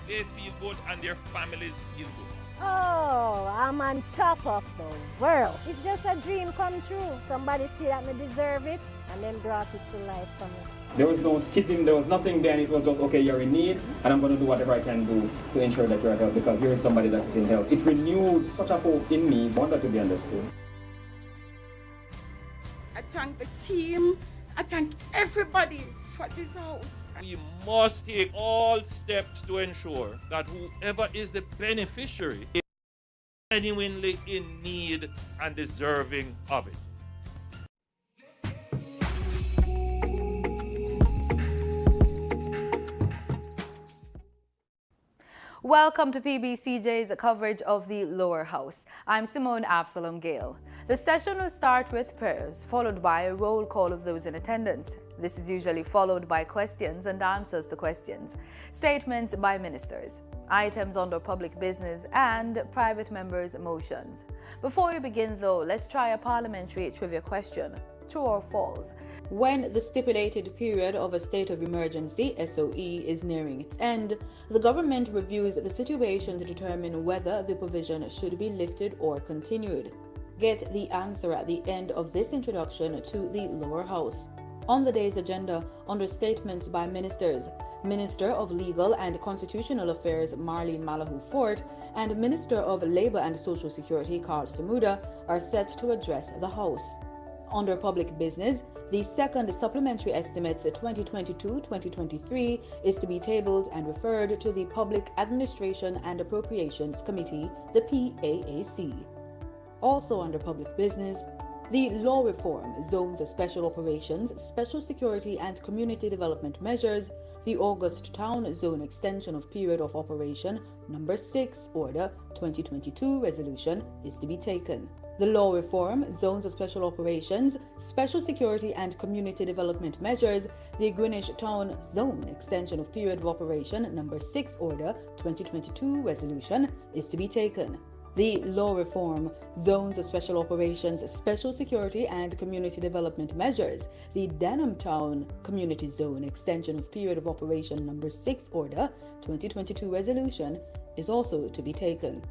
they feel good and their families feel good. Oh, I'm on top of the world. It's just a dream come true. Somebody see that me deserve it and then brought it to life for me. There was no schism, there was nothing there, and it was just, okay, you're in need, and I'm going to do whatever I can do to ensure that you're helped because you're somebody that is in help. It renewed such a hope in me, one that to be understood. I thank the team, I thank everybody for this house. We must take all steps to ensure that whoever is the beneficiary is genuinely in need and deserving of it. Welcome to PBCJ's coverage of the Lower House. I'm Simone Absalom Gale. The session will start with prayers, followed by a roll call of those in attendance. This is usually followed by questions and answers to questions, statements by ministers, items under public business, and private members' motions. Before we begin, though, let's try a parliamentary trivia question. True or false? When the stipulated period of a state of emergency, SOE, is nearing its end, the government reviews the situation to determine whether the provision should be lifted or continued. Get the answer at the end of this introduction to the Lower House. On the day's agenda, under statements by ministers, Minister of Legal and Constitutional Affairs Marlene Malahoo Forte and Minister of Labour and Social Security Karl Samuda are set to address the House. Under public business, the second Supplementary Estimates 2022-2023 is to be tabled and referred to the Public Administration and Appropriations Committee, the PAAC. Also under public business, the law reform, zones of special operations, special security and community development measures, the August Town Zone Extension of Period of Operation Number 6 Order 2022 Resolution is to be taken. The law reform, zones of special operations, special security and community development measures, the Greenwich Town Zone Extension of Period of Operation Number 6 Order 2022 Resolution is to be taken. The law reform, zones of special operations, special security and community development measures, the Denham Town Community Zone Extension of Period of Operation Number 6 Order 2022 Resolution is also to be taken.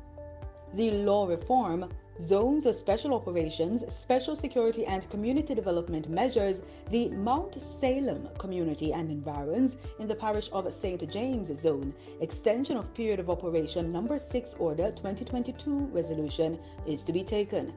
The law reform, zones of special operations, special security and community development measures, the Mount Salem Community and Environs in the parish of St. James Zone, extension of period of operation number 6 Order 2022 Resolution is to be taken.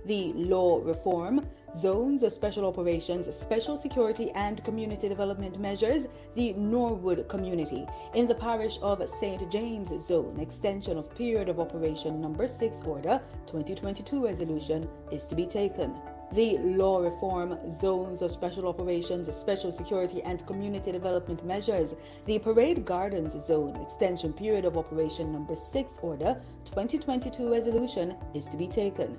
The law reform, zones of special operations, special security and community development measures, the Norwood Community in the parish of St. James Zone, extension of period of operation number 6 Order 2022 Resolution is to be taken. The law reform, zones of special operations, special security and community development measures, the Parade Gardens Zone, extension period of operation number 6 Order 2022 Resolution is to be taken.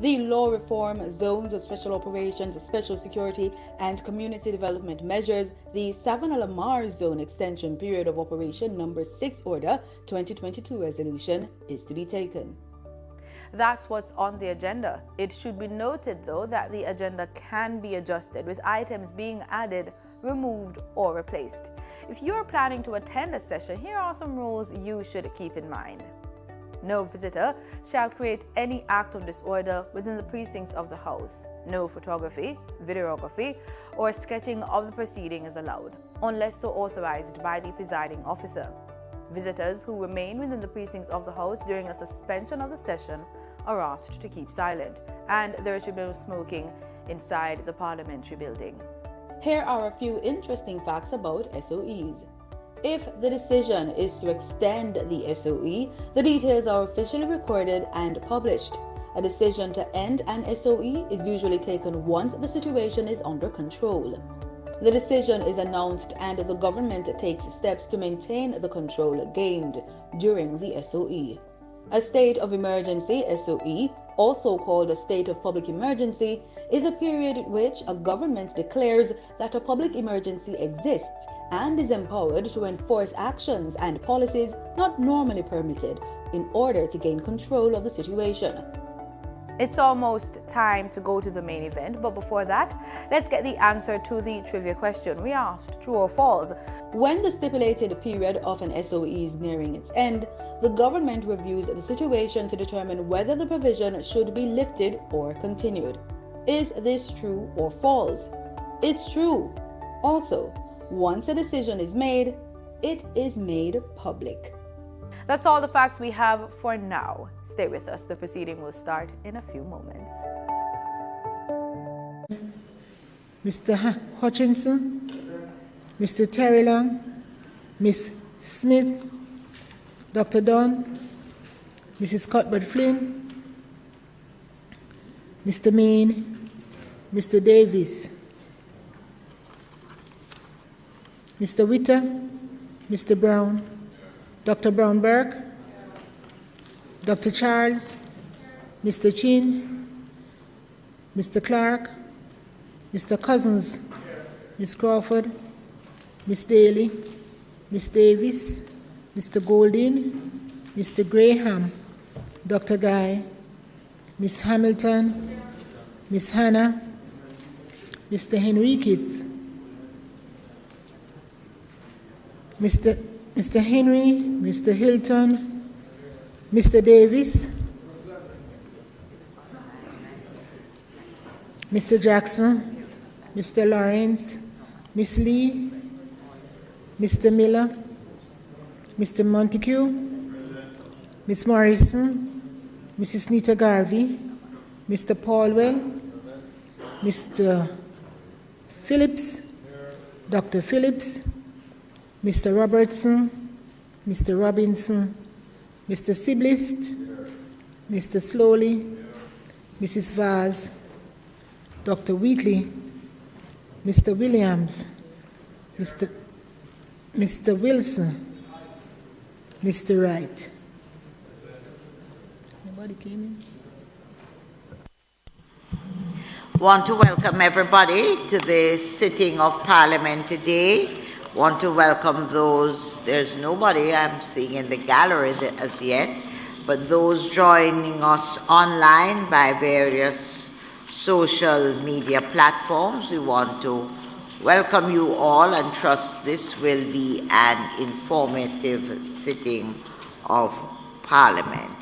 The law reform, zones of special operations, special security and community development measures, the Savannah Lamar Zone extension period of operation number 6 Order 2022 Resolution is to be taken. That's what's on the agenda. It should be noted, though, that the agenda can be adjusted with items being added, removed, or replaced. If you're planning to attend a session, here are some rules you should keep in mind. No visitor shall create any act of disorder within the precincts of the House. No photography, videography, or sketching of the proceeding is allowed, unless so authorized by the presiding officer. Visitors who remain within the precincts of the House during a suspension of the session are asked to keep silent, and there should be no smoking inside the parliamentary building. Here are a few interesting facts about SOEs. If the decision is to extend the SOE, the details are officially recorded and published. A decision to end an SOE is usually taken once the situation is under control. The decision is announced and the government takes steps to maintain the control gained during the SOE. A state of emergency, SOE, also called a state of public emergency, is a period in which a government declares that a public emergency exists and is empowered to enforce actions and policies not normally permitted in order to gain control of the situation. It's almost time to go to the main event, but before that, let's get the answer to the trivia question we asked, true or false. When the stipulated period of an SOE is nearing its end, the government reviews the situation to determine whether the provision should be lifted or continued. Is this true or false? It's true. Also, once a decision is made, it is made public. That's all the facts we have for now. Stay with us. The proceeding will start in a few moments. Mr. Hutchinson, Mr. Terry Long, Miss Smith, Dr. Dunn, Mrs. Cuthbert Flynn, Mr. Main, Mr. Davis, Mr. Witter, Mr. Brown, Dr. Brown-Burke, Dr. Charles, Mr. Chin, Mr. Clark, Mr. Cousins, Ms. Crawford, Ms. Daly, Ms. Davis, Mr. Golding, Mr. Graham, Dr. Guy, Ms. Hamilton, Ms. Hannah, Mr. Henriquez, Mr. Henry, Mr. Hilton, Mr. Davis, Mr. Jackson, Mr. Lawrence, Ms. Lee, Mr. Miller, Mr. Montague, Ms. Morrison, Mrs. Nita Garvey, Mr. Paulwell, Mr. Phillips, Dr. Phillips, Mr. Robertson, Mr. Robinson, Mr. Siblist, Mr. Slowly, Mrs. Vaz, Dr. Wheatley, Mr. Williams, Mr. Wilson, Mr. Wright. Nobody came in? Want to welcome everybody to the sitting of Parliament today. Want to welcome those, there's nobody I'm seeing in the gallery as yet, but those joining us online by various social media platforms. We want to welcome you all and trust this will be an informative sitting of Parliament.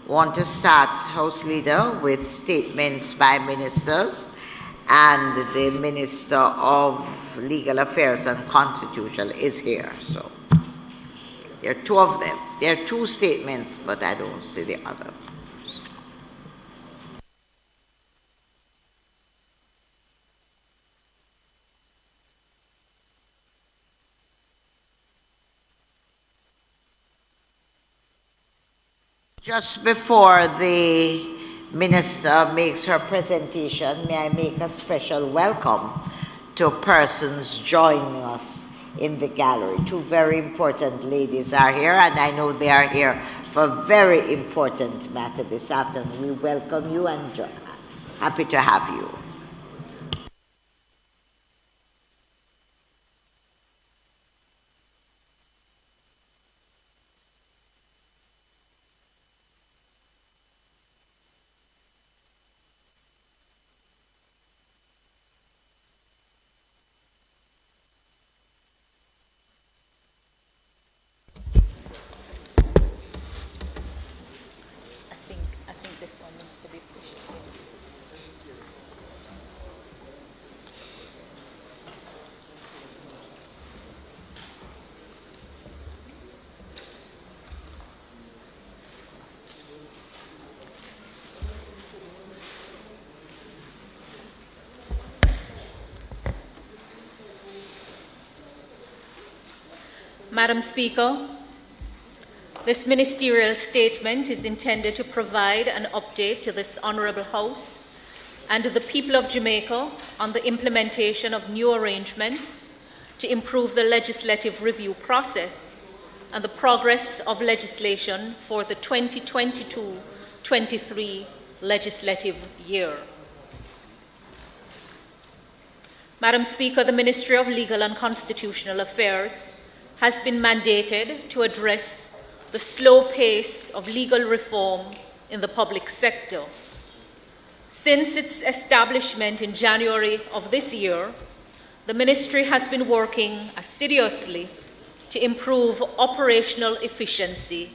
Want to start, House Leader, with statements by ministers, and the Minister of Legal Affairs and Constitution is here. So there are two of them. There are two statements, but I don't see the other. Just before the Minister makes her presentation, may I make a special welcome to persons joining us in the gallery. Two very important ladies are here, and I know they are here for a very important matter this afternoon. We welcome you and happy to have you. Madam Speaker, this ministerial statement is intended to provide an update to this Honourable House and to the people of Jamaica on the implementation of new arrangements to improve the legislative review process and the progress of legislation for the 2022-23 legislative year. Madam Speaker, the Ministry of Legal and Constitutional Affairs has been mandated to address the slow pace of legal reform in the public sector. Since its establishment in January of this year, the ministry has been working assiduously to improve operational efficiency,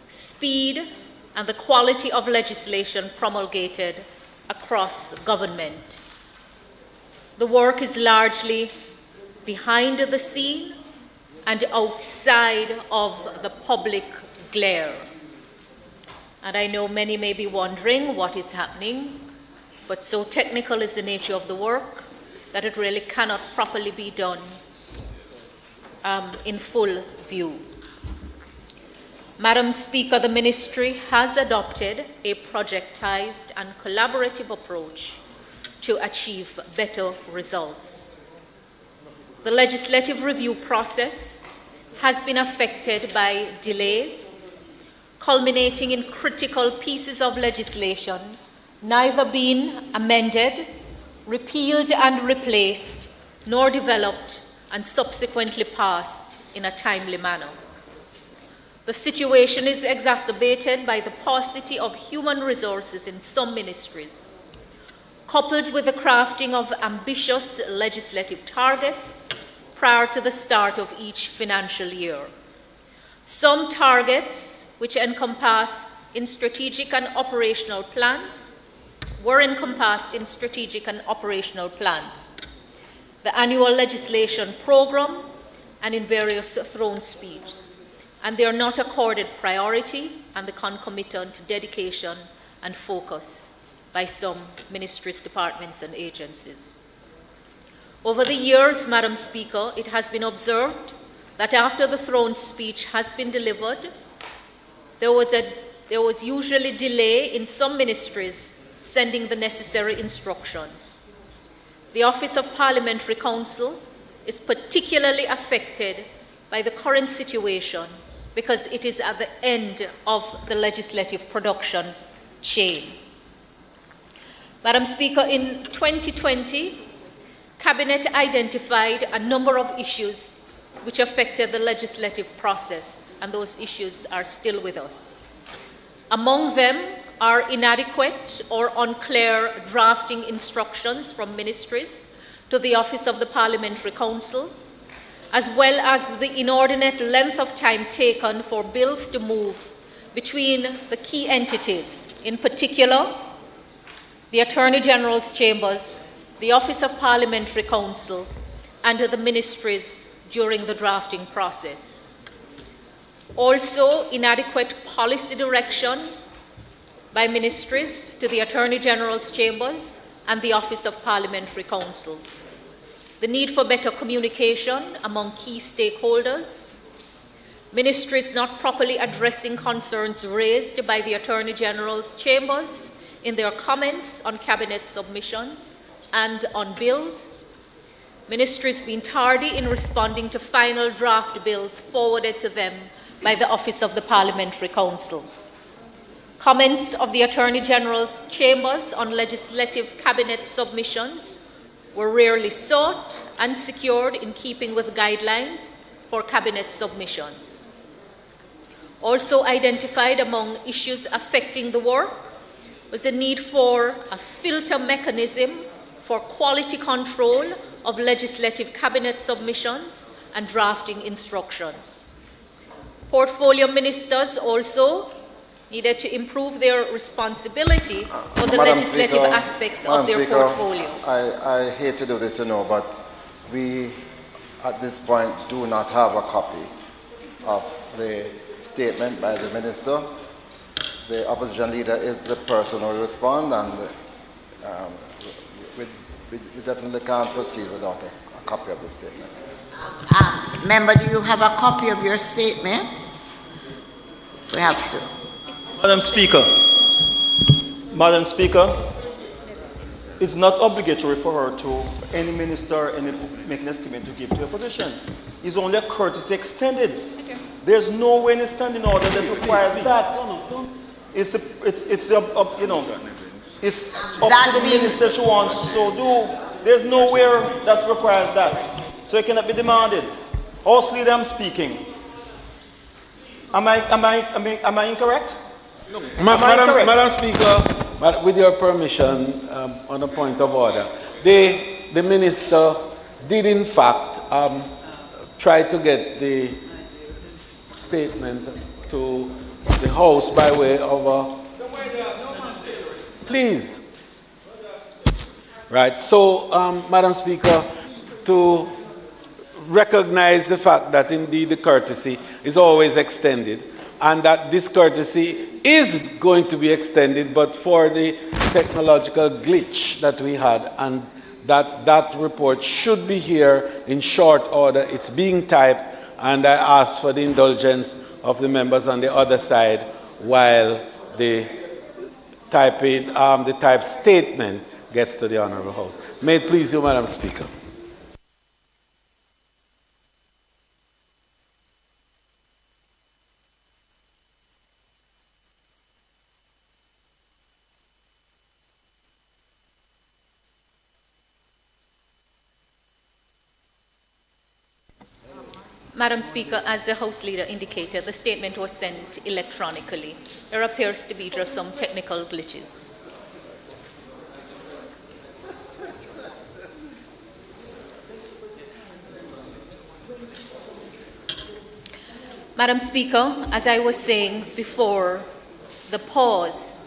speed, and the quality of legislation promulgated across government. The work is largely behind the scene and outside of the public glare. And I know many may be wondering what is happening, but so technical is the nature of the work that it really cannot properly be done in full view. Madam Speaker, the ministry has adopted a projectized and collaborative approach to achieve better results. The legislative review process has been affected by delays, culminating in critical pieces of legislation neither being amended, repealed and replaced, nor developed and subsequently passed in a timely manner. The situation is exacerbated by the paucity of human resources in some ministries, coupled with the crafting of ambitious legislative targets prior to the start of each financial year. Some targets which encompass in strategic and operational plans were encompassed in strategic and operational plans, the annual legislation program, and in various throne speeches, and they are not accorded priority and the concomitant dedication and focus by some ministries, departments, and agencies. Over the years, Madam Speaker, it has been observed that after the throne speech has been delivered, there was usually delay in some ministries sending the necessary instructions. The Office of Parliamentary Counsel is particularly affected by the current situation because it is at the end of the legislative production chain. Madam Speaker, in 2020, Cabinet identified a number of issues which affected the legislative process, and those issues are still with us. Among them are inadequate or unclear drafting instructions from ministries to the Office of the Parliamentary Counsel, as well as the inordinate length of time taken for bills to move between the key entities, in particular, the Attorney General's Chambers, the Office of Parliamentary Counsel, and the ministries during the drafting process. Also, inadequate policy direction by ministries to the Attorney General's Chambers and the Office of Parliamentary Counsel. The need for better communication among key stakeholders, ministries not properly addressing concerns raised by the Attorney General's Chambers in their comments on Cabinet submissions and on bills, ministries being tardy in responding to final draft bills forwarded to them by the Office of the Parliamentary Counsel. Comments of the Attorney General's Chambers on legislative Cabinet submissions were rarely sought and secured in keeping with guidelines for Cabinet submissions. Also identified among issues affecting the work was a need for a filter mechanism for quality control of legislative Cabinet submissions and drafting instructions. Portfolio ministers also needed to improve their responsibility for the legislative aspects of their portfolio. I hate to do this, but we, at this point, do not have a copy of the statement by the minister. The opposition leader is the person who will respond, and we definitely can't proceed without a copy of the statement. Member, do you have a copy of your statement? We have to. Madam Speaker, it's not obligatory for her to, any minister, making a statement to give to a position. It's only a courtesy extended. There's no way in the standing order that requires that. It's up to the minister she wants to so do. There's nowhere that requires that. So it cannot be demanded. House Leader, I'm speaking. Am I incorrect? Madam Speaker, But with your permission, on a point of order, the minister did in fact try to get the statement to the House by way of a... Please. Right, so, Madam Speaker, to recognize the fact that indeed the courtesy is always extended, and that this courtesy is going to be extended, but for the technological glitch that we had, and that report should be here in short order. It's being typed, and I ask for the indulgence of the members on the other side while the typed statement gets to the Honourable House. May it please you, Madam Speaker. Madam Speaker, as the House Leader indicated, the statement was sent electronically. There appears to be just some technical glitches. Madam Speaker, as I was saying before the pause,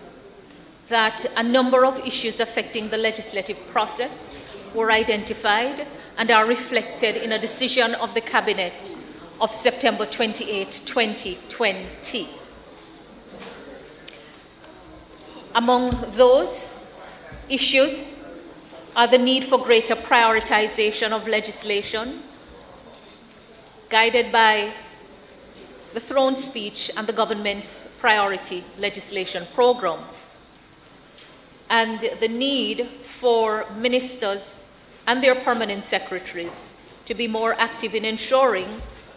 that a number of issues affecting the legislative process were identified and are reflected in a decision of the Cabinet of September 28, 2020. Among those issues are the need for greater prioritization of legislation, guided by the throne speech and the government's priority legislation program, and the need for ministers and their permanent secretaries to be more active in ensuring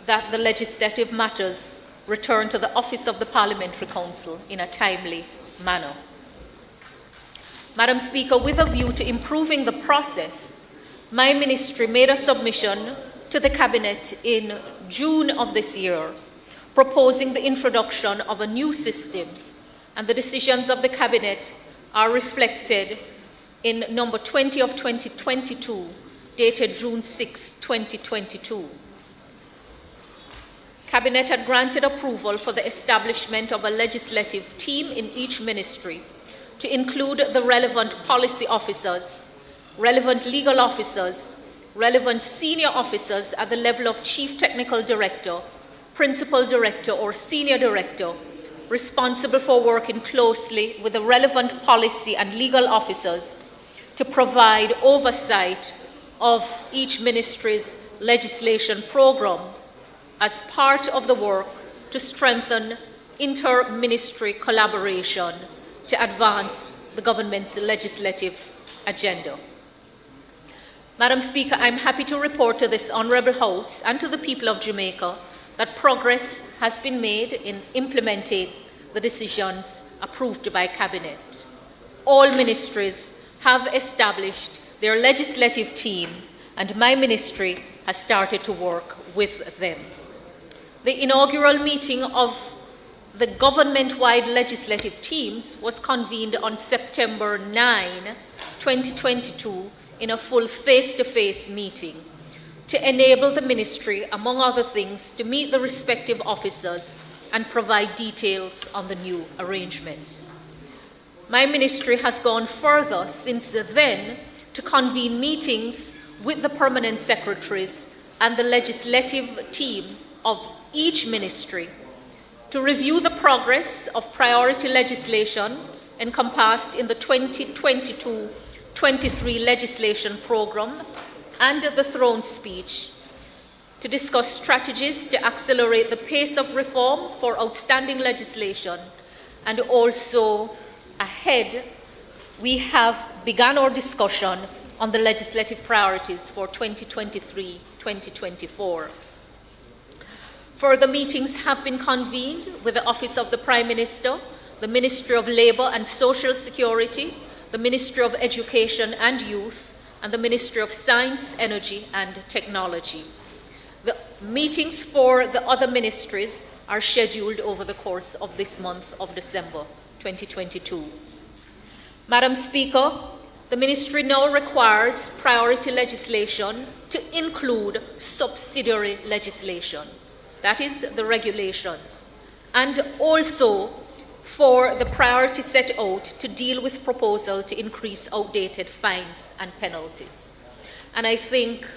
that the legislative matters return to the office of the Parliamentary Council in a timely manner. Madam Speaker, with a view to improving the process, my ministry made a submission to the Cabinet in June of this year, proposing the introduction of a new system, and the decisions of the Cabinet are reflected in number 20 of 2022, dated June 6, 2022. Cabinet had granted approval for the establishment of a legislative team in each ministry to include the relevant policy officers, relevant legal officers, relevant senior officers at the level of Chief Technical Director, Principal Director or Senior Director, responsible for working closely with the relevant policy and legal officers to provide oversight of each ministry's legislation program as part of the work to strengthen inter-ministry collaboration to advance the government's legislative agenda. Madam Speaker, I'm happy to report to this Honourable House and to the people of Jamaica that progress has been made in implementing the decisions approved by Cabinet. All ministries have established their legislative team, and my ministry has started to work with them. The inaugural meeting of the government-wide legislative teams was convened on September 9, 2022, in a full face-to-face meeting to enable the ministry, among other things, to meet the respective officers and provide details on the new arrangements. My ministry has gone further since then to convene meetings with the permanent secretaries and the legislative teams of each ministry to review the progress of priority legislation encompassed in the 2022-23 legislation program and the throne speech, to discuss strategies to accelerate the pace of reform for outstanding legislation, and also ahead, we have begun our discussion on the legislative priorities for 2023-2024. Further meetings have been convened with the Office of the Prime Minister, the Ministry of Labour and Social Security, the Ministry of Education and Youth, and the Ministry of Science, Energy and Technology. The meetings for the other ministries are scheduled over the course of this month of December 2022. Madam Speaker, the Ministry now requires priority legislation to include subsidiary legislation, that is, the regulations, and also for the priority set out to deal with proposal to increase outdated fines and penalties. And I think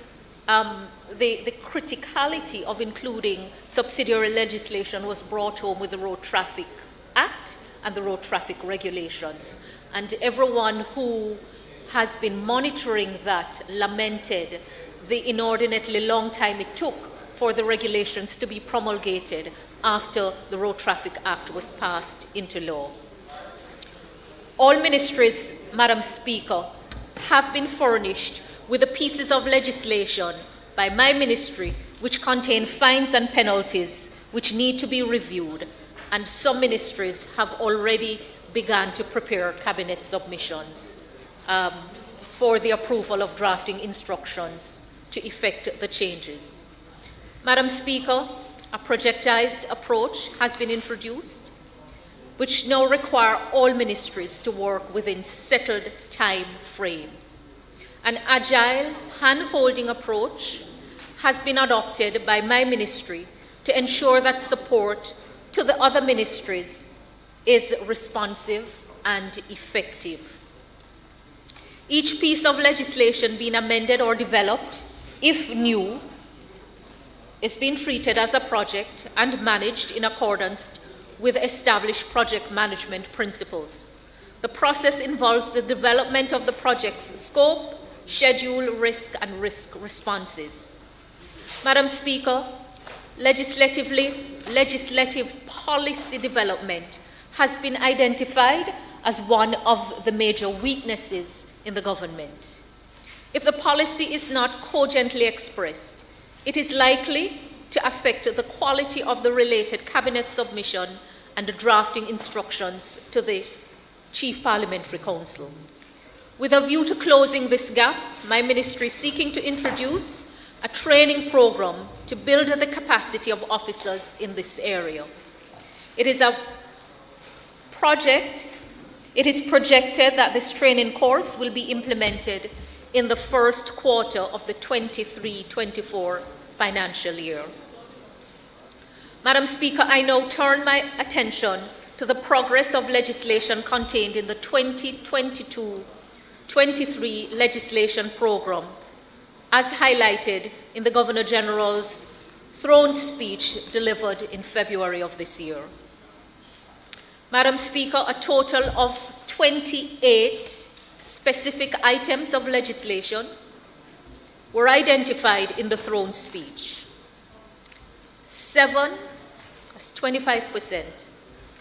the criticality of including subsidiary legislation was brought home with the Road Traffic Act and the Road Traffic Regulations. And everyone who has been monitoring that lamented the inordinately long time it took for the regulations to be promulgated after the Road Traffic Act was passed into law. All ministries, Madam Speaker, have been furnished with the pieces of legislation by my ministry which contain fines and penalties which need to be reviewed, and some ministries have already begun to prepare cabinet submissions for the approval of drafting instructions to effect the changes. Madam Speaker, a projectized approach has been introduced, which now require all ministries to work within settled time frames. An agile, hand-holding approach has been adopted by my ministry to ensure that support to the other ministries is responsive and effective. Each piece of legislation being amended or developed, if new, is being treated as a project and managed in accordance with established project management principles. The process involves the development of the project's scope, schedule, risk, and risk responses. Madam Speaker, legislative policy development has been identified as one of the major weaknesses in the government. If the policy is not cogently expressed, it is likely to affect the quality of the related cabinet submission and the drafting instructions to the Chief Parliamentary Council. With a view to closing this gap, my ministry is seeking to introduce a training program to build the capacity of officers in this area. It is projected that this training course will be implemented in the first quarter of the 23-24 financial year. Madam Speaker, I now turn my attention to the progress of legislation contained in the 2022-23 legislation program, as highlighted in the Governor-General's throne speech delivered in February of this year. Madam Speaker, a total of 28 specific items of legislation were identified in the throne speech. 7, that's 25%,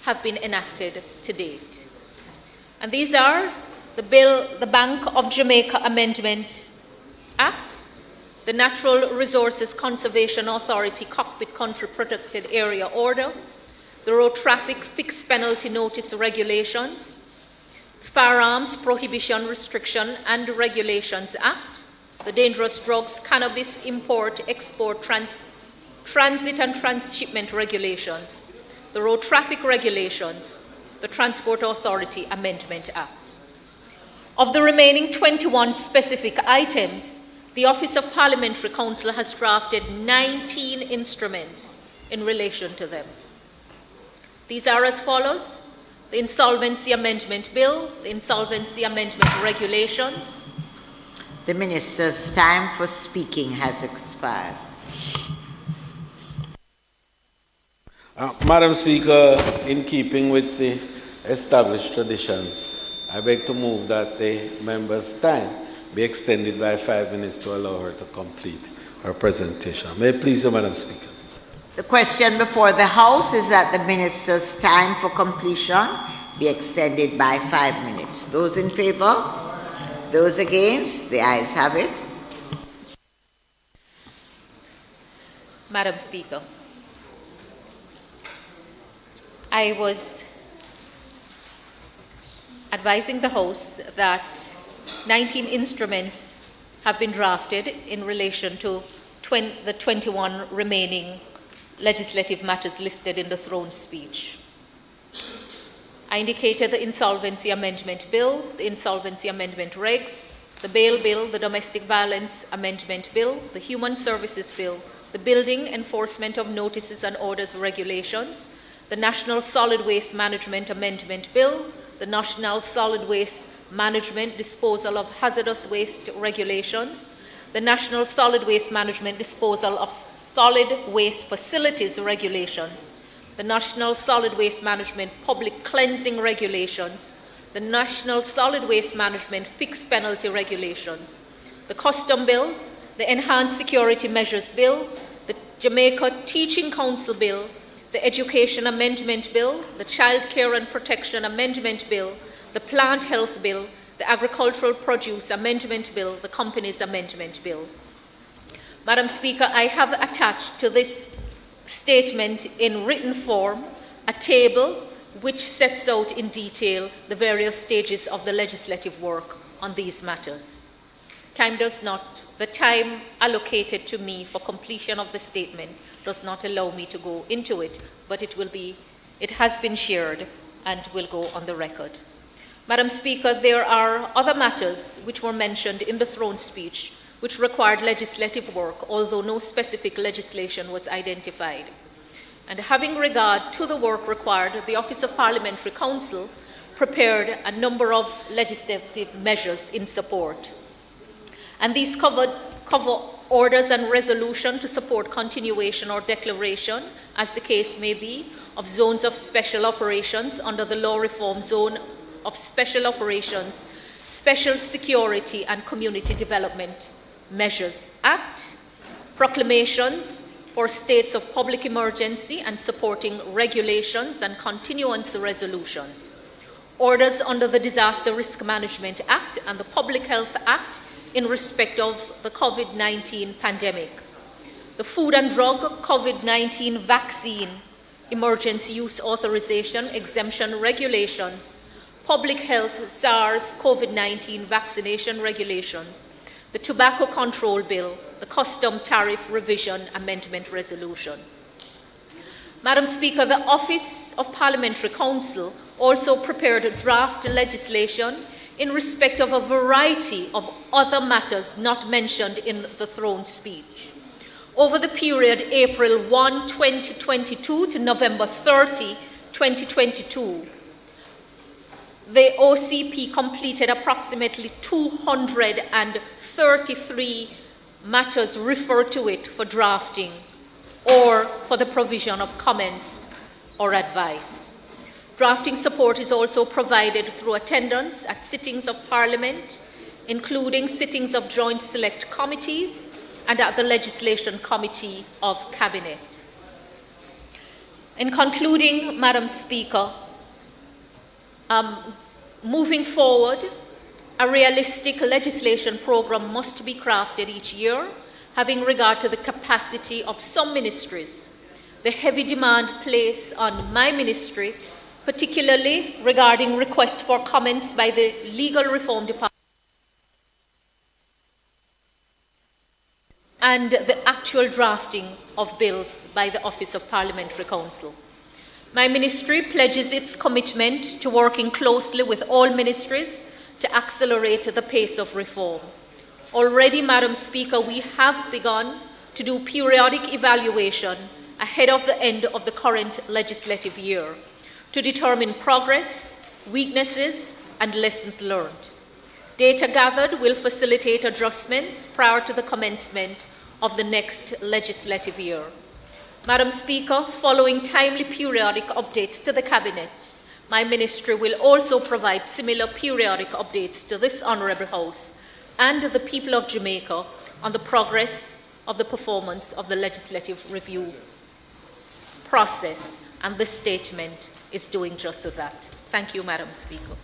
have been enacted to date. And these are the Bank of Jamaica Amendment Act, the Natural Resources Conservation Authority Cockpit Country Protected Area Order, the Road Traffic Fixed Penalty Notice Regulations, Firearms Prohibition, Restriction and Regulations Act, the Dangerous Drugs, Cannabis Import, Export, Transit and Transshipment Regulations, the Road Traffic Regulations, the Transport Authority Amendment Act. Of the remaining 21 specific items, the Office of Parliamentary Counsel has drafted 19 instruments in relation to them. These are as follows: the Insolvency Amendment Bill, the Insolvency Amendment Regulations. The Minister's time for speaking has expired. Madam Speaker, in keeping with the established tradition, I beg to move that the member's time be extended by 5 minutes to allow her to complete her presentation. May it please you, Madam Speaker. The question before the House is that the Minister's time for completion be extended by 5 minutes. Those in favor? Those against? The ayes have it. Madam Speaker, I was advising the House that 19 instruments have been drafted in relation to the 21 remaining legislative matters listed in the throne speech. I indicated the Insolvency Amendment Bill, the Insolvency Amendment Regs, the Bail Bill, the Domestic Violence Amendment Bill, the Human Services Bill, the Building Enforcement of Notices and Orders Regulations, the National Solid Waste Management Amendment Bill, the National Solid Waste Management Disposal of Hazardous Waste Regulations, the National Solid Waste Management Disposal of Solid Waste Facilities Regulations, the National Solid Waste Management Public Cleansing Regulations, the National Solid Waste Management Fixed Penalty Regulations, the Custom Bills, the Enhanced Security Measures Bill, the Jamaica Teaching Council Bill, the Education Amendment Bill, the Child Care and Protection Amendment Bill, the Plant Health Bill, the Agricultural Produce Amendment Bill, the Companies Amendment Bill. Madam Speaker, I have attached to this statement in written form a table which sets out in detail the various stages of the legislative work on these matters. The time allocated to me for completion of the statement does not allow me to go into it, but it has been shared and will go on the record. Madam Speaker, there are other matters which were mentioned in the throne speech which required legislative work, although no specific legislation was identified. And having regard to the work required, the Office of Parliamentary Counsel prepared a number of legislative measures in support. And these cover orders and resolution to support continuation or declaration, as the case may be, of zones of special operations under the Law Reform Zone of Special Operations, Special Security and Community Development Measures Act, proclamations for states of public emergency and supporting regulations and continuance resolutions, orders under the Disaster Risk Management Act and the Public Health Act in respect of the COVID-19 pandemic, the Food and Drug COVID-19 Vaccine Emergency Use Authorization Exemption Regulations, Public Health SARS-CoV-19 Vaccination Regulations, the Tobacco Control Bill, the Custom Tariff Revision Amendment Resolution. Madam Speaker, the Office of Parliamentary Counsel also prepared draft legislation in respect of a variety of other matters not mentioned in the throne speech. Over the period April 1, 2022 to November 30, 2022, the OCP completed approximately 233 matters referred to it for drafting or for the provision of comments or advice. Drafting support is also provided through attendance at sittings of Parliament, including sittings of Joint Select Committees and at the Legislation Committee of Cabinet. In concluding, Madam Speaker, moving forward, a realistic legislation program must be crafted each year, having regard to the capacity of some ministries, the heavy demand placed on my ministry, particularly regarding requests for comments by the Legal Reform Department, and the actual drafting of bills by the Office of Parliamentary Counsel. My ministry pledges its commitment to working closely with all ministries to accelerate the pace of reform. Already, Madam Speaker, we have begun to do periodic evaluation ahead of the end of the current legislative year to determine progress, weaknesses, and lessons learned. Data gathered will facilitate adjustments prior to the commencement of the next legislative year. Madam Speaker, following timely periodic updates to the Cabinet, my ministry will also provide similar periodic updates to this Honourable House and the people of Jamaica on the progress of the performance of the legislative review process, and this statement is doing just that. Thank you, Madam Speaker.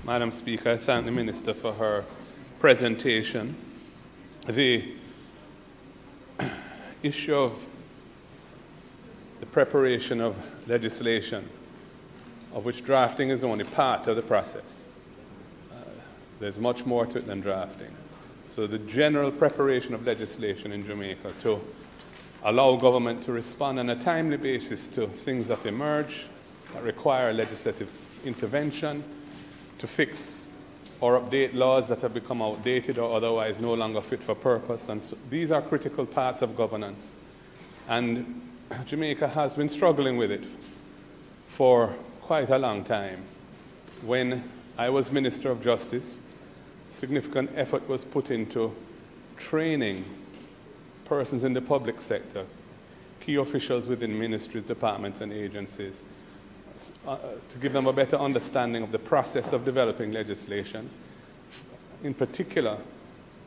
Madam Speaker, I thank the Minister for her presentation. The issue of the preparation of legislation, of which drafting is only part of the process. There's much more to it than drafting. So the general preparation of legislation in Jamaica to allow government to respond on a timely basis to things that emerge, that require legislative intervention, to fix or update laws that have become outdated or otherwise no longer fit for purpose. And so these are critical parts of governance. And Jamaica has been struggling with it for quite a long time. When I was Minister of Justice, significant effort was put into training persons in the public sector, key officials within ministries, departments, and agencies, to give them a better understanding of the process of developing legislation, in particular,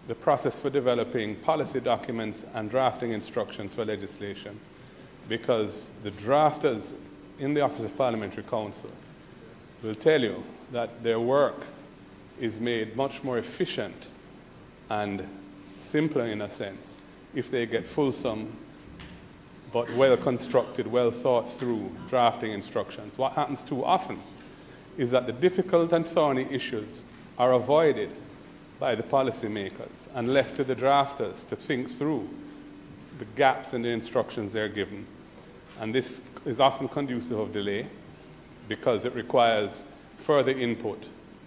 the process for developing policy documents and drafting instructions for legislation, because the drafters in the Office of Parliamentary Counsel will tell you that their work is made much more efficient and simpler in a sense if they get fulsome but well-constructed, well-thought-through drafting instructions. What happens too often is that the difficult and thorny issues are avoided by the policymakers and left to the drafters to think through the gaps in the instructions they're given. And this is often conducive of delay because it requires further input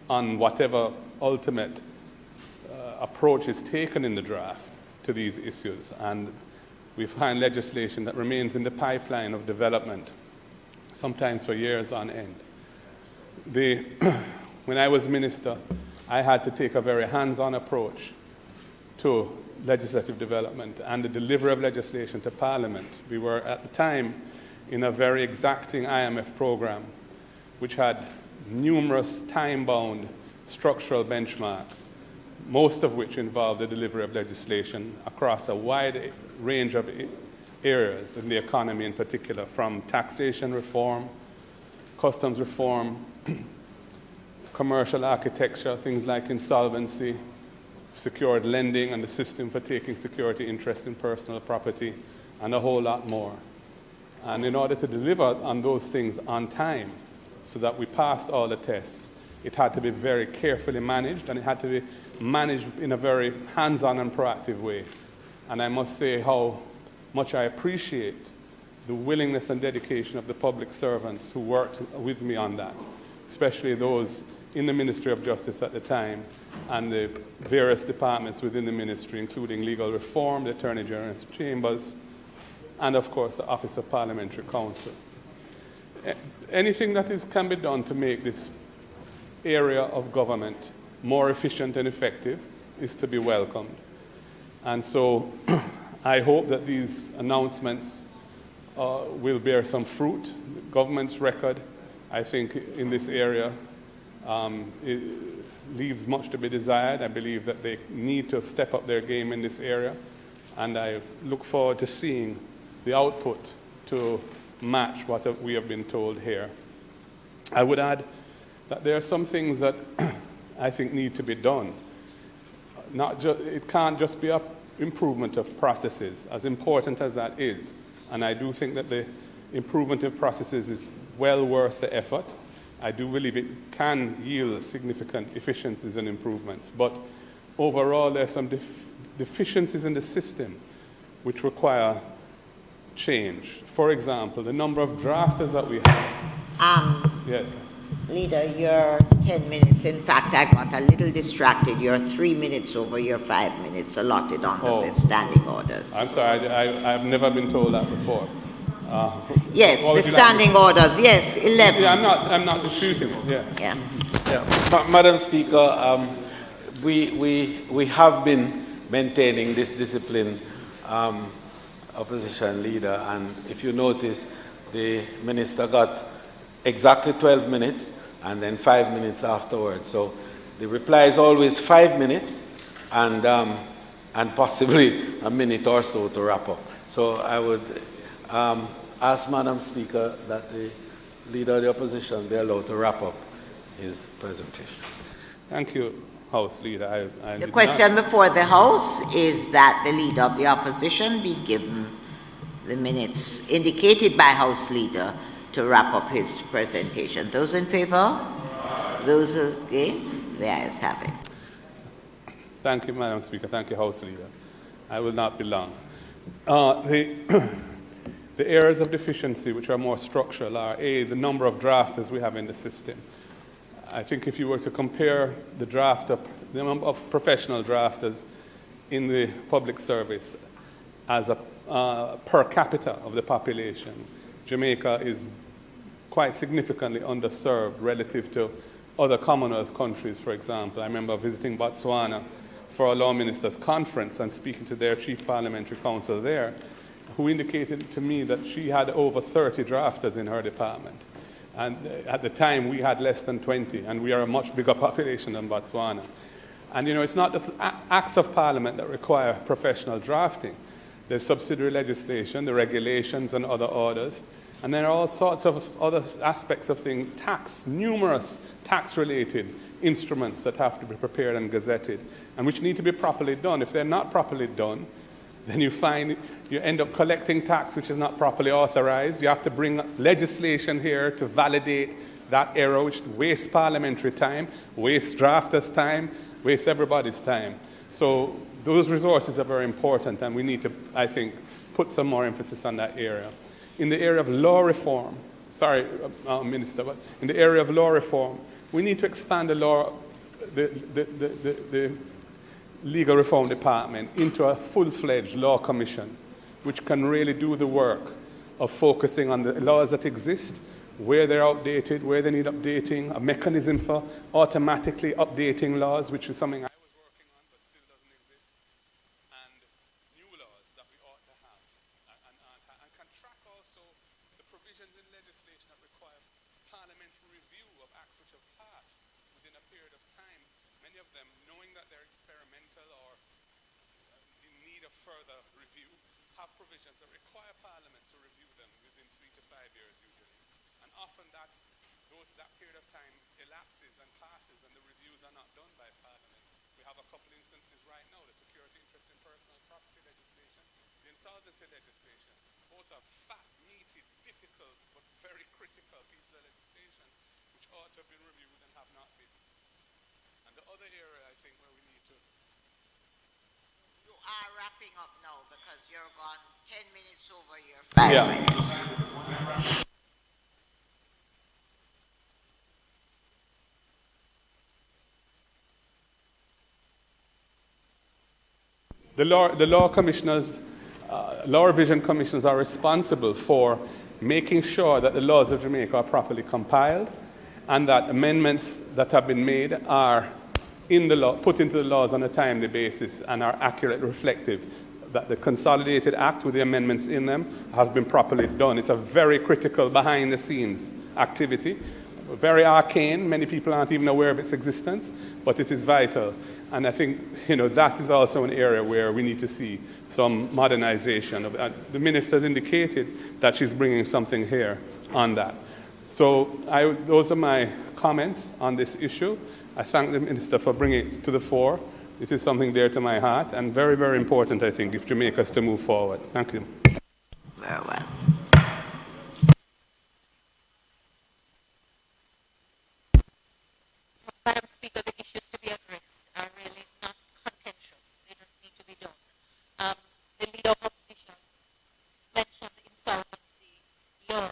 on whatever ultimate approach is taken in the draft to these issues. And we find legislation that remains in the pipeline of development, sometimes for years on end. When I was minister, I had to take a very hands-on approach to legislative development and the delivery of legislation to Parliament. We were at the time in a very exacting IMF program, which had numerous time-bound structural benchmarks, most of which involved the delivery of legislation across a wide range of areas in the economy in particular, from taxation reform, customs reform, commercial architecture, things like insolvency, secured lending and the system for taking security interest in personal property, and a whole lot more. And in order to deliver on those things on time, so that we passed all the tests, it had to be very carefully managed, and it had to be managed in a very hands-on and proactive way. And I must say how much I appreciate the willingness and dedication of the public servants who worked with me on that, especially those in the Ministry of Justice at the time and the various departments within the ministry, including legal reform, the Attorney General's chambers, and of course the Office of Parliamentary Counsel. Anything that can be done to make this area of government more efficient and effective is to be welcomed. And so I hope that these announcements will bear some fruit. The government's record, I think, in this area it leaves much to be desired. I believe that they need to step up their game in this area, and I look forward to seeing the output to match what we have been told here. I would add that there are some things that I think need to be done. It can't just be an improvement of processes, as important as that is. And I do think that the improvement of processes is well worth the effort. I do believe it can yield significant efficiencies and improvements. But overall, there are some deficiencies in the system which require change. For example, the number of drafters that we have. Yes. Leader, you're 10 minutes. In fact, I got a little distracted. You're 3 minutes over your 5 minutes allotted under the standing orders. I'm sorry, I've never been told that before. Yes, the standing orders. Yes, 11. Yeah, I'm not disputing it. Yeah. Madam Speaker, we have been maintaining this discipline, opposition leader, and if you notice, the minister got exactly 12 minutes and then 5 minutes afterwards. So the reply is always 5 minutes and possibly a minute or so to wrap up. So I would ask Madam Speaker that the Leader of the Opposition be allowed to wrap up his presentation. Thank you, House Leader. The question before the House is that the Leader of the Opposition be given the minutes indicated by House Leader to wrap up his presentation. Those in favor? Those against? The ayes have it. Thank you, Madam Speaker. Thank you, House Leader. I will not be long. The areas of deficiency which are more structural are, A, the number of drafters we have in the system. I think if you were to compare the number of professional drafters in the public service as a per capita of the population, Jamaica is quite significantly underserved relative to other Commonwealth countries, for example. I remember visiting Botswana for a law ministers' conference and speaking to their chief parliamentary counsel there, who indicated to me that she had over 30 drafters in her department. And at the time, we had less than 20, and we are a much bigger population than Botswana. And, it's not just acts of parliament that require professional drafting. There's subsidiary legislation, the regulations and other orders. And there are all sorts of other aspects of things, numerous tax-related instruments that have to be prepared and gazetted, and which need to be properly done. If they're not properly done, then you end up collecting tax which is not properly authorized. You have to bring legislation here to validate that error, which wastes parliamentary time, wastes drafters' time, wastes everybody's time. So those resources are very important, and we need to, I think, put some more emphasis on that area. In the area of law reform, Minister, but in the area of law reform, we need to expand the Legal Reform Department into a full-fledged law commission, which can really do the work of focusing on the laws that exist, where they're outdated, where they need updating, a mechanism for automatically updating laws, which is something I was working on but still doesn't exist, and new laws that we ought to have, and can track also the provisions in legislation that require parliamentary review of acts which have passed within a period of time, many of them knowing that they're experimental or in need of further review, have provisions that require Parliament to review them within 3 to 5 years usually. And often that period of time elapses and passes and the reviews are not done by Parliament. We have a couple instances right now, the security interest in personal property legislation, the insolvency legislation. Both are fat, meaty, difficult, but very critical pieces of legislation which ought to have been reviewed and have not been. And the other area I think where we need to... You are wrapping up now because you're gone 10 minutes over your 5 minutes. The law commissioners, law revision commissioners are responsible for making sure that the laws of Jamaica are properly compiled and that amendments that have been made are in the law, put into the laws on a timely basis and are accurate, reflective, that the Consolidated Act with the amendments in them has been properly done. It's a very critical behind-the-scenes activity, very arcane. Many people aren't even aware of its existence, but it is vital. And I think, that is also an area where we need to see some modernization. The minister's indicated that she's bringing something here on that. So those are my comments on this issue. I thank the minister for bringing it to the fore. This is something dear to my heart and very, very important, I think, if Jamaica is to move forward. Thank you. Very well. Madam Speaker, the issues to be addressed are really not contentious. They just need to be done. The leader of opposition mentioned the insolvency law.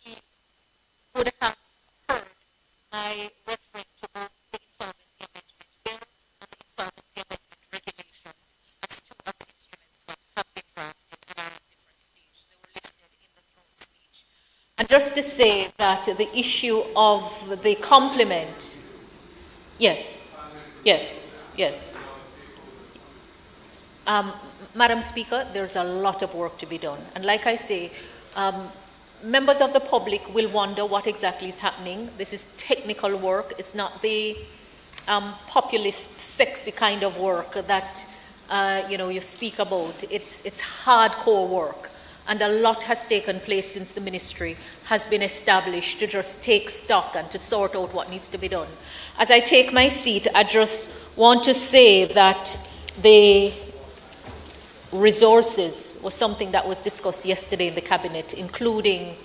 He would have heard my referring to both the insolvency amendment bill and the insolvency amendment regulations as two of the instruments that have been drafted and are at different stages. They were listed in the throne speech. And just to say that the issue of the complement, yes. Madam Speaker, there's a lot of work to be done. And like I say, members of the public will wonder what exactly is happening. This is technical work. It's not the populist, sexy kind of work that you speak about. It's hardcore work. And a lot has taken place since the ministry has been established to just take stock and to sort out what needs to be done. As I take my seat, I just want to say that the resources was something that was discussed yesterday in the cabinet, including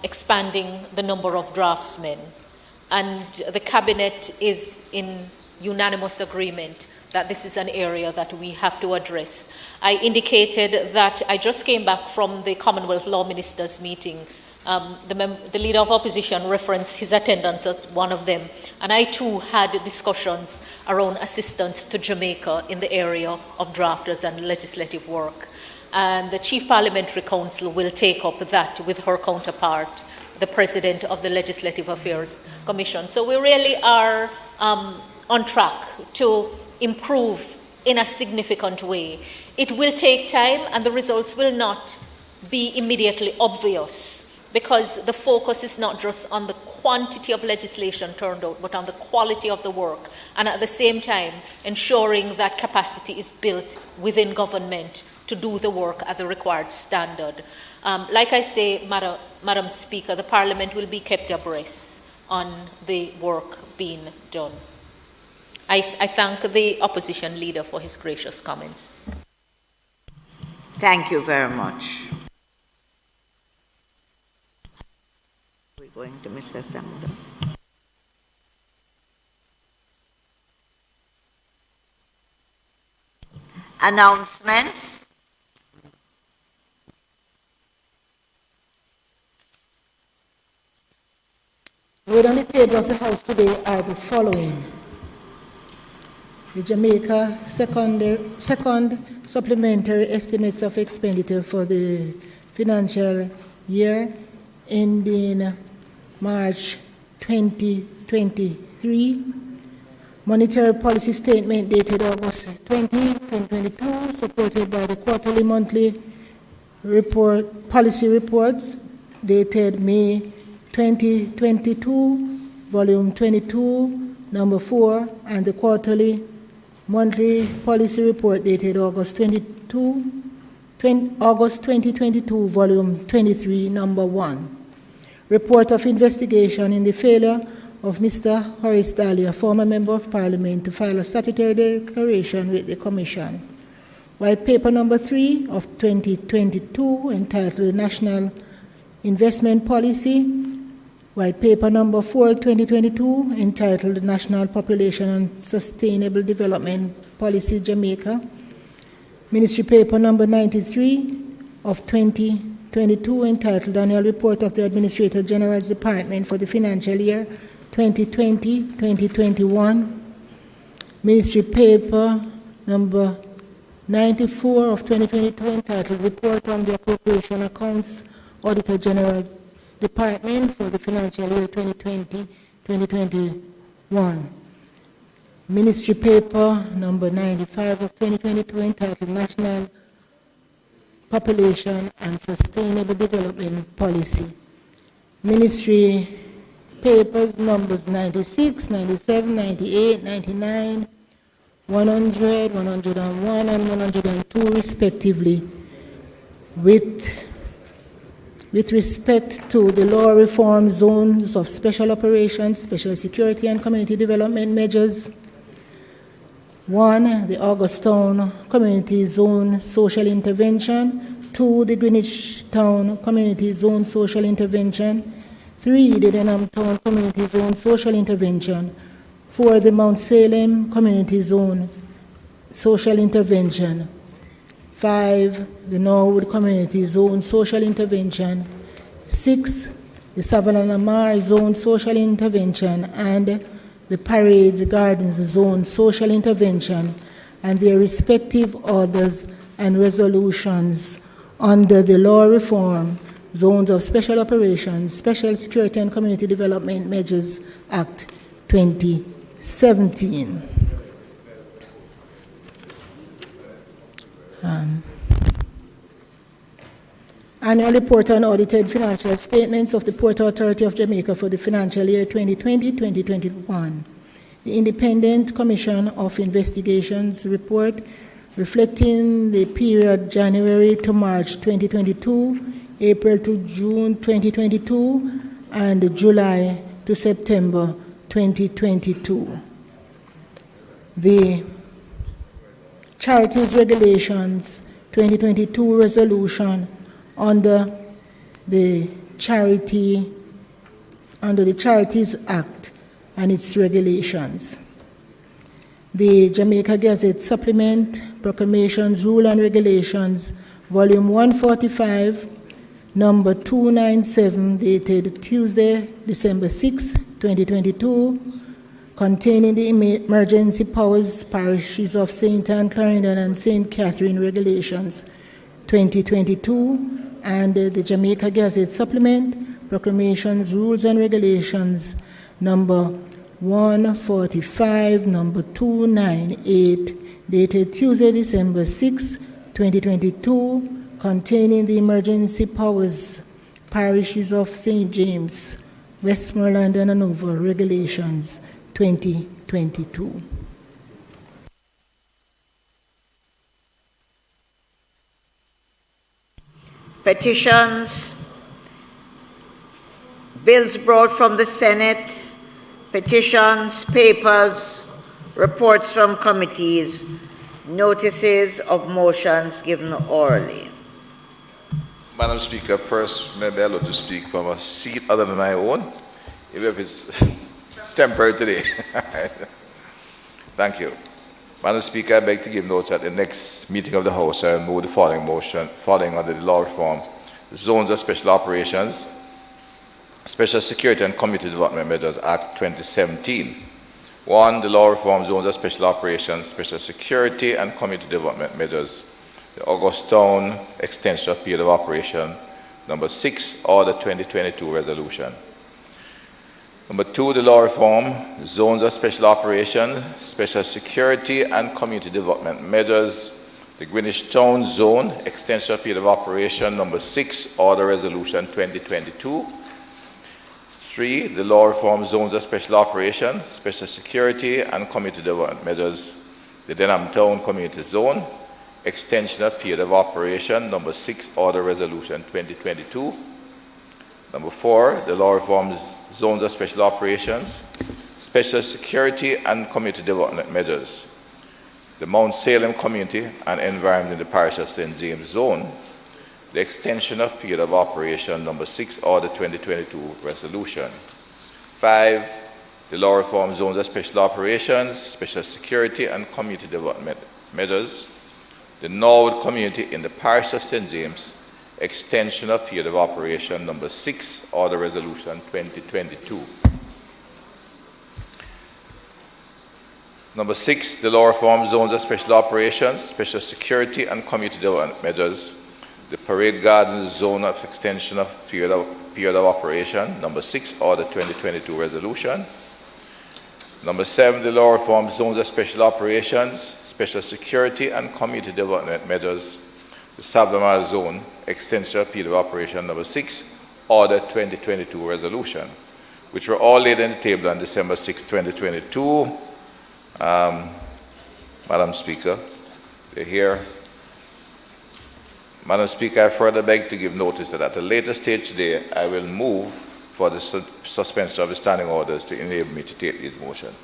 expanding the number of draftsmen. And the cabinet is in unanimous agreement that this is an area that we have to address. I indicated that I just came back from the Commonwealth Law Ministers meeting. The leader of opposition referenced his attendance at one of them, and I too had discussions around assistance to Jamaica in the area of drafters and legislative work. And the Chief Parliamentary Council will take up that with her counterpart, the President of the Legislative Affairs Commission. So we really are on track to improve in a significant way. It will take time, and the results will not be immediately obvious, because the focus is not just on the quantity of legislation turned out, but on the quality of the work, and at the same time ensuring that capacity is built within government to do the work at the required standard. Like I say, Madam Speaker, the Parliament will be kept abreast on the work being done. I thank the opposition leader for his gracious comments. Thank you very much. We're going to Mr. Samuda. Announcements. Word on the table of the House today are the following. The Jamaica second supplementary estimates of expenditure for the financial year ending March 2023. Monetary policy statement dated August 20, 2022, supported by the quarterly monthly policy reports dated May 2022, volume 22, number 4, and the quarterly monthly policy report dated August 2022, volume 23, number 1. Report of investigation in the failure of Mr. Horace Daly, a former member of Parliament, to file a statutory declaration with the Commission. White paper number 3 of 2022, entitled National Investment Policy. White paper number 4, 2022, entitled National Population and Sustainable Development Policy, Jamaica. Ministry paper number 93 of 2022, entitled Annual Report of the Administrator General's Department for the financial year 2020-2021. Ministry paper number 94 of 2022, entitled Report on the Appropriation Accounts Auditor General's Department for the financial year 2020-2021. Ministry paper number 95 of 2022, entitled National Population and Sustainable Development Policy. Ministry papers numbers 96, 97, 98, 99, 100, 101, and 102 respectively, with respect to the law reform zones of special operations, special security, and community development measures. 1, the Augustown Community Zone Social Intervention. 2, the Greenwich Town Community Zone Social Intervention. 3, the Denham Town Community Zone Social Intervention. 4, the Mount Salem Community Zone Social Intervention. 5, the Norwood Community Zone Social Intervention. 6, the Savannah Mar Zone Social Intervention, and the Parade Gardens Zone Social Intervention, and their respective orders and resolutions under the Law Reform Zones of Special Operations, Special Security and Community Development Measures Act 2017. Annual report on audited financial statements of the Port Authority of Jamaica for the financial year 2020-2021. The Independent Commission of Investigations report reflecting the period January to March 2022, April to June 2022, and July to September 2022. The Charities Regulations 2022 resolution under the Charities Act and its regulations. the Jamaica Gazette Supplement, Proclamations, Rule and Regulations, Volume 145, number 297, dated Tuesday, December 6, 2022, containing the emergency powers parishes of St. Anne, Clarendon, and St. Catherine Regulations 2022, and the Jamaica Gazette Supplement, Proclamations, Rules and Regulations, number 145, number 298, dated Tuesday, December 6, 2022, containing the emergency powers parishes of St. James, Westmoreland, and Hanover Regulations 2022. Petitions, bills brought from the Senate, petitions, papers, reports from committees, notices of motions given orally. Madam Speaker, first, maybe I'd like to speak from a seat other than my own, even if it's temporary today. Thank you. Madam Speaker, I beg to give notice at the next meeting of the House, I will move the following motion, following under the law reform, Zones of Special Operations, Special Security and Community Development Measures Act 2017. 1. The law reform Zones of Special Operations, Special Security and Community Development Measures, the August Town Extension of Period of Operation, number 6, Order 2022 Resolution. Number 2, the law reform, Zones of Special Operations, Special Security and Community Development Measures, the Greenwich Town Zone Extension of Period of Operation, number 6, Order Resolution 2022. 3, the law reform Zones of Special Operations, Special Security and Community Development Measures, the Denham Town Community Zone Extension of Period of Operation, number 6, Order Resolution 2022. Number 4, the law reforms Zones of Special Operations, Special Security and Community Development Measures, the Mount Salem Community and Environment in the Parish of St. James Zone, the Extension of Period of Operation, number 6, Order 2022 Resolution. 5, the law reforms Zones of Special Operations, Special Security and Community Development Measures, the Norwood Community in the Parish of St. James, Extension of Period of Operation, number 6, Order Resolution 2022. Number 6, the law reform Zones of Special Operations, Special Security and Community Development Measures, the Parade Gardens Zone of Extension of Period of Operation, number 6, Order 2022 Resolution. Number 7, the law reform Zones of Special Operations, Special Security and Community Development Measures, the Samuda Zone Extension of Period of Operation, number 6, Order 2022 Resolution, which were all laid on the table on December 6, 2022. Madam Speaker, they're here. Madam Speaker, I further beg to give notice that at a later stage today, I will move for the suspension of the standing orders to enable me to take this motion.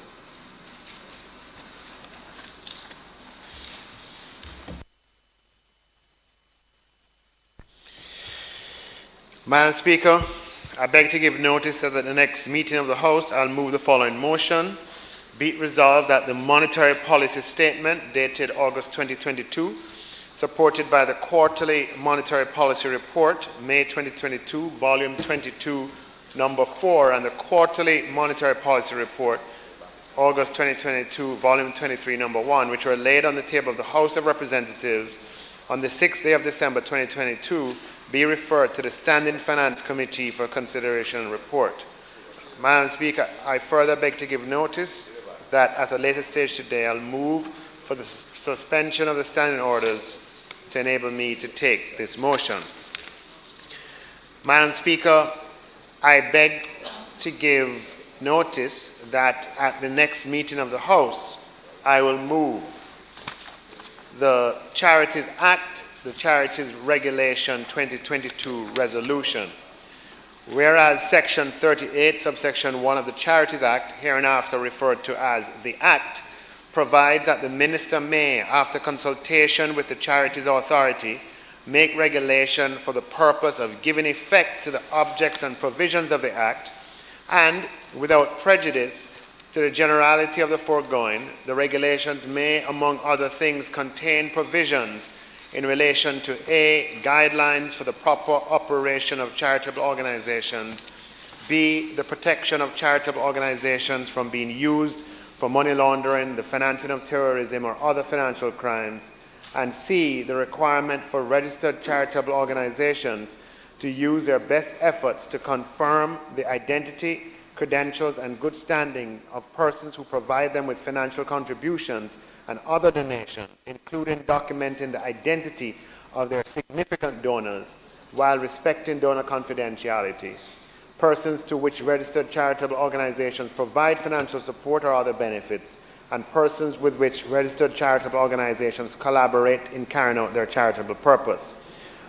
Madam Speaker, I beg to give notice that at the next meeting of the House, I'll move the following motion. Be it resolved that the monetary policy statement dated August 2022, supported by the quarterly monetary policy report, May 2022, volume 22, number 4, and the quarterly monetary policy report, August 2022, volume 23, number 1, which were laid on the table of the House of Representatives on the 6th day of December 2022, be referred to the Standing Finance Committee for consideration and report. Madam Speaker, I further beg to give notice that at a later stage today, I'll move for the suspension of the standing orders to enable me to take this motion. Madam Speaker, I beg to give notice that at the next meeting of the House, I will move the Charities Act, the Charities Regulation 2022 Resolution. Whereas Section 38, subsection 1 of the Charities Act, hereinafter referred to as the Act, provides that the Minister may, after consultation with the Charities Authority, make regulation for the purpose of giving effect to the objects and provisions of the Act, and, without prejudice To the generality of the foregoing, the regulations may, among other things, contain provisions in relation to A, guidelines for the proper operation of charitable organizations, B, the protection of charitable organizations from being used for money laundering, the financing of terrorism, or other financial crimes, and C, the requirement for registered charitable organizations to use their best efforts to confirm the identity, credentials, and good standing of persons who provide them with financial contributions and other donations, including documenting the identity of their significant donors while respecting donor confidentiality. Persons to which registered charitable organizations provide financial support or other benefits, and persons with which registered charitable organizations collaborate in carrying out their charitable purpose.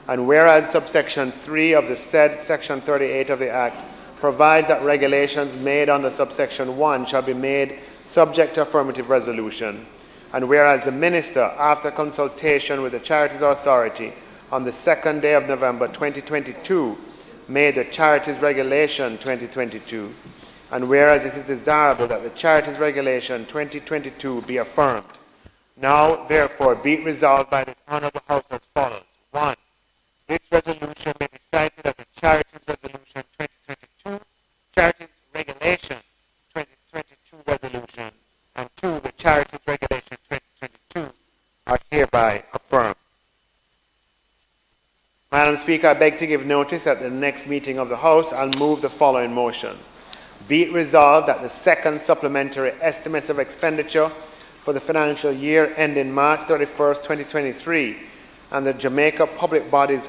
And whereas subsection 3 of the said section 38 of the Act provides that regulations made under subsection 1 shall be made subject to affirmative resolution, and whereas the Minister, after consultation with the Charities Authority on the 2nd day of November 2022, made the Charities Regulation 2022, and whereas it is desirable that the Charities Regulation 2022 be affirmed. Now, therefore, be it resolved by this Honourable House as follows. 1. This resolution may be cited as the Charities Resolution 2022, Charities Regulation 2022 Resolution, and 2. The Charities Regulation 2022 are hereby affirmed. Madam Speaker, I beg to give notice at the next meeting of the House, I'll move the following motion. Be it resolved that the second supplementary estimates of expenditure for the financial year ending March 31st, 2023, and the Jamaica Public Body's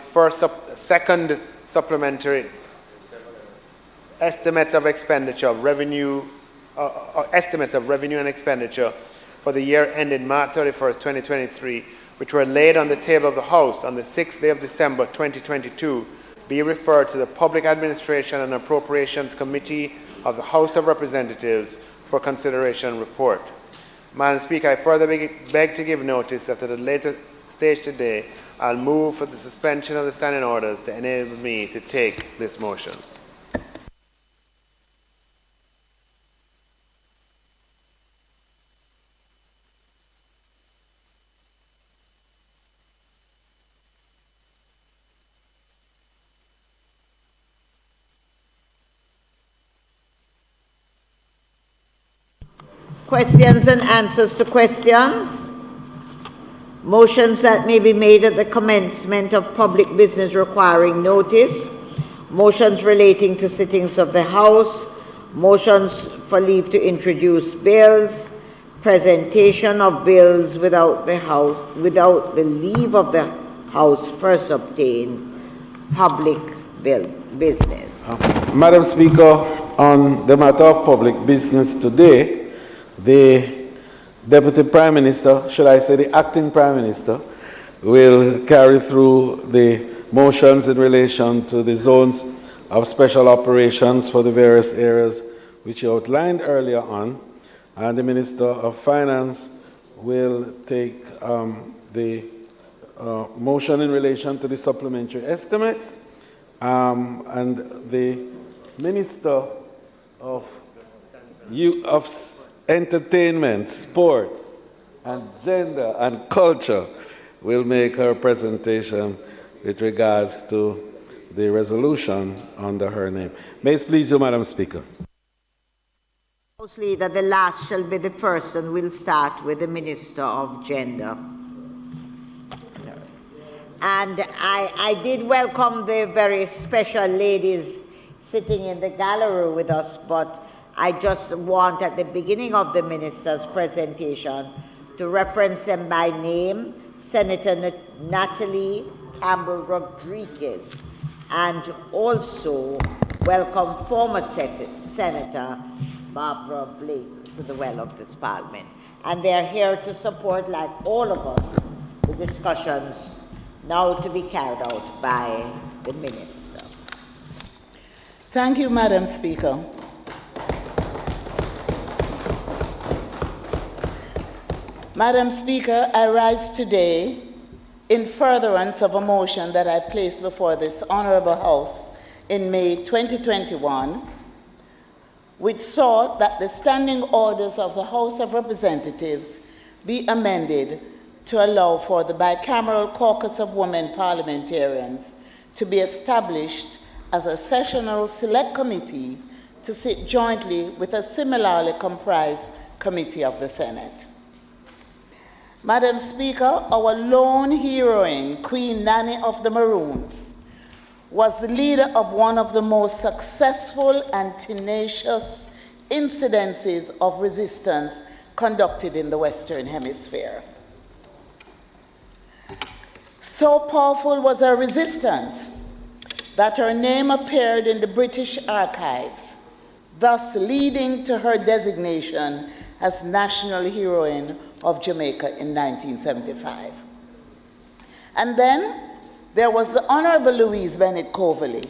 second supplementary estimates of expenditure of revenue, estimates of revenue and expenditure for the year ending March 31st, 2023, which were laid on the table of the House on the 6th day of December 2022, be referred to the Public Administration and Appropriations Committee of the House of Representatives for consideration and report. Madam Speaker, I further beg to give notice that at a later stage today, I'll move for the suspension of the standing orders to enable me to take this motion. Questions and answers to questions. Motions that may be made at the commencement of public business requiring notice. Motions relating to sittings of the House. Motions for leave to introduce bills. Presentation of bills without the leave of the House first obtained. Public business. Madam Speaker, on the matter of public business today, the Deputy Prime Minister, should I say the Acting Prime Minister, will carry through the motions in relation to the zones of special operations for the various areas which he outlined earlier on, and the Minister of Finance will take the motion in relation to the supplementary estimates, and the Minister of Entertainment, Sports, and Gender and Culture will make her presentation with regards to the resolution under her name. May it please you, Madam Speaker. House Leader, the last shall be the first, and we'll start with the Minister of Gender. And I did welcome the very special ladies sitting in the gallery with us, but I just want at the beginning of the Minister's presentation to reference them by name, Senator Natalie Campbell Rodriguez, and also welcome former Senator Barbara Blake to the well of this Parliament. And they're here to support, like all of us, the discussions now to be carried out by the Minister. Thank you, Madam Speaker. Madam Speaker, I rise today in furtherance of a motion that I placed before this Honourable House in May 2021, which sought that the standing orders of the House of Representatives be amended to allow for the bicameral caucus of women parliamentarians to be established as a sessional select committee to sit jointly with a similarly comprised committee of the Senate. Madam Speaker, our lone heroine, Queen Nanny of the Maroons, was the leader of one of the most successful and tenacious incidences of resistance conducted in the Western Hemisphere. So powerful was her resistance that her name appeared in the British archives, thus leading to her designation as National Heroine of Jamaica in 1975. And then there was the Honorable Louise Bennett Coverley,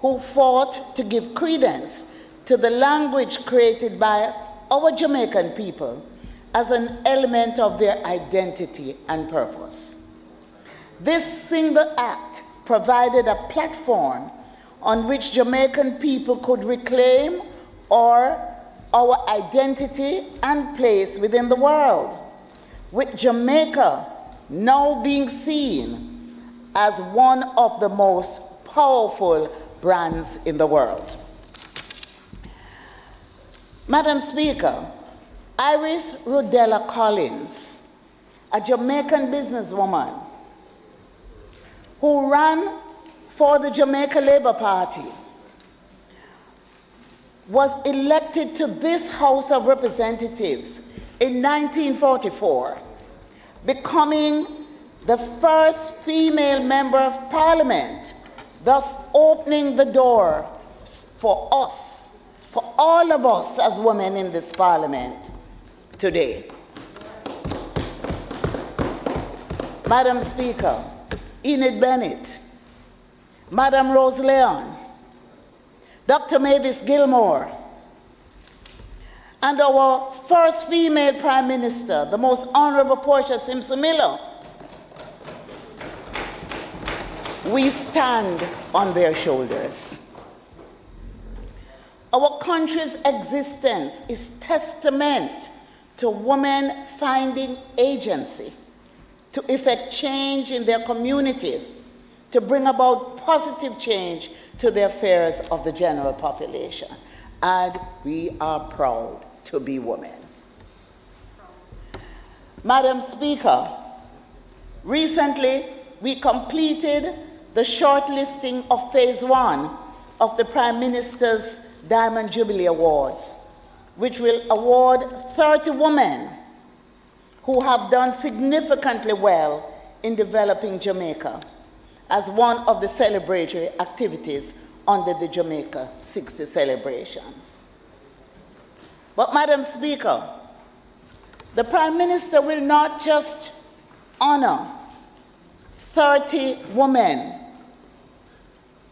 who fought to give credence to the language created by our Jamaican people as an element of their identity and purpose. This single act provided a platform on which Jamaican people could reclaim our identity and place within the world, with Jamaica now being seen as one of the most powerful brands in the world. Madam Speaker, Iris Rodella Collins, a Jamaican businesswoman who ran for the Jamaica Labour Party, was elected to this House of Representatives in 1944, becoming the first female member of Parliament, thus opening the door for us, for all of us as women in this Parliament today. Madam Speaker, Enid Bennett, Madam Rose Leon, Dr. Mavis Gilmore, and our first female Prime Minister, the Most Honorable Portia Simpson Miller. We stand on their shoulders. Our country's existence is testament to women finding agency to effect change in their communities, to bring about positive change to the affairs of the general population. And we are proud to be women. Madam Speaker, recently we completed the shortlisting of Phase 1 of the Prime Minister's Diamond Jubilee Awards, which will award 30 women who have done significantly well in developing Jamaica as one of the celebratory activities under the Jamaica 60 celebrations. But Madam Speaker, the Prime Minister will not just honor 30 women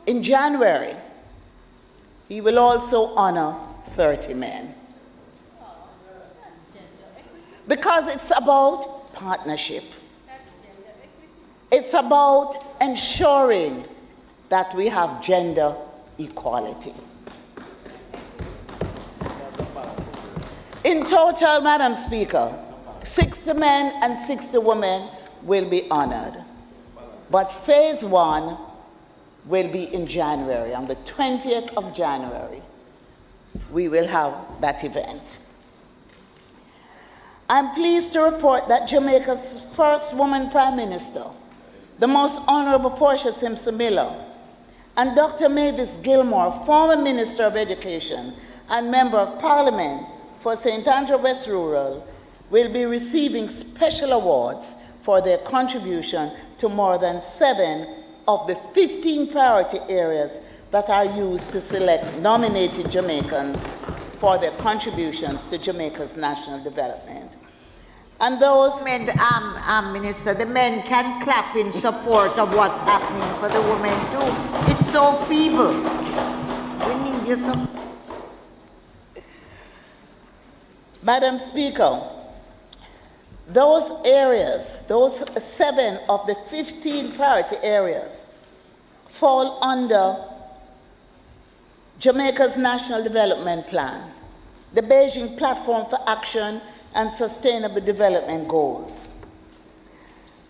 in January, he will also honor 30 men. Because it's about partnership. It's about ensuring that we have gender equality. In total, Madam Speaker, 60 men and 60 women will be honored. But Phase 1 will be in January. On the 20th of January, we will have that event. I'm pleased to report that Jamaica's first woman Prime Minister, the Most Honorable Portia Simpson Miller, and Dr. Mavis Gilmore, former Minister of Education and Member of Parliament for St. Andrew West Rural, will be receiving special awards for their contribution to more than 7 of the 15 priority areas that are used to select nominated Jamaicans for their contributions to Jamaica's national development. And those men, Minister, the men can clap in support of what's happening for the women too. It's so feeble. We need your support. Madam Speaker, those areas, those 7 of the 15 priority areas fall under Jamaica's National Development Plan, the Beijing Platform for Action and Sustainable Development Goals.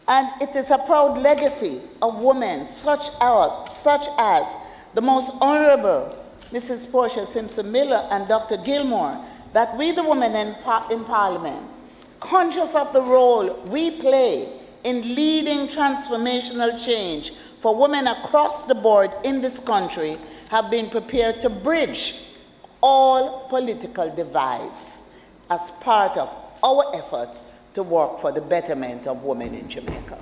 And it is a proud legacy of women such as the most honorable Mrs. Portia Simpson Miller and Dr. Gilmore, that we, the women in Parliament, conscious of the role we play in leading transformational change for women across the board in this country, have been prepared to bridge all political divides as part of our efforts to work for the betterment of women in Jamaica.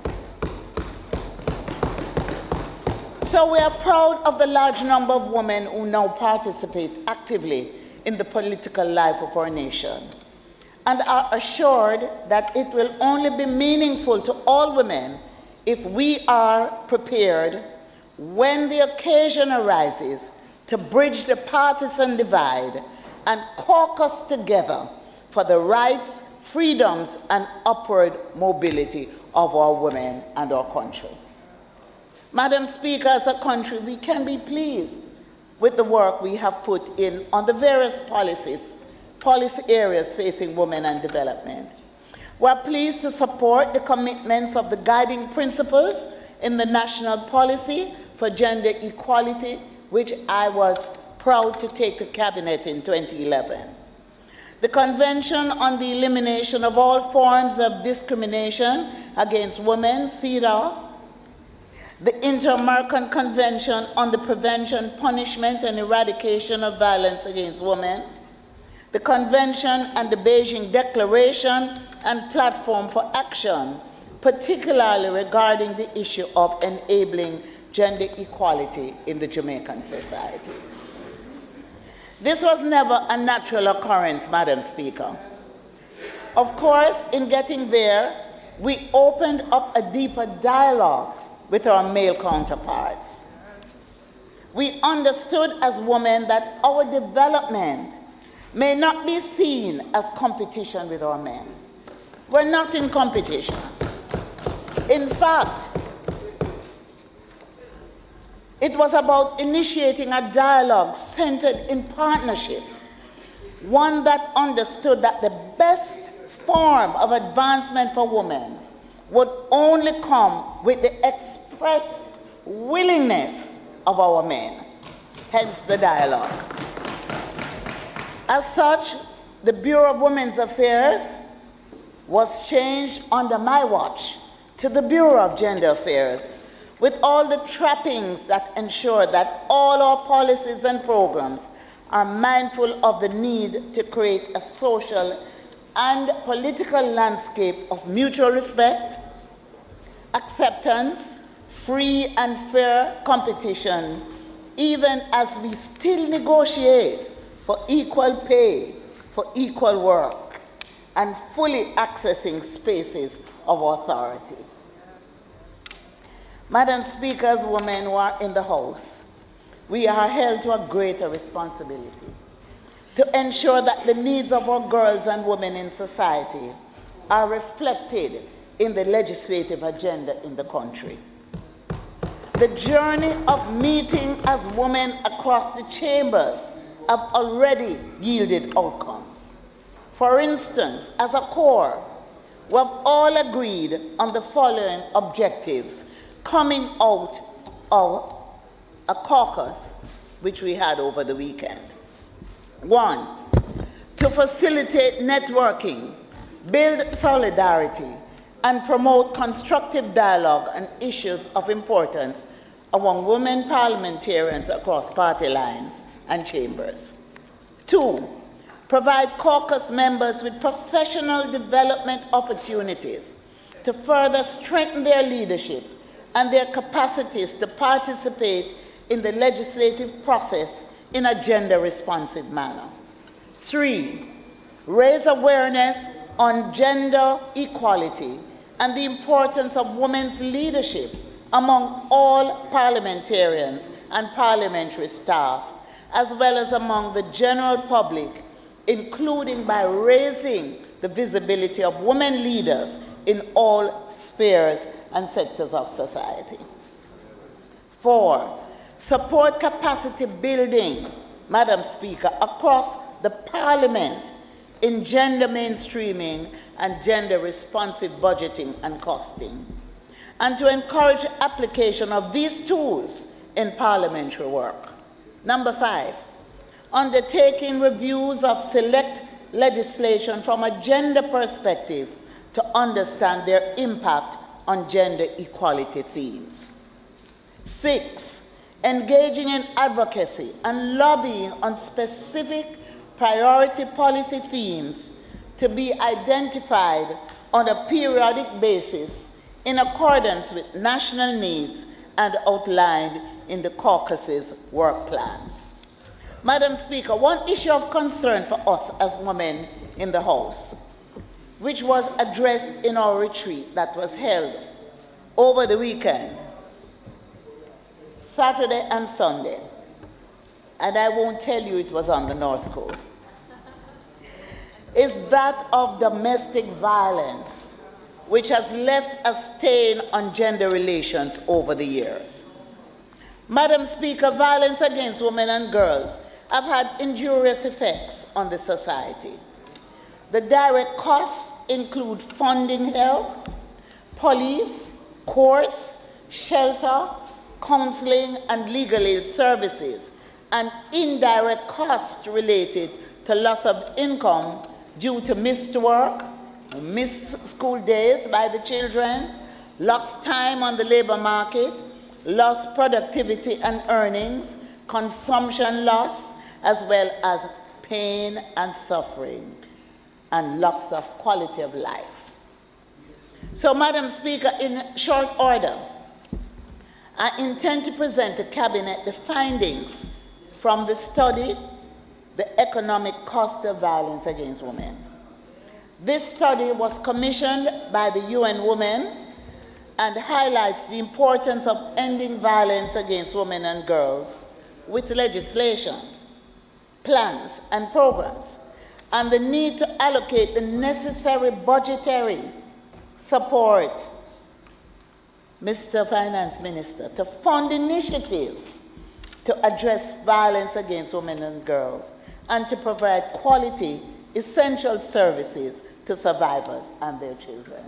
So we are proud of the large number of women who now participate actively in the political life of our nation, and are assured that it will only be meaningful to all women if we are prepared when the occasion arises to bridge the partisan divide and caucus together for the rights, freedoms, and upward mobility of our women and our country. Madam Speaker, as a country, we can be pleased with the work we have put in on the various policy areas facing women and development. We're pleased to support the commitments of the guiding principles in the National Policy for Gender Equality, which I was proud to take to Cabinet in 2011. The Convention on the Elimination of All Forms of Discrimination Against Women, CEDAW, the Inter-American Convention on the Prevention, Punishment, and Eradication of Violence Against Women, the Convention and the Beijing Declaration and Platform for Action, particularly regarding the issue of enabling gender equality in the Jamaican society. This was never a natural occurrence, Madam Speaker. Of course, in getting there, we opened up a deeper dialogue with our male counterparts. We understood as women that our development may not be seen as competition with our men. We're not in competition. In fact, it was about initiating a dialogue centered in partnership, one that understood that the best form of advancement for women would only come with the expressed willingness of our men, hence the dialogue. As such, the Bureau of Women's Affairs was changed under my watch to the Bureau of Gender Affairs, with all the trappings that ensure that all our policies and programs are mindful of the need to create a social and political landscape of mutual respect, acceptance, free and fair competition, even as we still negotiate for equal pay for equal work and fully accessing spaces of authority. Madam Speaker, as women who are in the House, we are held to a greater responsibility to ensure that the needs of our girls and women in society are reflected in the legislative agenda in the country. The journey of meeting as women across the chambers have already yielded outcomes. For instance, as a core, we have all agreed on the following objectives coming out of a caucus which we had over the weekend. 1, to facilitate networking, build solidarity, and promote constructive dialogue on issues of importance among women parliamentarians across party lines and chambers. 2, provide caucus members with professional development opportunities to further strengthen their leadership and their capacities to participate in the legislative process in a gender-responsive manner. 3, raise awareness on gender equality and the importance of women's leadership among all parliamentarians and parliamentary staff, as well as among the general public, including by raising the visibility of women leaders in all spheres and sectors of society. 4, support capacity building Madam Speaker, across the Parliament in gender mainstreaming and gender responsive budgeting and costing, and to encourage application of these tools in parliamentary work. Number 5, undertaking reviews of select legislation from a gender perspective to understand their impact on gender equality themes. 6, engaging in advocacy and lobbying on specific priority policy themes to be identified on a periodic basis in accordance with national needs and outlined in the Caucus's work plan. Madam Speaker, one issue of concern for us as women in the House, which was addressed in our retreat that was held over the weekend, Saturday and Sunday, and I won't tell you it was on the North Coast, is that of domestic violence, which has left a stain on gender relations over the years. Madam Speaker, violence against women and girls have had injurious effects on the society. The direct costs include funding health, police, courts, shelter, counseling, and legal aid services, and indirect costs related to loss of income due to missed work, missed school days by the children, lost time on the labor market, lost productivity and earnings, consumption loss, as well as pain and suffering, and loss of quality of life. So, Madam Speaker, in short order, I intend to present to Cabinet the findings from the study, The Economic Cost of Violence Against Women. This study was commissioned by the UN Women and highlights the importance of ending violence against women and girls with legislation, plans, and programs, and the need to allocate the necessary budgetary support, Mr. Finance Minister, to fund initiatives to address violence against women and girls and to provide quality, essential services to survivors and their children.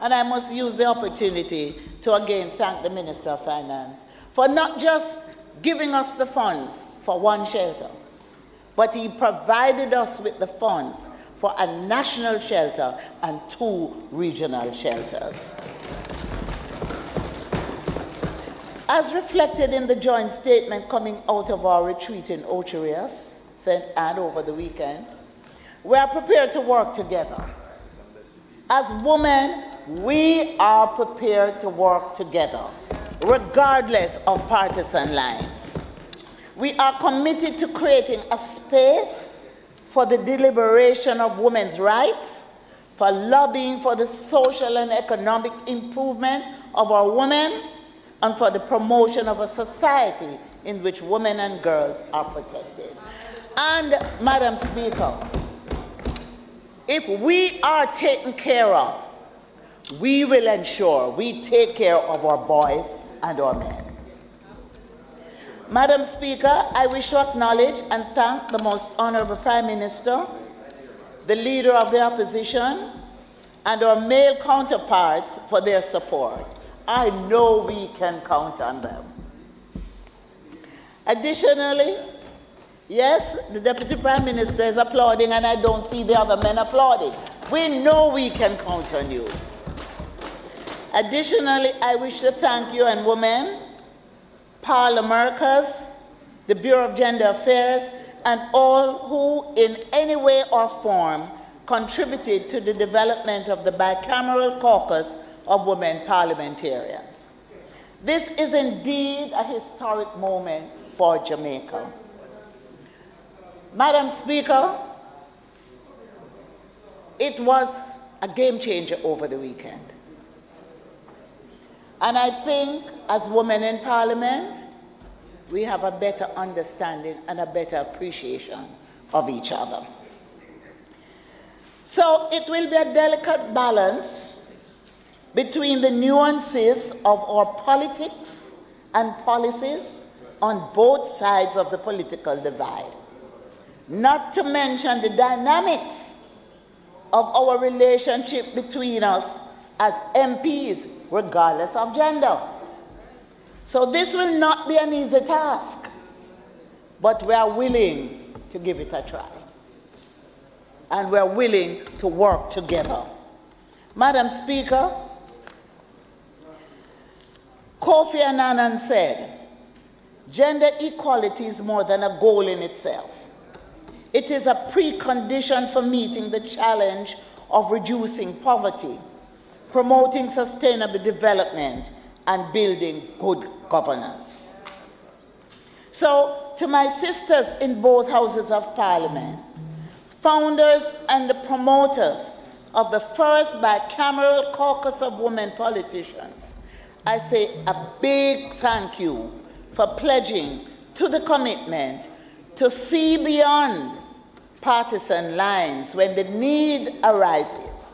And I must use the opportunity to again thank the Minister of Finance for not just giving us the funds for one shelter, but he provided us with the funds for a national shelter and 2 regional shelters. As reflected in the joint statement coming out of our retreat in Ocherias, St. Anne over the weekend, we are prepared to work together. As women, we are prepared to work together, regardless of partisan lines. We are committed to creating a space for the deliberation of women's rights, for lobbying for the social and economic improvement of our women, and for the promotion of a society in which women and girls are protected. And, Madam Speaker, if we are taken care of, we will ensure we take care of our boys and our men. Madam Speaker, I wish to acknowledge and thank the Most Honorable Prime Minister, the Leader of the Opposition, and our male counterparts for their support. I know we can count on them. Additionally, yes, the Deputy Prime Minister is applauding and I don't see the other men applauding. We know we can count on you. Additionally, I wish to thank you and women, Parliamenters, the Bureau of Gender Affairs, and all who in any way or form contributed to the development of the bicameral caucus of women parliamentarians. This is indeed a historic moment for Jamaica. Madam Speaker, it was a game changer over the weekend. And I think as women in Parliament, we have a better understanding and a better appreciation of each other. So it will be a delicate balance between the nuances of our politics and policies on both sides of the political divide. Not to mention the dynamics of our relationship between us as MPs, regardless of gender. So this will not be an easy task, but we are willing to give it a try. And we are willing to work together. Madam Speaker, Kofi Annan said, gender equality is more than a goal in itself. It is a precondition for meeting the challenge of reducing poverty, promoting sustainable development, and building good governance. So, to my sisters in both houses of Parliament, founders and the promoters of the first bicameral caucus of women politicians, I say a big thank you for pledging to the commitment to see beyond partisan lines when the need arises.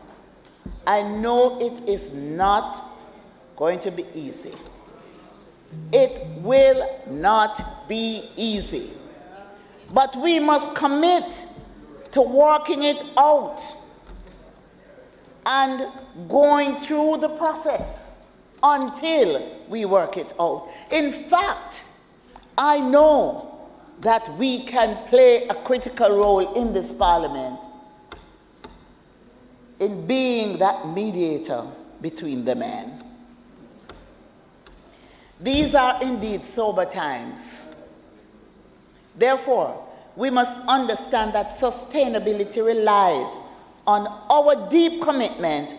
I know it is not going to be easy. It will not be easy. But we must commit to working it out and going through the process until we work it out. In fact, I know that we can play a critical role in this Parliament in being that mediator between the men. These are indeed sober times. Therefore, we must understand that sustainability relies on our deep commitment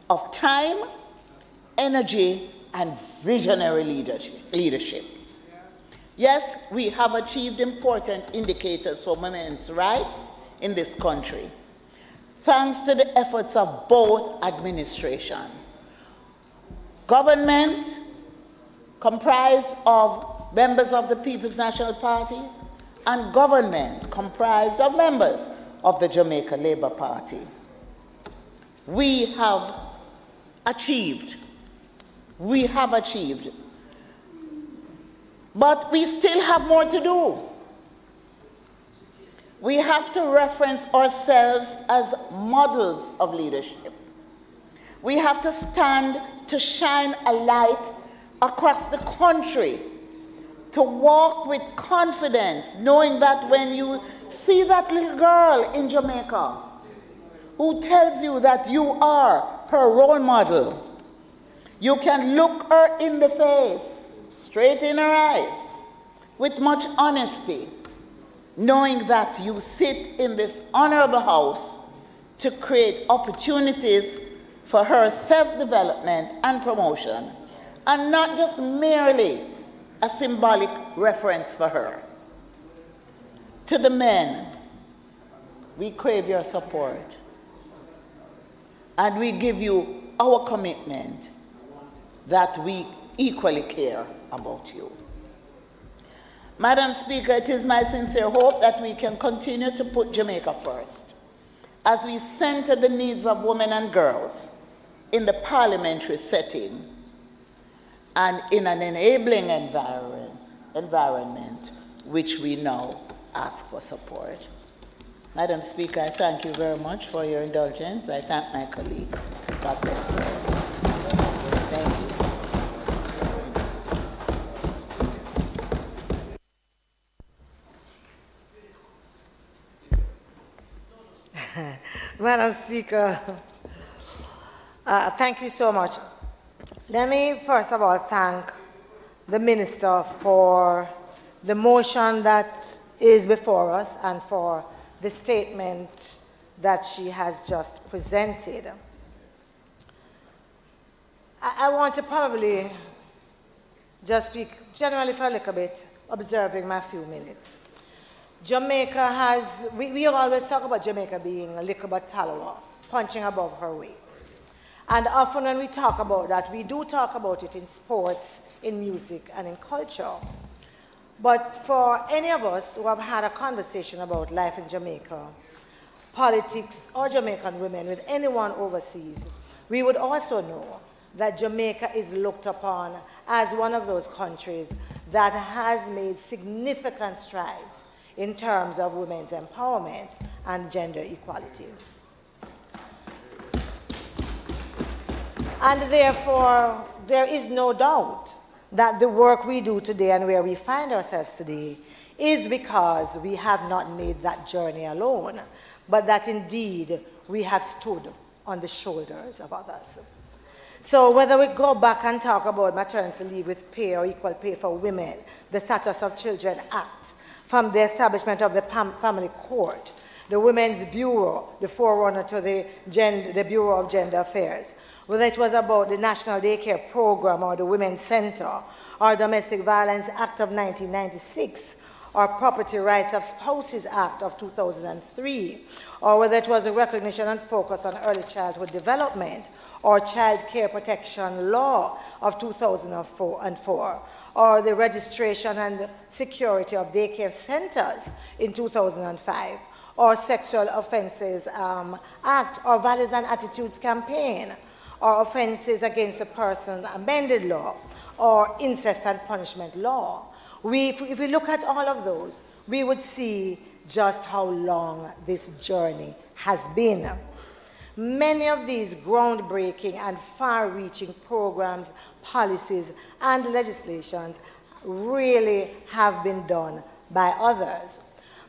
of time, energy, and visionary leadership. Yes, we have achieved important indicators for women's rights in this country, thanks to the efforts of both administrations. Government comprised of members of the People's National Party and government comprised of members of the Jamaica Labour Party. We have achieved. We have achieved. But we still have more to do. We have to reference ourselves as models of leadership. We have to stand to shine a light across the country, to walk with confidence, knowing that when you see that little girl in Jamaica who tells you that you are her role model, you can look her in the face, straight in her eyes, with much honesty, knowing that you sit in this honorable house to create opportunities for her self-development and promotion, and not just merely a symbolic reference for her. To the men, we crave your support, and we give you our commitment that we equally care about you. Madam Speaker, it is my sincere hope that we can continue to put Jamaica first as we center the needs of women and girls in the parliamentary setting and in an enabling environment which we now ask for support. Madam Speaker, I thank you very much for your indulgence. I thank my colleagues. God bless you. Thank you. Madam Speaker, thank you so much. Let me first of all thank the Minister for the motion that is before us and for the statement that she has just presented. I want to probably just speak generally for a little bit, observing my few minutes. Jamaica has, we always talk about Jamaica being a little bit tallow, punching above her weight. And often when we talk about that, we do talk about it in sports, in music, and in culture. But for any of us who have had a conversation about life in Jamaica, politics, or Jamaican women with anyone overseas, we would also know that Jamaica is looked upon as one of those countries that has made significant strides in terms of women's empowerment and gender equality. And therefore, there is no doubt that the work we do today and where we find ourselves today is because we have not made that journey alone, but that indeed we have stood on the shoulders of others. So whether we go back and talk about maternity leave with pay or equal pay for women, the Status of Children Act, from the establishment of the Family Court, the Women's Bureau, the forerunner to the Bureau of Gender Affairs, whether it was about the National Daycare Program or the Women's Center, or Domestic Violence Act of 1996, or Property Rights of Spouses Act of 2003, or whether it was a recognition and focus on early childhood development, or Child Care Protection Law of 2004, or the Registration and Security of Daycare Centers in 2005, or Sexual Offences Act, or Values and Attitudes Campaign, or Offences Against the Person Amended Law, or Incest and Punishment Law. If we look at all of those, we would see just how long this journey has been. Many of these groundbreaking and far-reaching programs, policies, and legislations really have been done by others.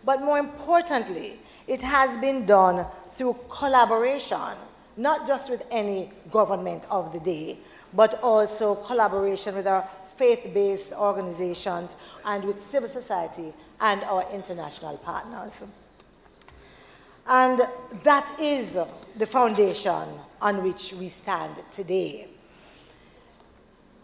But more importantly, it has been done through collaboration, not just with any government of the day, but also collaboration with our faith-based organizations and with civil society and our international partners. And that is the foundation on which we stand today.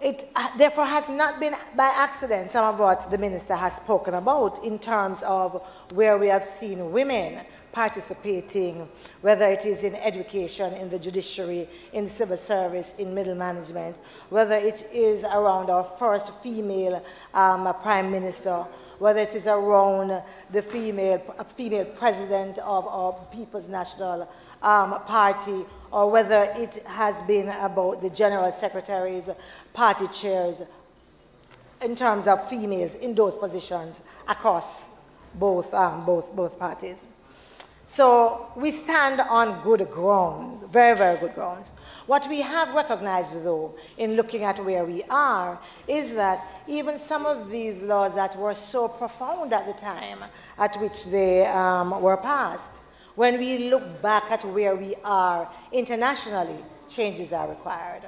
It therefore has not been by accident some of what the minister has spoken about in terms of where we have seen women participating, whether it is in education, in the judiciary, in civil service, in middle management, whether it is around our first female prime minister, whether it is around the female president of our People's National Party, or whether it has been about the general secretaries, party chairs, in terms of females in those positions across both parties. So we stand on good ground, very, very good grounds. What we have recognized, though, in looking at where we are, is that even some of these laws that were so profound at the time at which they were passed, when we look back at where we are internationally, changes are required.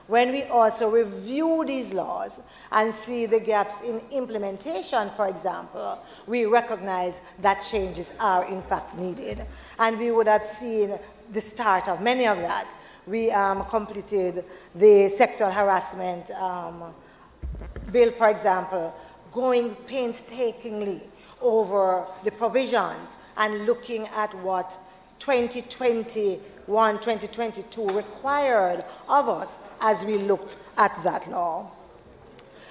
When we also review these laws and see the gaps in implementation, for example, we recognize that changes are in fact needed. And we would have seen the start of many of that. We completed the sexual harassment bill, for example, going painstakingly over the provisions and looking at what 2022 required of us as we looked at that law.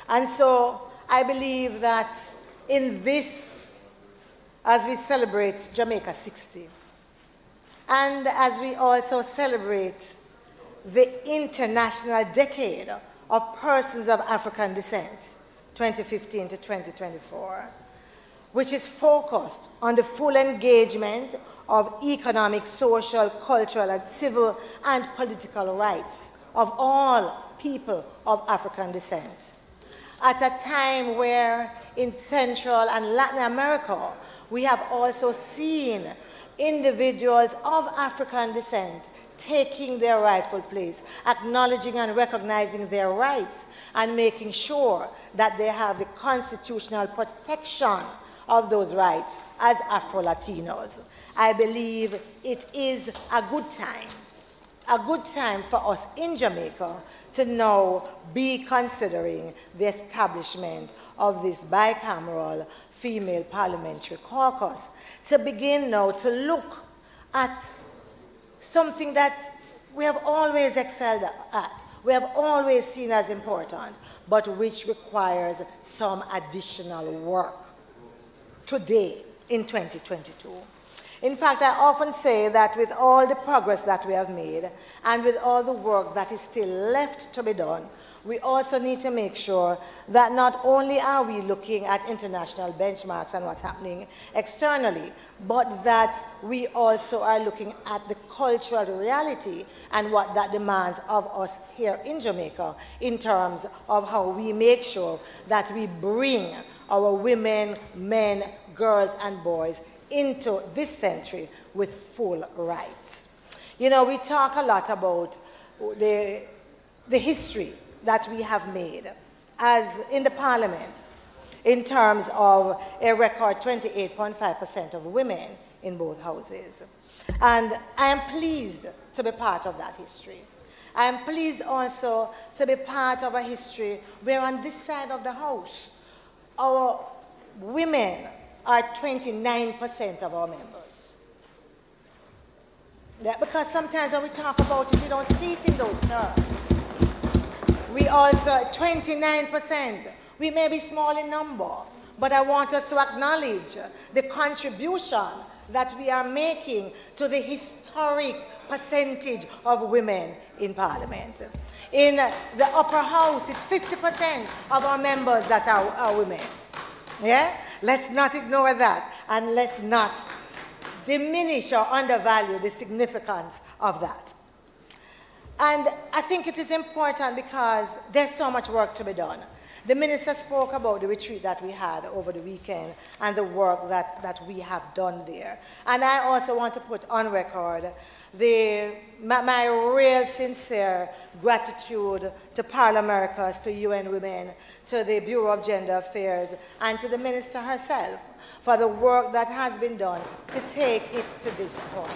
And so I believe that in this, as we celebrate Jamaica 60, and as we also celebrate the International Decade of Persons of African Descent, 2015 to 2024, which is focused on the full engagement of economic, social, cultural, and civil and political rights of all people of African descent. At a time where in Central and Latin America, we have also seen individuals of African descent taking their rightful place, acknowledging and recognizing their rights, and making sure that they have the constitutional protection of those rights as Afro-Latinos. I believe it is a good time for us in Jamaica to now be considering the establishment of this bicameral female parliamentary caucus, to begin now to look at something that we have always excelled at, we have always seen as important, but which requires some additional work today in 2022. In fact, I often say that with all the progress that we have made and with all the work that is still left to be done, we also need to make sure that not only are we looking at international benchmarks and what's happening externally, but that we also are looking at the cultural reality and what that demands of us here in Jamaica in terms of how we make sure that we bring our women, men, girls, and boys into this century with full rights. You know, we talk a lot about the history that we have made as in the Parliament in terms of a record 28.5% of women in both houses. And I am pleased to be part of that history. I am pleased also to be part of a history where on this side of the House, our women are 29% of our members. Yeah, because sometimes when we talk about it, we don't see it in those terms. We also, 29%, we may be small in number, but I want us to acknowledge the contribution that we are making to the historic percentage of women in Parliament. In the upper house, it's 50% of our members that are women. Yeah? Let's not ignore that, and let's not diminish or undervalue the significance of that. And I think it is important because there's so much work to be done. The minister spoke about the retreat that we had over the weekend and the work that we have done there. And I also want to put on record my real sincere gratitude to Parliamericas, to UN Women, to the Bureau of Gender Affairs, and to the minister herself for the work that has been done to take it to this point.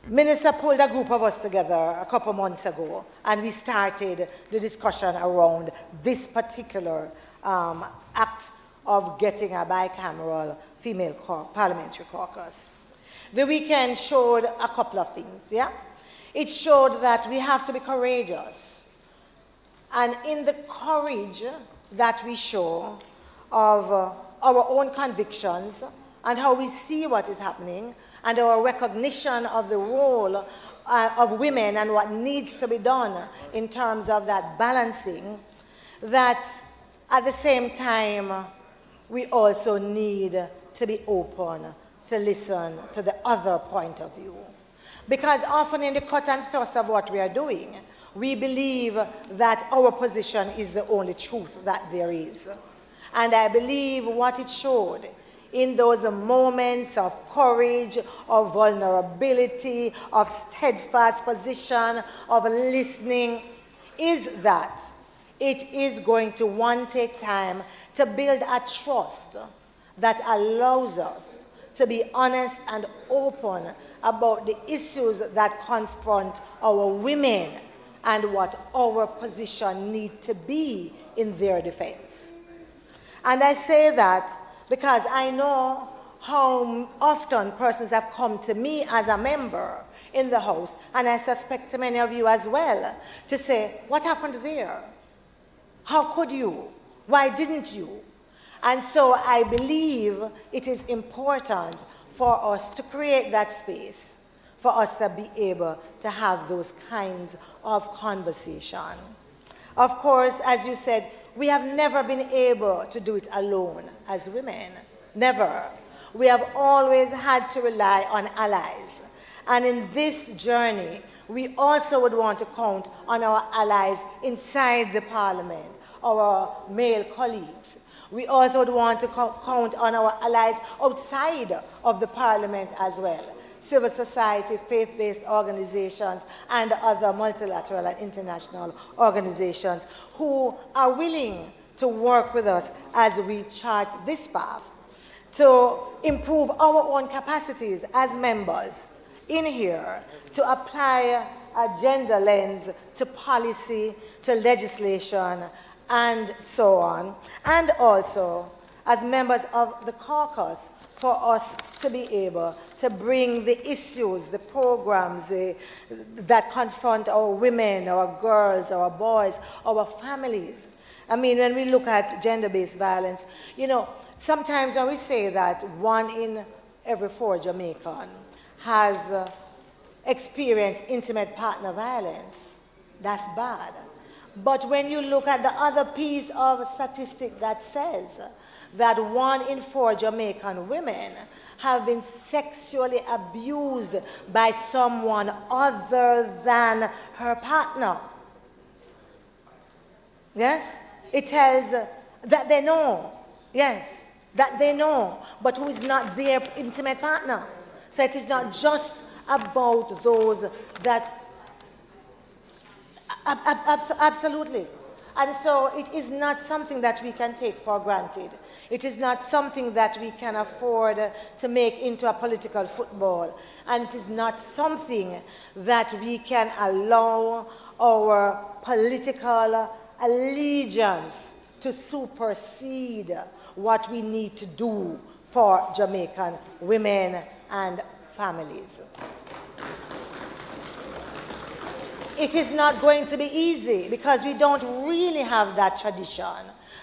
Minister pulled a group of us together a couple months ago, and we started the discussion around this particular act of getting a bicameral female parliamentary caucus. The weekend showed a couple of things, yeah? It showed that we have to be courageous. And in the courage that we show of our own convictions and how we see what is happening, and our recognition of the role of women and what needs to be done in terms of that balancing, that at the same time, we also need to be open to listen to the other point of view. Because often in the cut and thrust of what we are doing, we believe that our position is the only truth that there is. And I believe what it showed in those moments of courage, of vulnerability, of steadfast position, of listening, is that it is going to, one, take time to build a trust that allows us to be honest and open about the issues that confront our women and what our position need to be in their defense. And I say that because I know how often persons have come to me as a member in the House, and I suspect to many of you as well, to say, what happened there? How could you? Why didn't you? And so I believe it is important for us to create that space, for us to be able to have those kinds of conversation. Of course, as you said, we have never been able to do it alone as women. Never. We have always had to rely on allies. And in this journey, we also would want to count on our allies inside the Parliament, our male colleagues. We also would want to count on our allies outside of the Parliament as well. Civil society, faith-based organizations, and other multilateral and international organizations who are willing to work with us as we chart this path to improve our own capacities as members in here, to apply a gender lens to policy, to legislation, and so on, and also as members of the caucus, for us to be able to bring the issues, the programs that confront our women, our girls, our boys, our families. I mean, when we look at gender-based violence, you know, sometimes when we say that 1 in every 4 Jamaican has experience intimate partner violence. That's bad. But when you look at the other piece of statistic that says that 1 in 4 Jamaican women have been sexually abused by someone other than her partner. Yes? It tells that they know. Yes, that they know, but who is not their intimate partner. So it is not just about those that... Absolutely. And so it is not something that we can take for granted. It is not something that we can afford to make into a political football. And it is not something that we can allow our political allegiance to supersede what we need to do for Jamaican women and families. It is not going to be easy because we don't really have that tradition.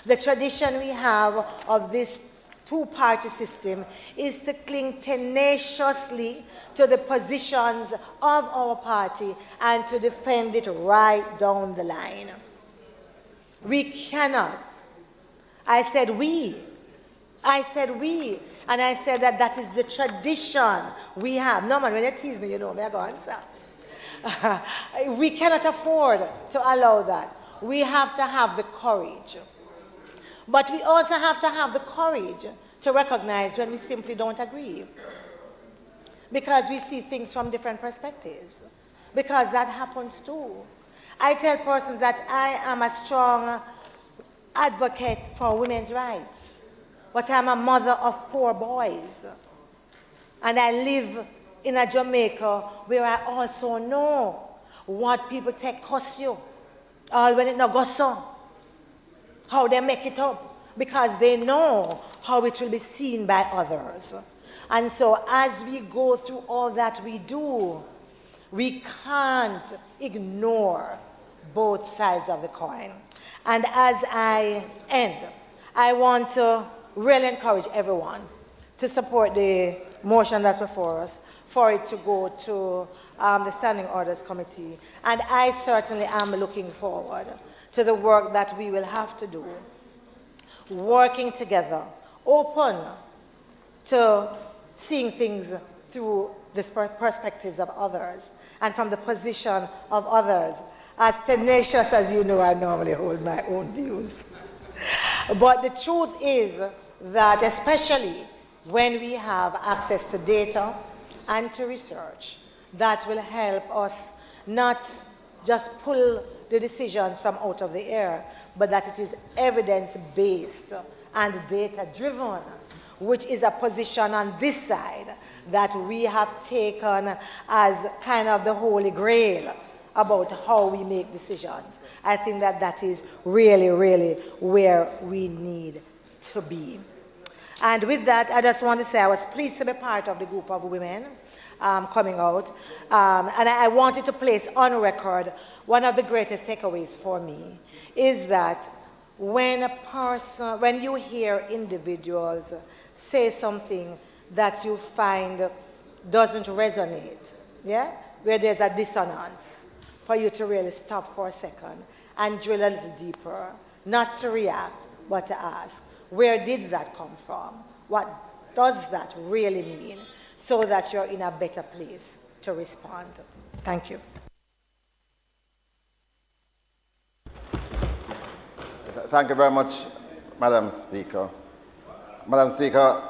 The tradition we have of this two-party system is to cling tenaciously to the positions of our party and to defend it right down the line. We cannot. I said we. And I said that that is the tradition we have. No, man, when you tease me, you know me, I go answer. We cannot afford to allow that. We have to have the courage. But we also have to have the courage to recognize when we simply don't agree. Because we see things from different perspectives. Because that happens too. I tell persons that I am a strong advocate for women's rights. But I'm a mother of 4 boys. And I live in a Jamaica where I also know what people take cost you, all when it no go so, how they make it up, because they know how it will be seen by others. And so as we go through all that we do, we can't ignore both sides of the coin. And as I end, I want to really encourage everyone to support the motion that's before us, for it to go to the Standing Orders Committee. And I certainly am looking forward to the work that we will have to do, working together, open to seeing things through the perspectives of others and from the position of others. As tenacious as you know, I normally hold my own views. But the truth is that especially when we have access to data and to research, that will help us not just pull the decisions from out of the air, but that it is evidence-based and data-driven, which is a position on this side that we have taken as kind of the holy grail about how we make decisions. I think that that is really, really where we need to be. And with that, I just want to say I was pleased to be part of the group of women coming out. And I wanted to place on record one of the greatest takeaways for me is that when you hear individuals say something that you find doesn't resonate, yeah, where there's a dissonance, for you to really stop for a second and drill a little deeper, not to react, but to ask, where did that come from? What does that really mean? So that you're in a better place to respond. Thank you. Thank you very much, Madam Speaker. Madam Speaker,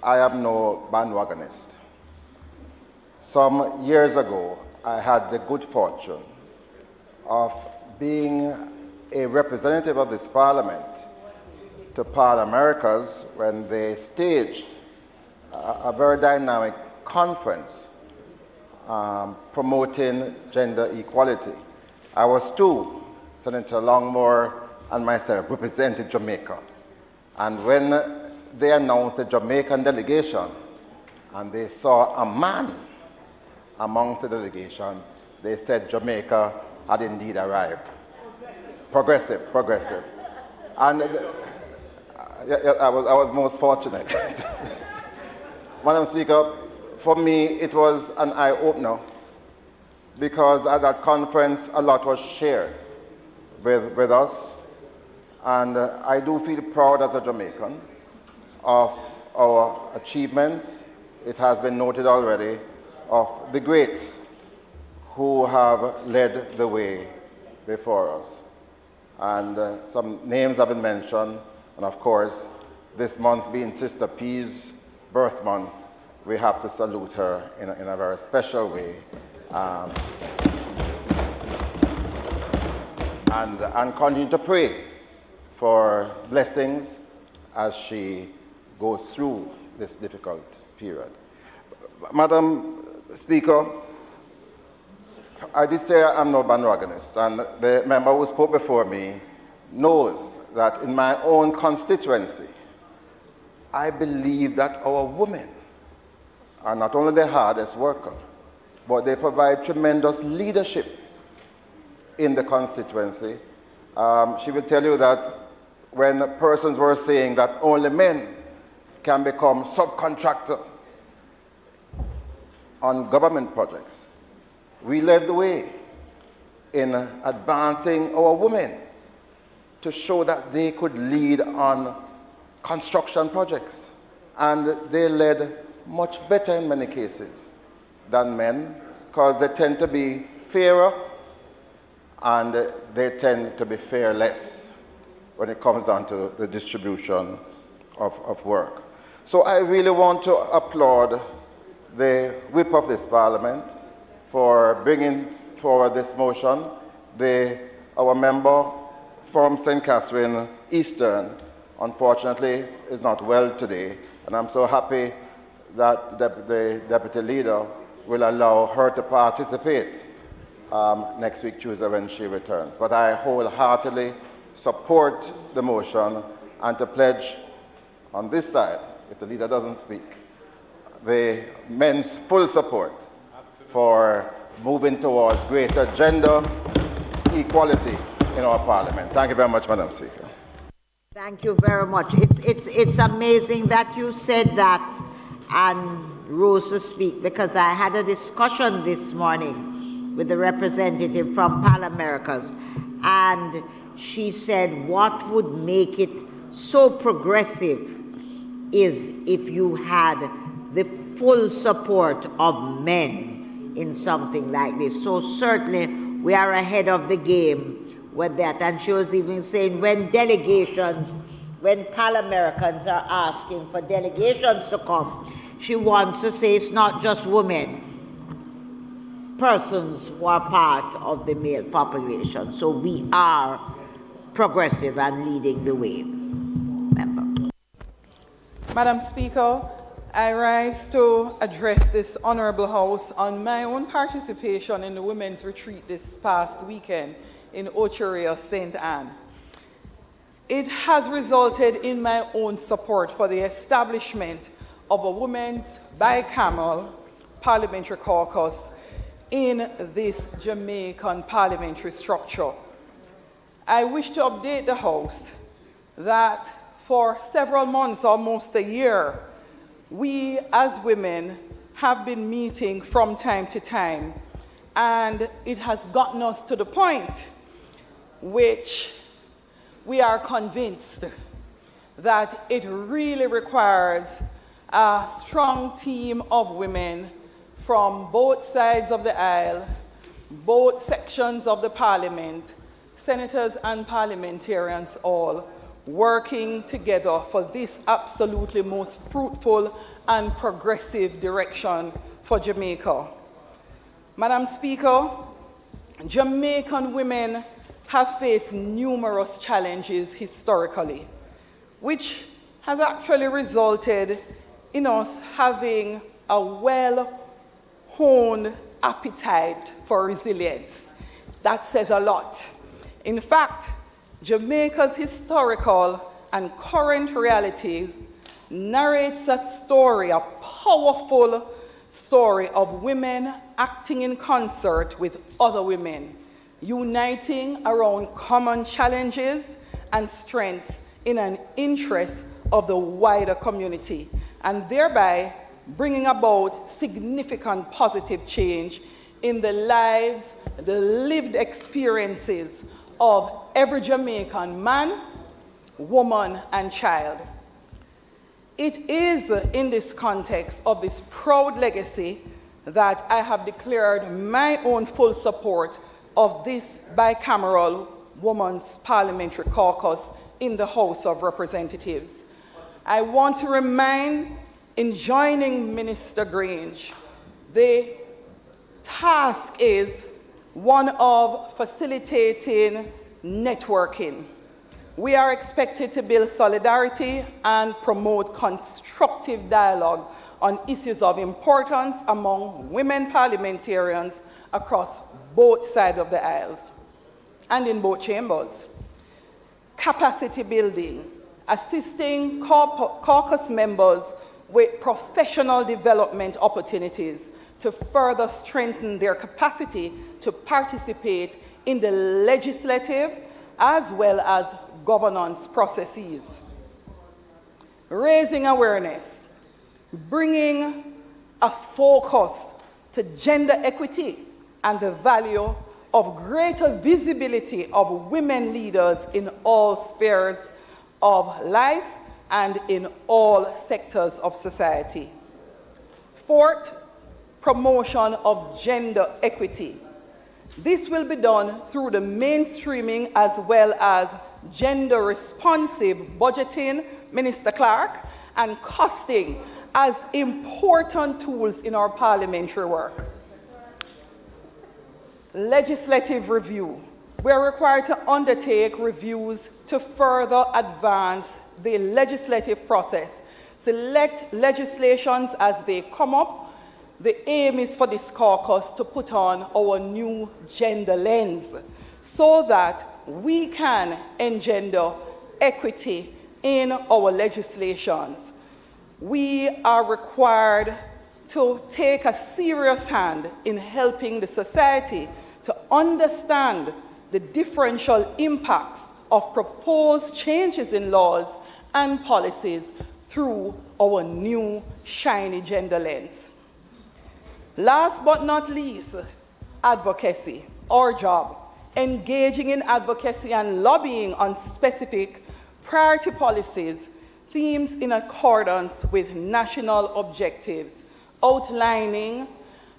I am no bandwagonist. Some years ago, I had the good fortune of being a representative of this Parliament to Pan Americas when they staged a very dynamic conference promoting gender equality. I was too, Senator Longmore and myself represented Jamaica. And when they announced the Jamaican delegation and they saw a man amongst the delegation, they said Jamaica had indeed arrived. Progressive. And I was most fortunate. Madam Speaker, for me it was an eye-opener because at that conference a lot was shared with us, and I do feel proud as a Jamaican of our achievements. It has been noted already of the greats who have led the way before us. And some names have been mentioned, and of course, this month being Sister P's birth month, we have to salute her in a very special way. And continue to pray for blessings as she goes through this difficult period. Madam Speaker, I did say I'm no bandwagonist, and the member who spoke before me knows that in my own constituency, I believe that our women are not only the hardest worker, but they provide tremendous leadership in the constituency. She will tell you that when persons were saying that only men can become subcontractors on government projects, we led the way in advancing our women to show that they could lead on construction projects. And they led much better in many cases than men, because they tend to be fairer and they tend to be fearless when it comes down to the distribution of work. So I really want to applaud the whip of this parliament for bringing forward this motion. Our member from St. Catherine Eastern, unfortunately, is not well today, and I'm so happy that the deputy leader will allow her to participate next week, Tuesday, when she returns. But I wholeheartedly support the motion and to pledge on this side, if the leader doesn't speak, the men's full support for moving towards greater gender equality in our parliament. Thank you very much, Madam Speaker. Thank you very much. It's amazing that you said that and rose to speak, because I had a discussion this morning with the representative from Pal-Americas, and she said what would make it so progressive is if you had the full support of men in something like this. So certainly we are ahead of the game with that. And she was even saying when Pal-Americans are asking for delegations to come, she wants to say it's not just women, persons who are part of the male population. So we are progressive and leading the way. Member. Madam Speaker, I rise to address this Honourable House on my own participation in the Women's Retreat this past weekend in Ochorea, St. Anne. It has resulted in my own support for the establishment of a women's bicameral parliamentary caucus in this Jamaican parliamentary structure. I wish to update the House that for several months, almost a year, we as women have been meeting from time to time, and it has gotten us to the point which we are convinced that it really requires a strong team of women from both sides of the aisle, both sections of the parliament, senators and parliamentarians all, working together for this absolutely most fruitful and progressive direction for Jamaica. Madam Speaker, Jamaican women have faced numerous challenges historically, which has actually resulted in us having a well-honed appetite for resilience. That says a lot. In fact, Jamaica's historical and current realities narrates a story, a powerful story of women acting in concert with other women, uniting around common challenges and strengths in an interest of the wider community, and thereby bringing about significant positive change in the lives, the lived experiences of every Jamaican man, woman, and child. It is in this context of this proud legacy that I have declared my own full support of this bicameral Women's Parliamentary Caucus in the House of Representatives. I want to remind, in joining Minister Grange, the task is one of facilitating networking. We are expected to build solidarity and promote constructive dialogue on issues of importance among women parliamentarians across both sides of the aisles and in both chambers. Capacity building, assisting caucus members with professional development opportunities to further strengthen their capacity to participate in the legislative as well as governance processes. Raising awareness, bringing a focus to gender equity and the value of greater visibility of women leaders in all spheres of life and in all sectors of society. Fourth, promotion of gender equity. This will be done through the mainstreaming as well as gender-responsive budgeting, Minister Clark, and costing as important tools in our parliamentary work. Legislative review. We are required to undertake reviews to further advance the legislative process, select legislations as they come up. The aim is for this caucus to put on our new gender lens so that we can engender equity in our legislations. We are required to take a serious hand in helping the society to understand the differential impacts of proposed changes in laws and policies through our new shiny gender lens. Last but not least, advocacy, our job, engaging in advocacy and lobbying on specific priority policies, themes in accordance with national objectives, outlining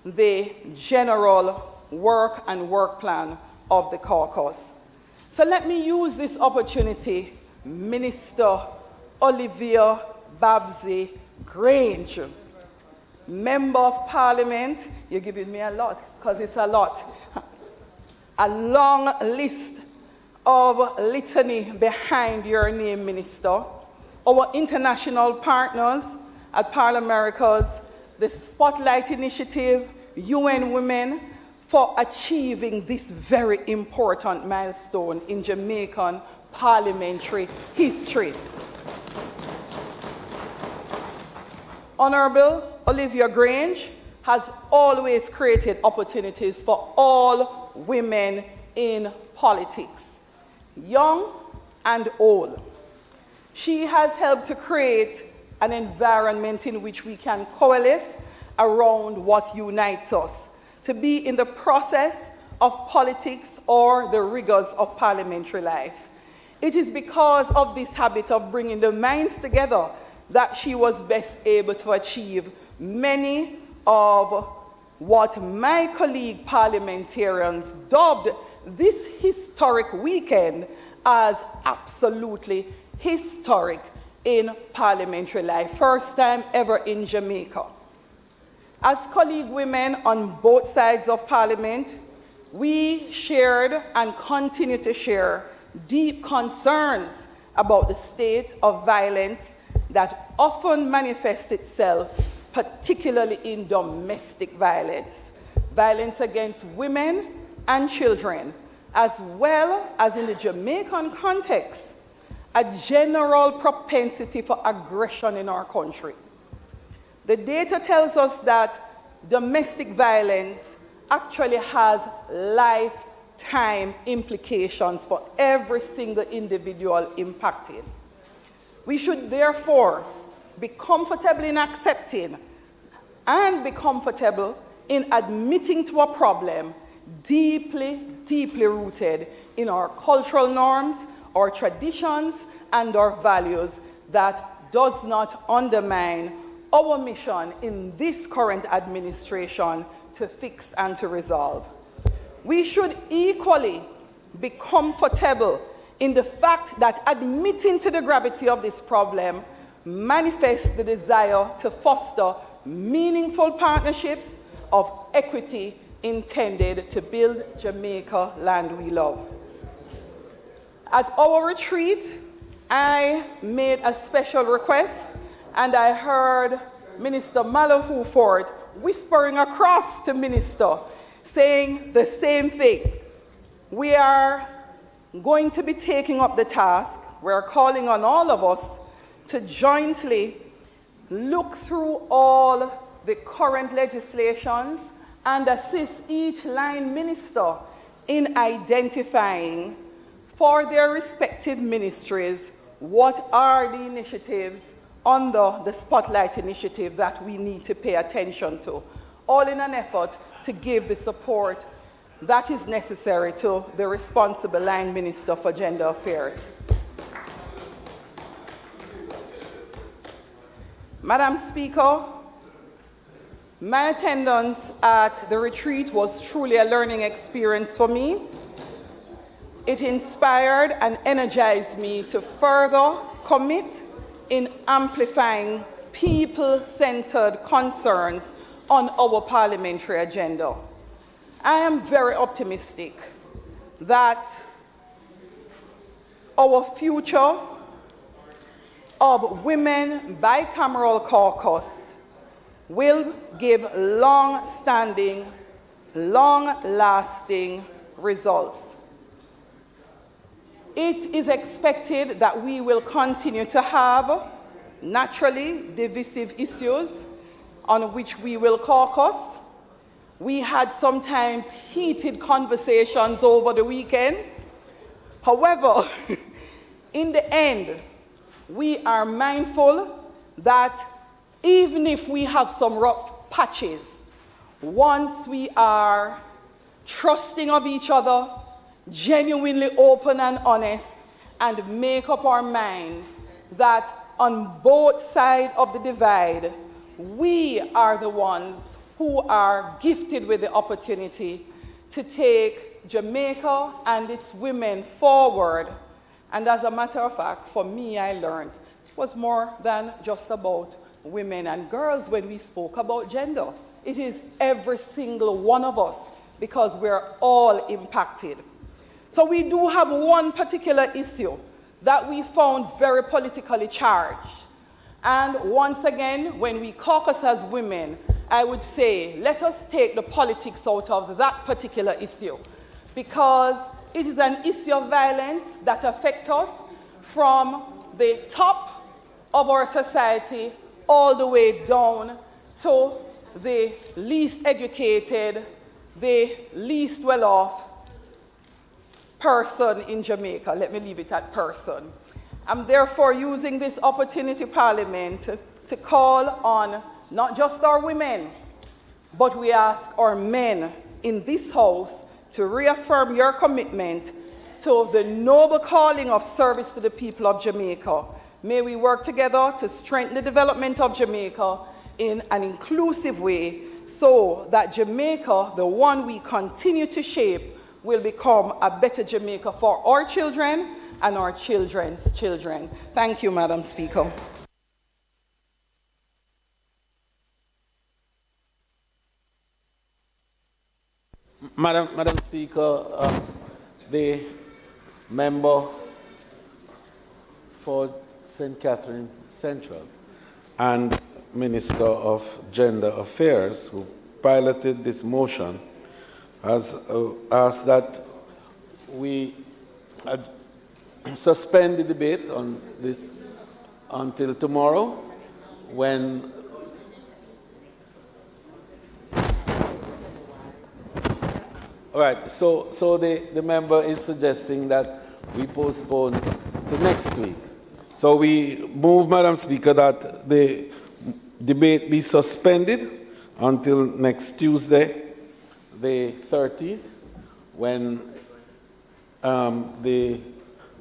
the general work and work plan of the caucus. So let me use this opportunity, Minister Olivia Babsy Grange, Member of Parliament. You're giving me a lot, because it's a lot. A long list of litany behind your name, Minister. Our international partners at Parliamericas, the Spotlight Initiative, UN Women, for achieving this very important milestone in Jamaican parliamentary history. Honorable Olivia Grange has always created opportunities for all women in politics, young and old. She has helped to create an environment in which we can coalesce around what unites us, to be in the process of politics or the rigors of parliamentary life. It is because of this habit of bringing the minds together that she was best able to achieve many of what my colleague parliamentarians dubbed this historic weekend as absolutely historic in parliamentary life. First time ever in Jamaica. As colleague women on both sides of Parliament, we shared and continue to share deep concerns about the state of violence that often manifests itself, particularly in domestic violence, violence against women and children, as well as in the Jamaican context, a general propensity for aggression in our country. The data tells us that domestic violence actually has lifetime implications for every single individual impacted. We should therefore be comfortable in accepting and be comfortable in admitting to a problem deeply, deeply rooted in our cultural norms, our traditions, and our values that does not undermine our mission in this current administration to fix and to resolve. We should equally be comfortable in the fact that admitting to the gravity of this problem manifests the desire to foster meaningful partnerships of equity intended to build Jamaica land we love. At our retreat, I made a special request, and I heard Minister Malahoo Forte whispering across to Minister, saying the same thing. We are going to be taking up the task. We're calling on all of us to jointly look through all the current legislations and assist each line minister in identifying for their respective ministries what are the initiatives under the Spotlight Initiative that we need to pay attention to, all in an effort to give the support that is necessary to the responsible line minister for gender affairs. Madam Speaker, my attendance at the retreat was truly a learning experience for me. It inspired and energized me to further commit in amplifying people-centered concerns on our parliamentary agenda. I am very optimistic that our future of women bicameral caucus will give long-standing, long-lasting results. It is expected that we will continue to have naturally divisive issues on which we will caucus. We had sometimes heated conversations over the weekend. However, in the end, we are mindful that even if we have some rough patches, once we are trusting of each other, genuinely open and honest, and make up our minds that on both sides of the divide, we are the ones who are gifted with the opportunity to take Jamaica and its women forward. And as a matter of fact, for me, I learned it was more than just about women and girls when we spoke about gender. It is every single one of us, because we're all impacted. So we do have one particular issue that we found very politically charged. And once again, when we caucus as women, I would say, let us take the politics out of that particular issue, because it is an issue of violence that affects us from the top of our society all the way down to the least educated, the least well-off person in Jamaica. Let me leave it at person. I'm therefore using this opportunity, Parliament, to call on not just our women, but we ask our men in this House to reaffirm your commitment to the noble calling of service to the people of Jamaica. May we work together to strengthen the development of Jamaica in an inclusive way, so that Jamaica, the one we continue to shape, will become a better Jamaica for our children and our children's children. Thank you, Madam Speaker. Madam Speaker, the member for St. Catherine Central and Minister of Gender Affairs, who piloted this motion, has asked that we suspend the debate on this until tomorrow, when all right, so the member is suggesting that we postpone to next week. So we move, Madam Speaker, that the debate be suspended until next Tuesday, the 13th, when the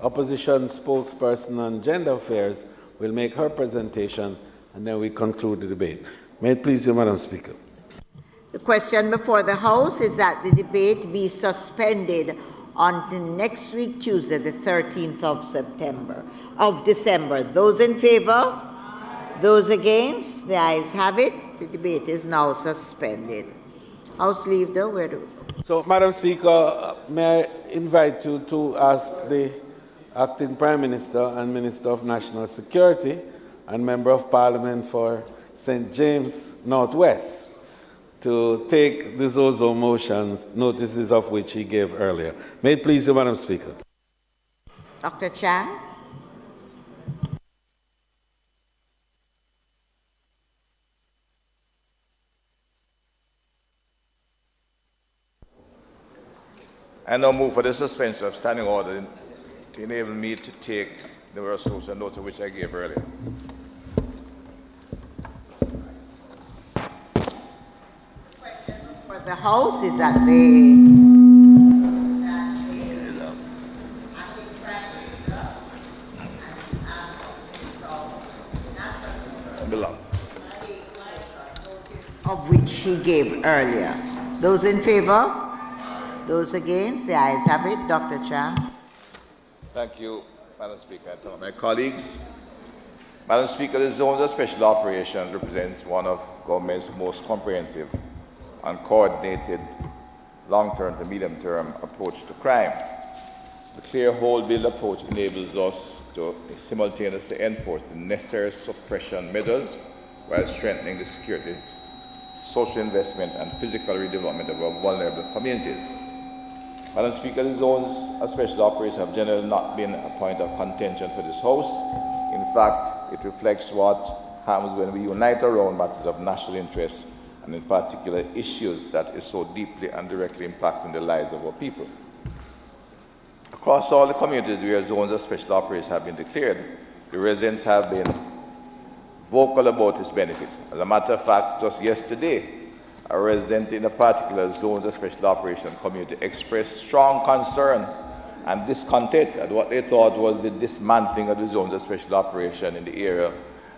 opposition spokesperson on gender affairs will make her presentation, and then we conclude the debate. May it please you, Madam Speaker. The question before the House is that the debate be suspended until next week, Tuesday, the 13th of December. Those in favor? Those against? The ayes have it. The debate is now suspended. House Leader, where do we go? So, Madam Speaker, may I invite you to ask the Acting Prime Minister and Minister of National Security and Member of Parliament for St. James Northwest to take the Zozo motions, notices of which he gave earlier. May it please you, Madam Speaker. Dr. Chan. I now move for the suspension of standing order to enable me to take the resolution note which I gave earlier. For the House is that of which he gave earlier. Those in favor? Those against? The ayes have it. Dr. Chan. Thank you, Madam Speaker. I thank my colleagues. Madam Speaker, the Zones of Special Operations represents one of government's most comprehensive and coordinated long-term to medium-term approach to crime. The clear whole-bill approach enables us to simultaneously enforce the necessary suppression measures while strengthening the security, social investment, and physical redevelopment of our vulnerable communities. Madam Speaker, the zones of special operations have generally not been a point of contention for this House. In fact, it reflects what happens when we unite around matters of national interest, and in particular issues that is so deeply and directly impacting the lives of our people. Across all the communities where zones of special operations have been declared, the residents have been vocal about its benefits. As a matter of fact, just yesterday, a resident in a particular zones of special operation community expressed strong concern and discontent at what they thought was the dismantling of the zones of special operation in the area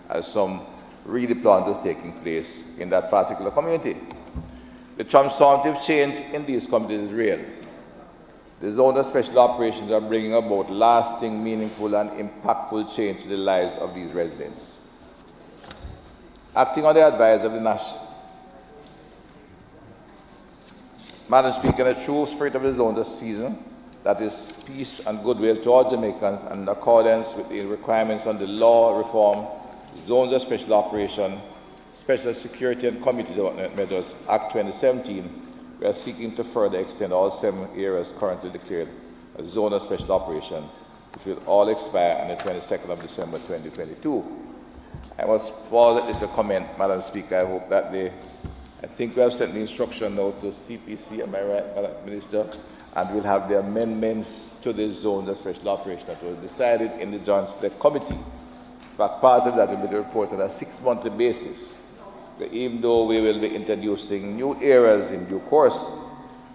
as some redeployment was taking place in that particular community. The transformative change in these communities is real. The zones of special operations are bringing about lasting, meaningful, and impactful change to the lives of these residents. Acting on the advice of the National Madam Speaker, in the true spirit of the zone this season, that is peace and goodwill to all Jamaicans, and in accordance with the requirements on the law reform, Zones of Special Operation, Special Security and Community Development Measures Act 2017, we are seeking to further extend all 7 areas currently declared as Zone of Special Operation, which will all expire on the 22nd of December 2022. I must pause at this to comment, Madam Speaker. I hope that I think we have sent the instruction now to CPC, am I right, Madam Minister? And we'll have the amendments to the zones of special operation that was decided in the Joint Select Committee. In fact, part of that will be reported on a 6-monthly basis. But even though we will be introducing new areas in due course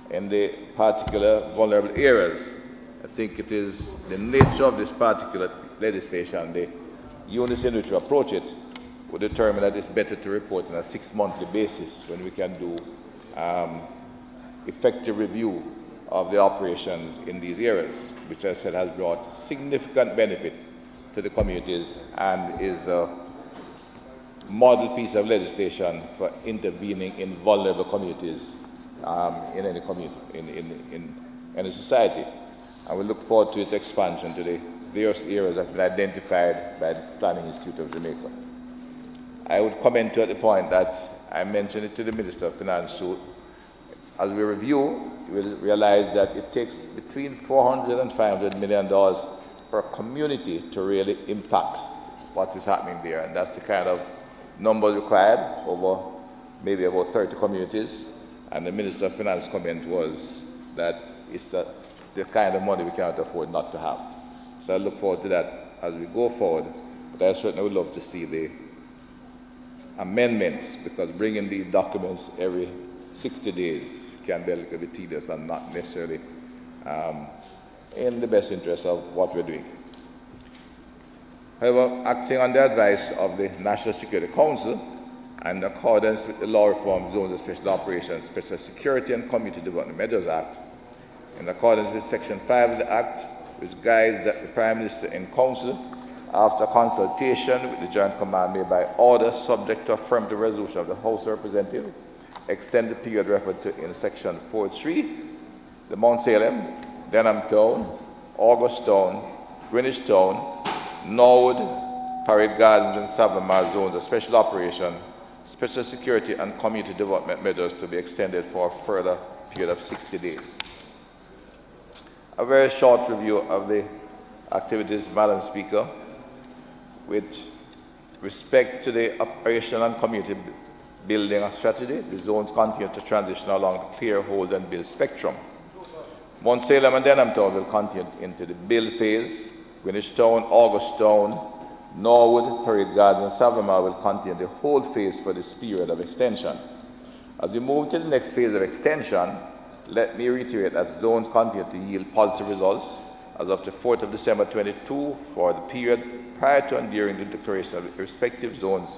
in the particular vulnerable areas, I think it is the nature of this particular legislation, the units in which we approach it, will determine that it's better to report on a 6-monthly basis when we can do effective review of the operations in these areas, which I said has brought significant benefit to the communities and is a model piece of legislation for intervening in vulnerable communities in any community, in any society. And we look forward to its expansion to the various areas that have been identified by the Planning Institute of Jamaica. I would comment at the point that I mentioned it to the Minister of Finance. So as we review, you will realize that it takes between $400 and $500 million per community to really impact what is happening there. And that's the kind of numbers required over maybe about 30 communities. And the Minister of Finance comment was that it's the kind of money we cannot afford not to have. So I look forward to that as we go forward. But I certainly would love to see the amendments, because bringing these documents every 60 days can be a little bit tedious and not necessarily in the best interest of what we're doing. However, acting on the advice of the National Security Council and in accordance with the Law Reform Zones of Special Operations, Special Security and Community Development Measures Act, in accordance with Section 5 of the Act, which guides that the Prime Minister in Council, after consultation with the Joint Command, may by order, subject to affirmative resolution of the House of Representatives, extend the period referred to in Section 4.3, the Mount Salem, Denham Town, August Town, Greenwich Town, Norwood, Parade Gardens, and Savamar zones of special operation, special security, and community development measures to be extended for a further period of 60 days. A very short review of the activities, Madam Speaker. With respect to the operational and community building strategy, the zones continue to transition along the clear, hold, and build spectrum. Mount Salem and Denham Town will continue into the build phase. Greenwich Town, August Town, Norwood, Parade Garden, and Savamar will continue the whole phase for this period of extension. As we move to the next phase of extension, let me reiterate that zones continue to yield positive results as of the 4th of December 22 for the period prior to and during the declaration of the respective zones.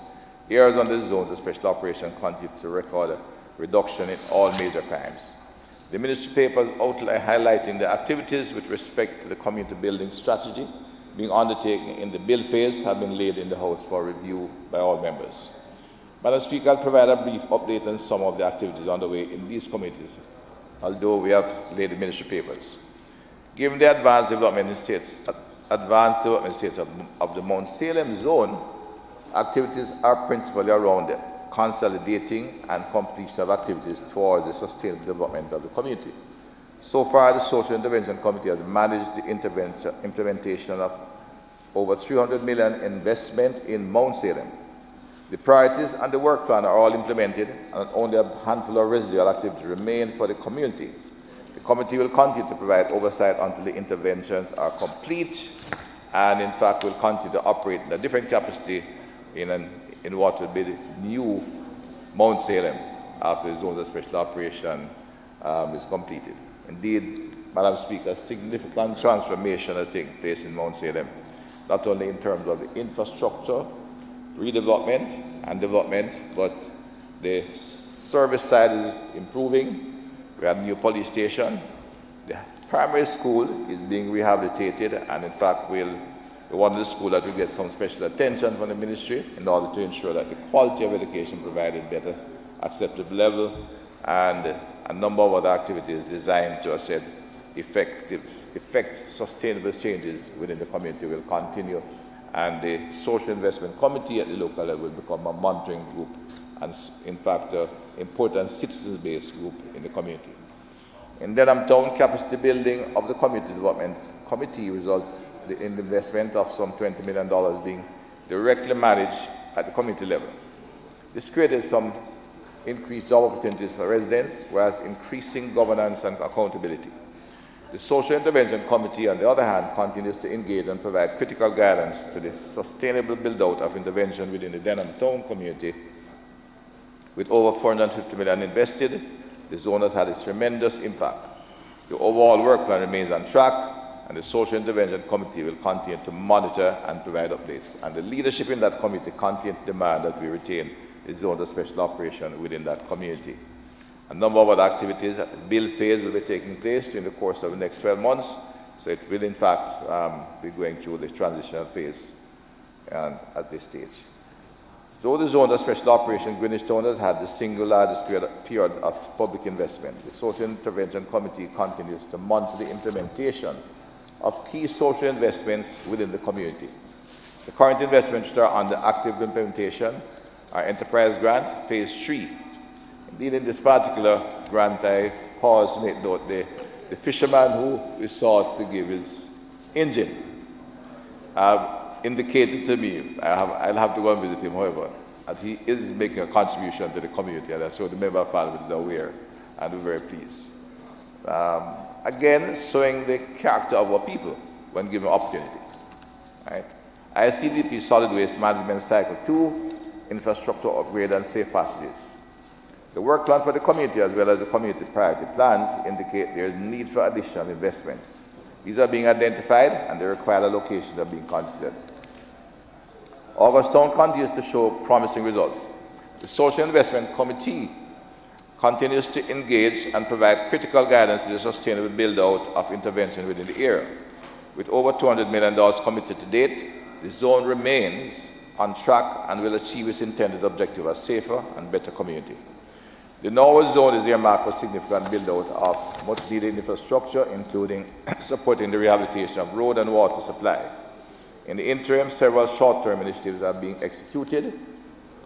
Areas under the zones of special operation continue to record a reduction in all major crimes. The ministry papers outline highlighting the activities with respect to the community building strategy being undertaken in the build phase have been laid in the House for review by all members. Madam Speaker, I'll provide a brief update on some of the activities underway in these committees, although we have laid the ministry papers. Given the advanced development states of the Mount Salem zone, activities are principally around consolidating and completion of activities towards the sustainable development of the community. So far, the Social Intervention Committee has managed the implementation of over $300 million investment in Mount Salem. The priorities and the work plan are all implemented, and only a handful of residual activities remain for the community. The committee will continue to provide oversight until the interventions are complete, and in fact will continue to operate in a different capacity in what will be the new Mount Salem after the zones of special operation is completed. Indeed, Madam Speaker, significant transformation has taken place in Mount Salem, not only in terms of the infrastructure, redevelopment and development, but the service side is improving. We have a new police station. The primary school is being rehabilitated, and in fact we're one of the schools that will get some special attention from the ministry in order to ensure that the quality of education provided better acceptable level, and a number of other activities designed to, as I said, effect sustainable changes within the community will continue, and the Social Investment Committee at the local level will become a monitoring group and, in fact, an important citizen-based group in the community. In Denham Town, capacity building of the Community Development Committee resulted in the investment of some $20 million being directly managed at the community level. This created some increased job opportunities for residents, whereas increasing governance and accountability. The Social Intervention Committee, on the other hand, continues to engage and provide critical guidance to the sustainable build-out of intervention within the Denham Town community. With over $450 million invested, the zone has had a tremendous impact. The overall work plan remains on track, and the Social Intervention Committee will continue to monitor and provide updates. And the leadership in that committee continues to demand that we retain the zone of special operation within that community. A number of other activities at the build phase will be taking place during the course of the next 12 months, so it will in fact be going through the transitional phase at this stage. Though the zone of special operation Greenwich Town has had the single largest period of public investment, the Social Intervention Committee continues to monitor the implementation of key social investments within the community. The current investments that are under active implementation are Enterprise Grant, Phase 3. Indeed, in this particular grant, I pause to make note the fisherman who we sought to give his engine indicated to me, I'll have to go and visit him, however, that he is making a contribution to the community, and so the member of Parliament is aware, and we're very pleased. Again, showing the character of our people when given opportunity. Right? ICDP Solid Waste Management Cycle 2 infrastructure upgrade and safe passages. The work plan for the community as well as the community priority plans indicate there is need for additional investments. These are being identified and the required allocations are being considered. Augustown continues to show promising results. The Social Investment Committee continues to engage and provide critical guidance to the sustainable build-out of intervention within the area. With over $200 million committed to date, the zone remains on track and will achieve its intended objective of a safer and better community. The Norwest Zone is earmarked for significant build-out of much-needed infrastructure, including supporting the rehabilitation of road and water supply. In the interim, several short-term initiatives are being executed.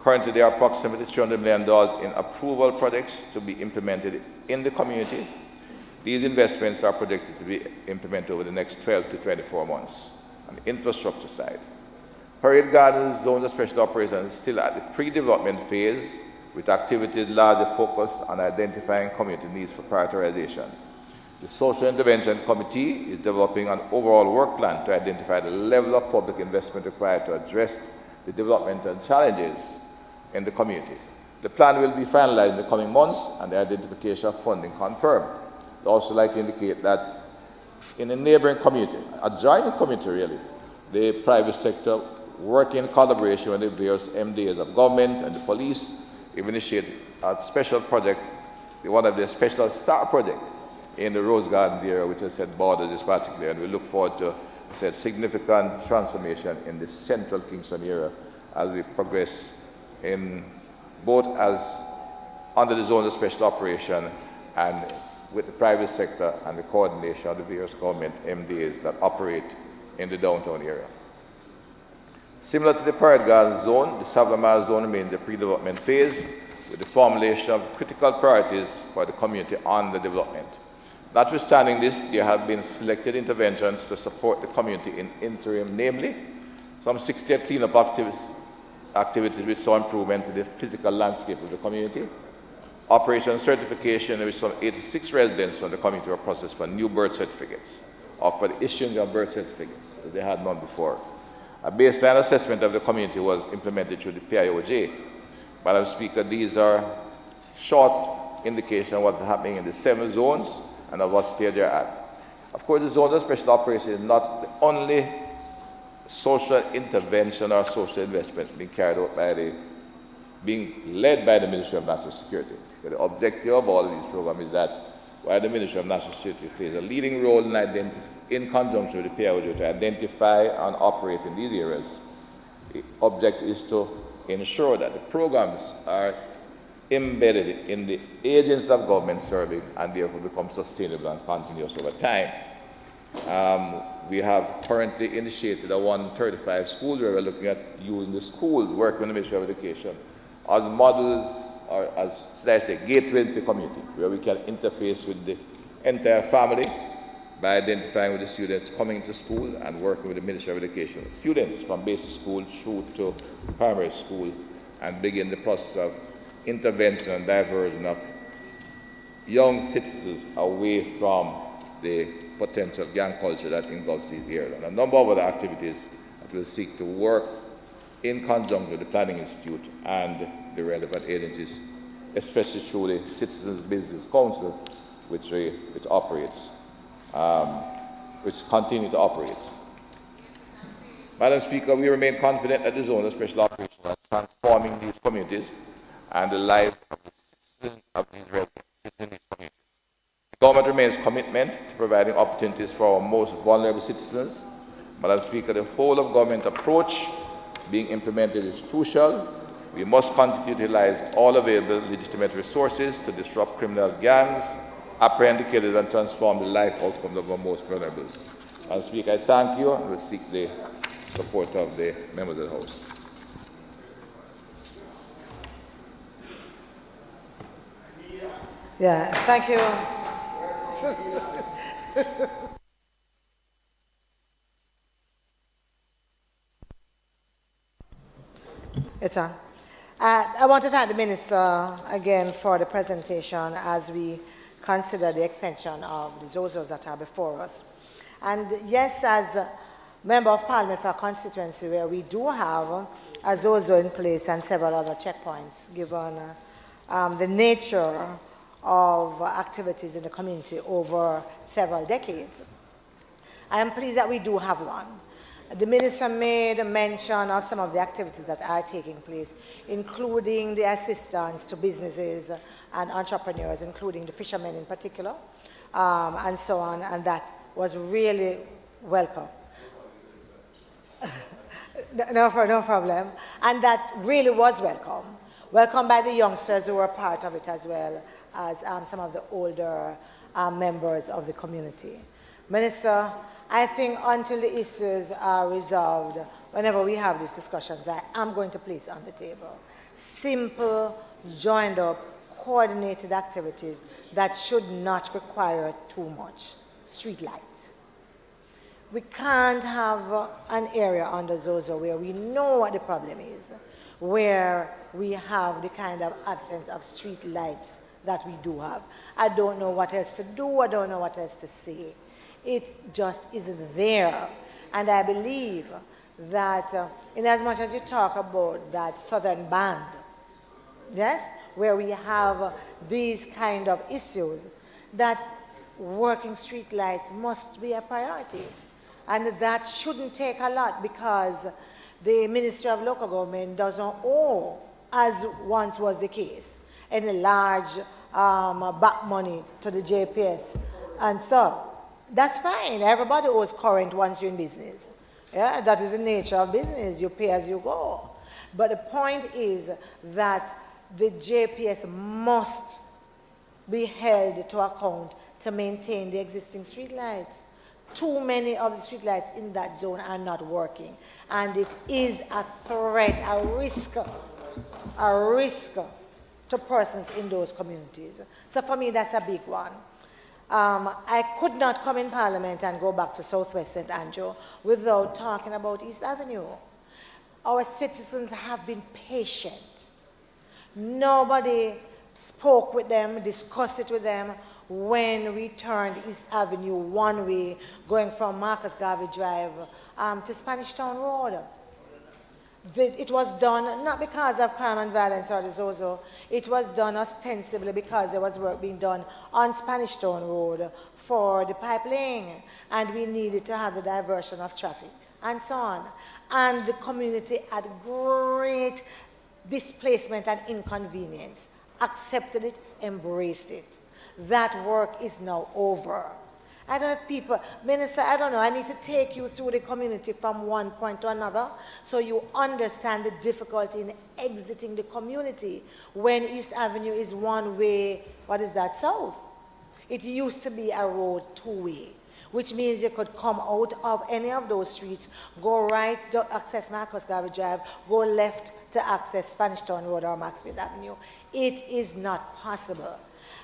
Currently, there are approximately $300 million in approval projects to be implemented in the community. These investments are projected to be implemented over the next 12 to 24 months. On the infrastructure side, Parade Gardens Zone of Special Operations is still at the pre-development phase, with activities largely focused on identifying community needs for prioritization. The Social Intervention Committee is developing an overall work plan to identify the level of public investment required to address the developmental challenges in the community. The plan will be finalized in the coming months and the identification of funding confirmed. I'd also like to indicate that in a neighboring community, a joint community really, the private sector, working in collaboration with the various MDAs of government and the police, we've initiated a special project, one of the special star projects in the Rose Garden area, which has said borders is particular, and we look forward to said significant transformation in the central Kingston area as we progress in both as under the zone of special operation and with the private sector and the coordination of the various government MDAs that operate in the downtown area. Similar to the Parade Gardens Zone, the Supplementary Zone remains in the pre-development phase with the formulation of critical priorities for the community on the development. Notwithstanding this, there have been selected interventions to support the community in interim, namely some 68 cleanup activities which saw improvement in the physical landscape of the community, operation certification in which some 86 residents from the community were processed for new birth certificates or for the issuing of birth certificates that they had none before. A baseline assessment of the community was implemented through the PIOJ. Madam Speaker, these are short indication of what's happening in the 7 zones and of what stage they're at. Of course, the zones of special operation is not the only social intervention or social investment being carried out being led by the Ministry of National Security. But the objective of all of these programs is that while the Ministry of National Security plays a leading role in conjunction with the PIOJ to identify and operate in these areas, the object is to ensure that the programs are embedded in the agents of government serving and therefore become sustainable and continuous over time. We have currently initiated a 135 school where we're looking at using the schools, working with the Ministry of Education, as models or as, should I say, gateway into community, where we can interface with the entire family by identifying with the students coming to school and working with the Ministry of Education, students from basic school through to primary school, and begin the process of intervention and diversion of young citizens away from the potential gang culture that engulfs these areas. And a number of other activities that will seek to work in conjunction with the Planning Institute and the relevant agencies, especially through the Citizens Business Council, which operates, which continue to operate. Madam Speaker, we remain confident that the zone of special operations are transforming these communities and the life of the citizens of these residents in these communities. The government remains committed to providing opportunities for our most vulnerable citizens. Madam Speaker, the whole of government approach being implemented is crucial. We must continue to utilize all available legitimate resources to disrupt criminal gangs, apprehend the killers, and transform the life outcomes of our most vulnerable. Madam Speaker, I thank you and will seek the support of the members of the House. Yeah, thank you. It's on. I want to thank the Minister again for the presentation as we consider the extension of the ZOZOs that are before us. And yes, as member of parliament for a constituency where we do have a ZOZO in place and several other checkpoints, given the nature of activities in the community over several decades. I am pleased that we do have one. The minister made a mention of some of the activities that are taking place, including the assistance to businesses and entrepreneurs, including the fishermen in particular, and so on, and that was really welcome. No problem. And that really was welcome. Welcome by the youngsters who were part of it, as well as some of the older members of the community. Minister, I think until the issues are resolved, whenever we have these discussions, I am going to place on the table simple, joined up, coordinated activities that should not require too much. Street lights. We can't have an area under ZOZO where we know what the problem is, where we have the kind of absence of street lights that we do have. I don't know what else to do, I don't know what else to say. It just isn't there. And I believe that in as much as you talk about that southern band, yes, where we have these kind of issues, that working street lights must be a priority. And that shouldn't take a lot, because the Ministry of Local Government doesn't owe, as once was the case, any large back money to the JPS. And so that's fine. Everybody owes current once you're in business. Yeah, that is the nature of business. You pay as you go. But the point is that the JPS must be held to account to maintain the existing streetlights. Too many of the streetlights in that zone are not working. And it is a threat, a risk to persons in those communities. So for me, that's a big one. I could not come in Parliament and go back to Southwest St. Andrew without talking about East Avenue. Our citizens have been patient. Nobody spoke with them, discussed it with them when we turned East Avenue one way, going from Marcus Garvey Drive to Spanish Town Road. It was done not because of crime and violence or the ZOZO. It was done ostensibly because there was work being done on Spanish Town Road for the pipeline, and we needed to have the diversion of traffic, and so on. And the community had great displacement and inconvenience, accepted it, embraced it. That work is now over. I don't know if people, Minister, I don't know, I need to take you through the community from one point to another so you understand the difficulty in exiting the community when East Avenue is one way, what is that, south? It used to be a road two-way, which means you could come out of any of those streets, go right to access Marcus Garvey Drive, go left to access Spanish Town Road or Maxfield Avenue. It is not possible.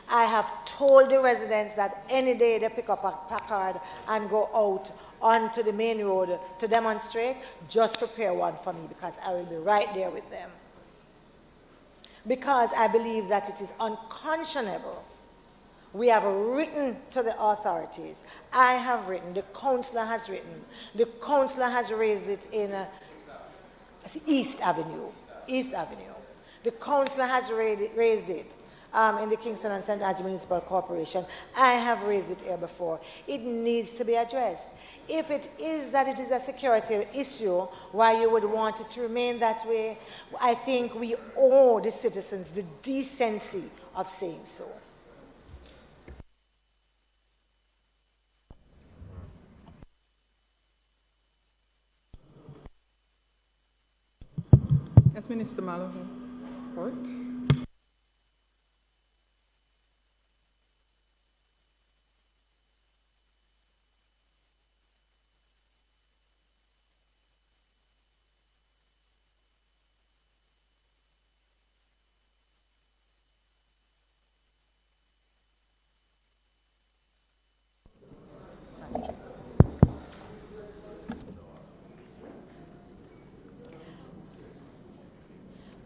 I have told the residents that any day they pick up a placard and go out onto the main road to demonstrate, just prepare one for me, because I will be right there with them. Because I believe that it is unconscionable. We have written to the authorities. I have written, the councillor has written, the councillor has raised it in East Avenue. East Avenue. The councillor has raised it in the Kingston and St. Andrew Municipal Corporation. I have raised it here before. It needs to be addressed. If it is that it is a security issue, why you would want it to remain that way, I think we owe the citizens the decency of saying so. Yes, Minister Malahoo. Forte.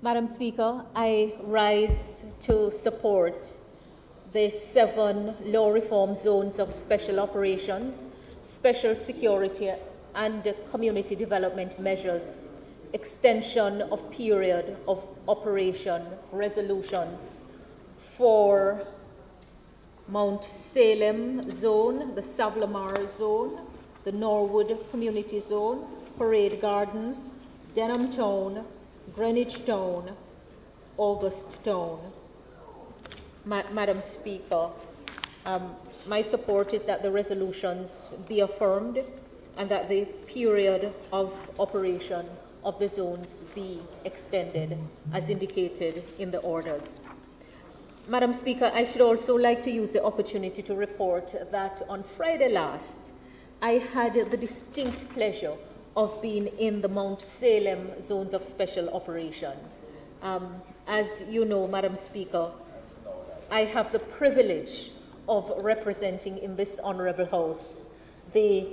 Madam Speaker, I rise to support the 7 law reform zones of special operations, special security and community development measures, extension of period of operation resolutions for Mount Salem zone, the Savlamar zone, the Norwood Community Zone, Parade Gardens, Denham Town, Greenwich Town, August Town. Madam Speaker, my support is that the resolutions be affirmed and that the period of operation of the zones be extended as indicated in the orders. Madam Speaker, I should also like to use the opportunity to report that on Friday last, I had the distinct pleasure of being in the Mount Salem zones of special operation. As you know, Madam Speaker, I have the privilege of representing in this honorable house the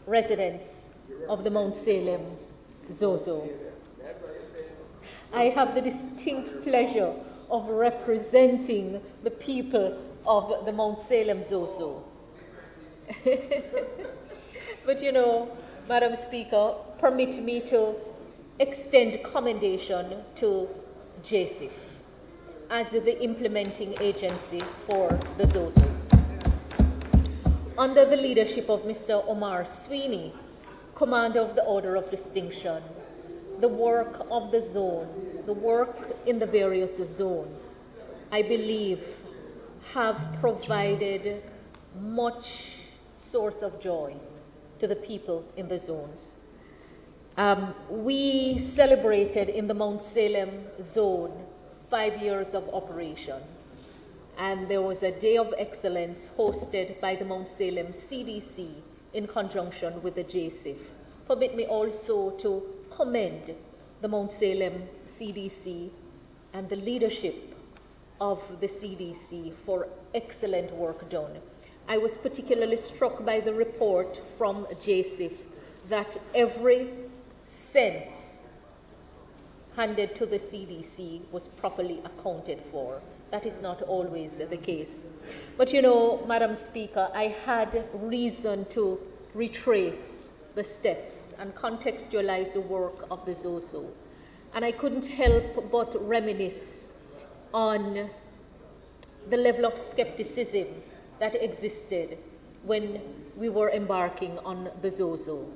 residents of the Mount Salem Zozo. I have the distinct pleasure of representing the people of the Mount Salem Zozo. But you know, Madam Speaker, permit me to extend commendation to JSIF as the implementing agency for the Zozos. Under the leadership of Mr. Omar Sweeney, Commander of the Order of Distinction, the work of the zone, the work in the various zones, I believe, have provided much source of joy to the people in the zones. We celebrated in the Mount Salem zone 5 years of operation, and there was a Day of Excellence hosted by the Mount Salem CDC in conjunction with the JSIF. Permit me also to commend the Mount Salem CDC and the leadership of the CDC for excellent work done. I was particularly struck by the report from JSIF that every cent handed to the CDC was properly accounted for. That is not always the case. But you know, Madam Speaker, I had reason to retrace the steps and contextualize the work of the Zozo. And I couldn't help but reminisce on the level of skepticism that existed when we were embarking on the Zozo.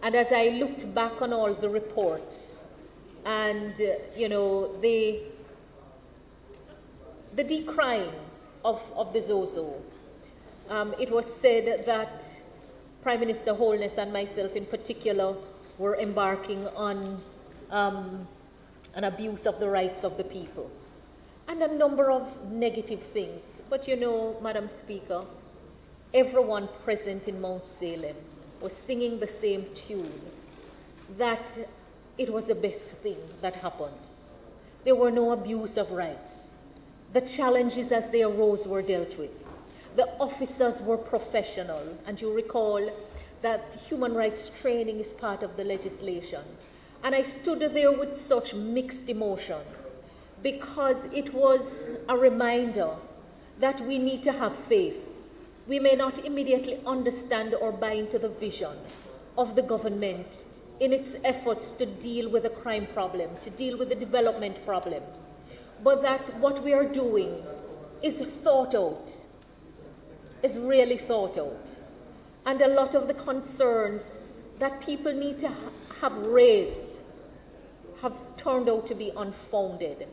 And as I looked back on all the reports and, you know, the decrying of the Zozo, it was said that Prime Minister Holness and myself in particular were embarking on an abuse of the rights of the people and a number of negative things. But you know, Madam Speaker, everyone present in Mount Salem was singing the same tune, that it was the best thing that happened. There were no abuse of rights. The challenges as they arose were dealt with. The officers were professional, and you recall that human rights training is part of the legislation. And I stood there with such mixed emotion because it was a reminder that we need to have faith. We may not immediately understand or buy into the vision of the government in its efforts to deal with the crime problem, to deal with the development problems, but that what we are doing is thought out, is really thought out. And a lot of the concerns that people need to have raised have turned out to be unfounded,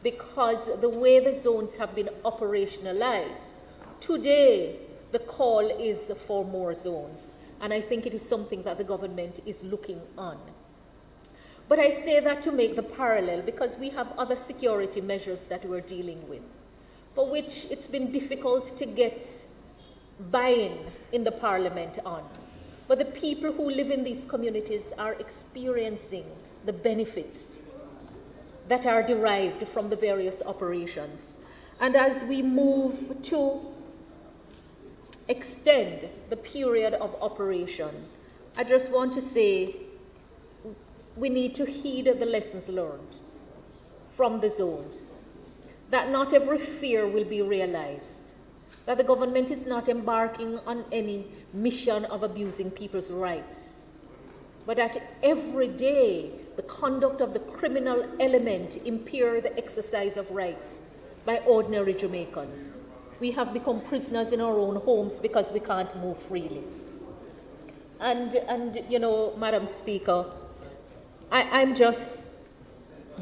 because the way the zones have been operationalized, today the call is for more zones. And I think it is something that the government is looking on. But I say that to make the parallel because we have other security measures that we're dealing with, for which it's been difficult to get buy-in in the parliament on. But the people who live in these communities are experiencing the benefits that are derived from the various operations. And as we move to extend the period of operation, I just want to say we need to heed the lessons learned from the zones, that not every fear will be realized, that the government is not embarking on any mission of abusing people's rights, but that every day the conduct of the criminal element impair the exercise of rights by ordinary Jamaicans. We have become prisoners in our own homes because we can't move freely. And you know, Madam Speaker, I'm just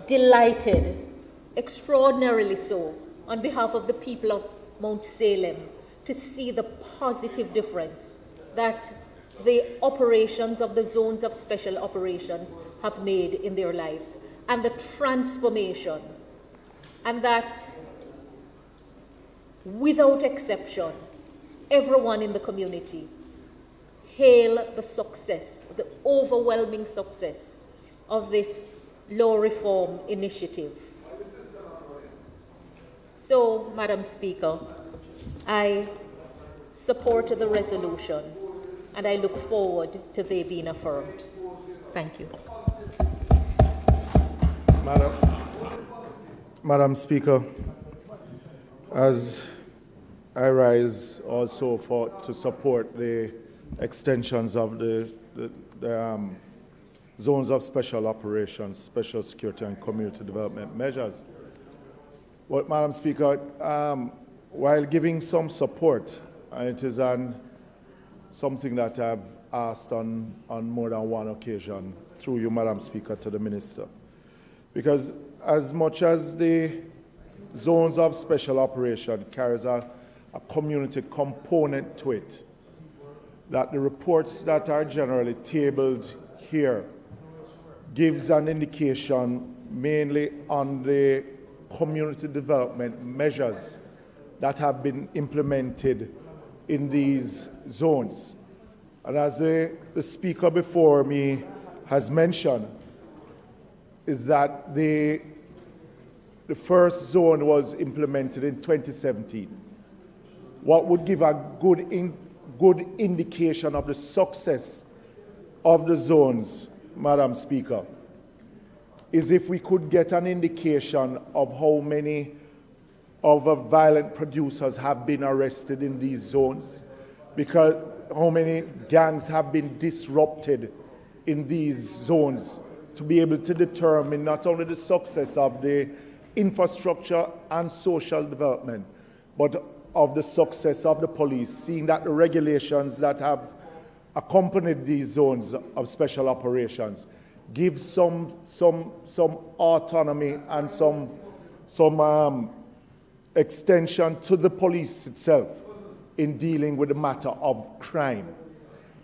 delighted, extraordinarily so, on behalf of the people of Mount Salem, to see the positive difference that the operations of the zones of special operations have made in their lives, and the transformation, and that without exception, everyone in the community hail the success, the overwhelming success of this law reform initiative. So, Madam Speaker, I support the resolution and I look forward to they being affirmed. Thank you. Madam Speaker, as I rise also to support the extensions of the zones of special operations, special security and community development measures. But Madam Speaker, while giving some support, and it is something that I've asked on more than one occasion through you, Madam Speaker, to the Minister, because as much as the zones of special operation carries a community component to it, that the reports that are generally tabled here gives an indication mainly on the community development measures that have been implemented in these zones. And as the speaker before me has mentioned, is that the first zone was implemented in 2017. What would give a good indication of the success of the zones, Madam Speaker, is if we could get an indication of how many of the violent producers have been arrested in these zones, because how many gangs have been disrupted in these zones, to be able to determine not only the success of the infrastructure and social development, but of the success of the police, seeing that the regulations that have accompanied these zones of special operations give some autonomy and some extension to the police itself in dealing with the matter of crime.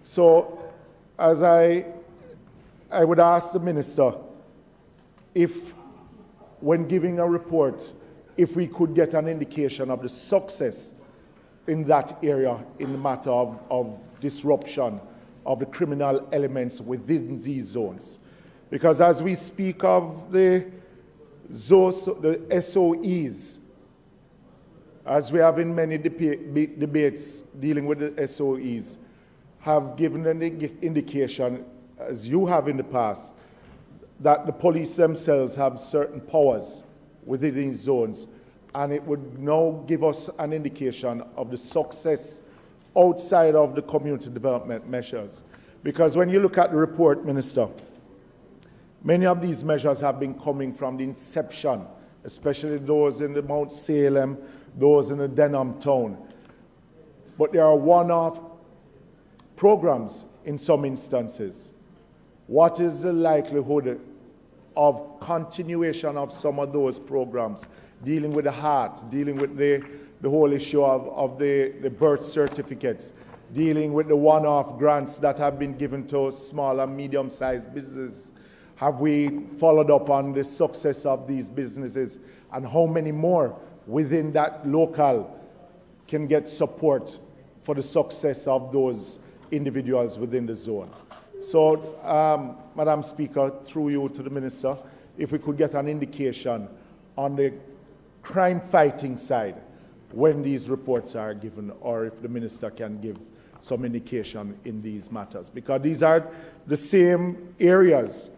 So, as I would ask the Minister if, when giving a report, if we could get an indication of the success in that area in the matter of disruption of the criminal elements within these zones. Because as we speak of the SOEs, as we have in many debates dealing with the SOEs, have given an indication, as you have in the past, that the police themselves have certain powers within these zones, and it would now give us an indication of the success outside of the community development measures. Because when you look at the report, Minister, many of these measures have been coming from the inception, especially those in the Mount Salem, those in the Denham town. But there are one-off programs in some instances. What is the likelihood of continuation of some of those programs, dealing with the heart, dealing with the whole issue of the birth certificates, dealing with the one-off grants that have been given to small and medium-sized businesses? Have we followed up on the success of these businesses, and how many more within that local can get support for the success of those individuals within the zone? So, Madam Speaker, through you to the Minister, if we could get an indication on the crime fighting side when these reports are given, or if the Minister can give some indication in these matters, because these are the same areas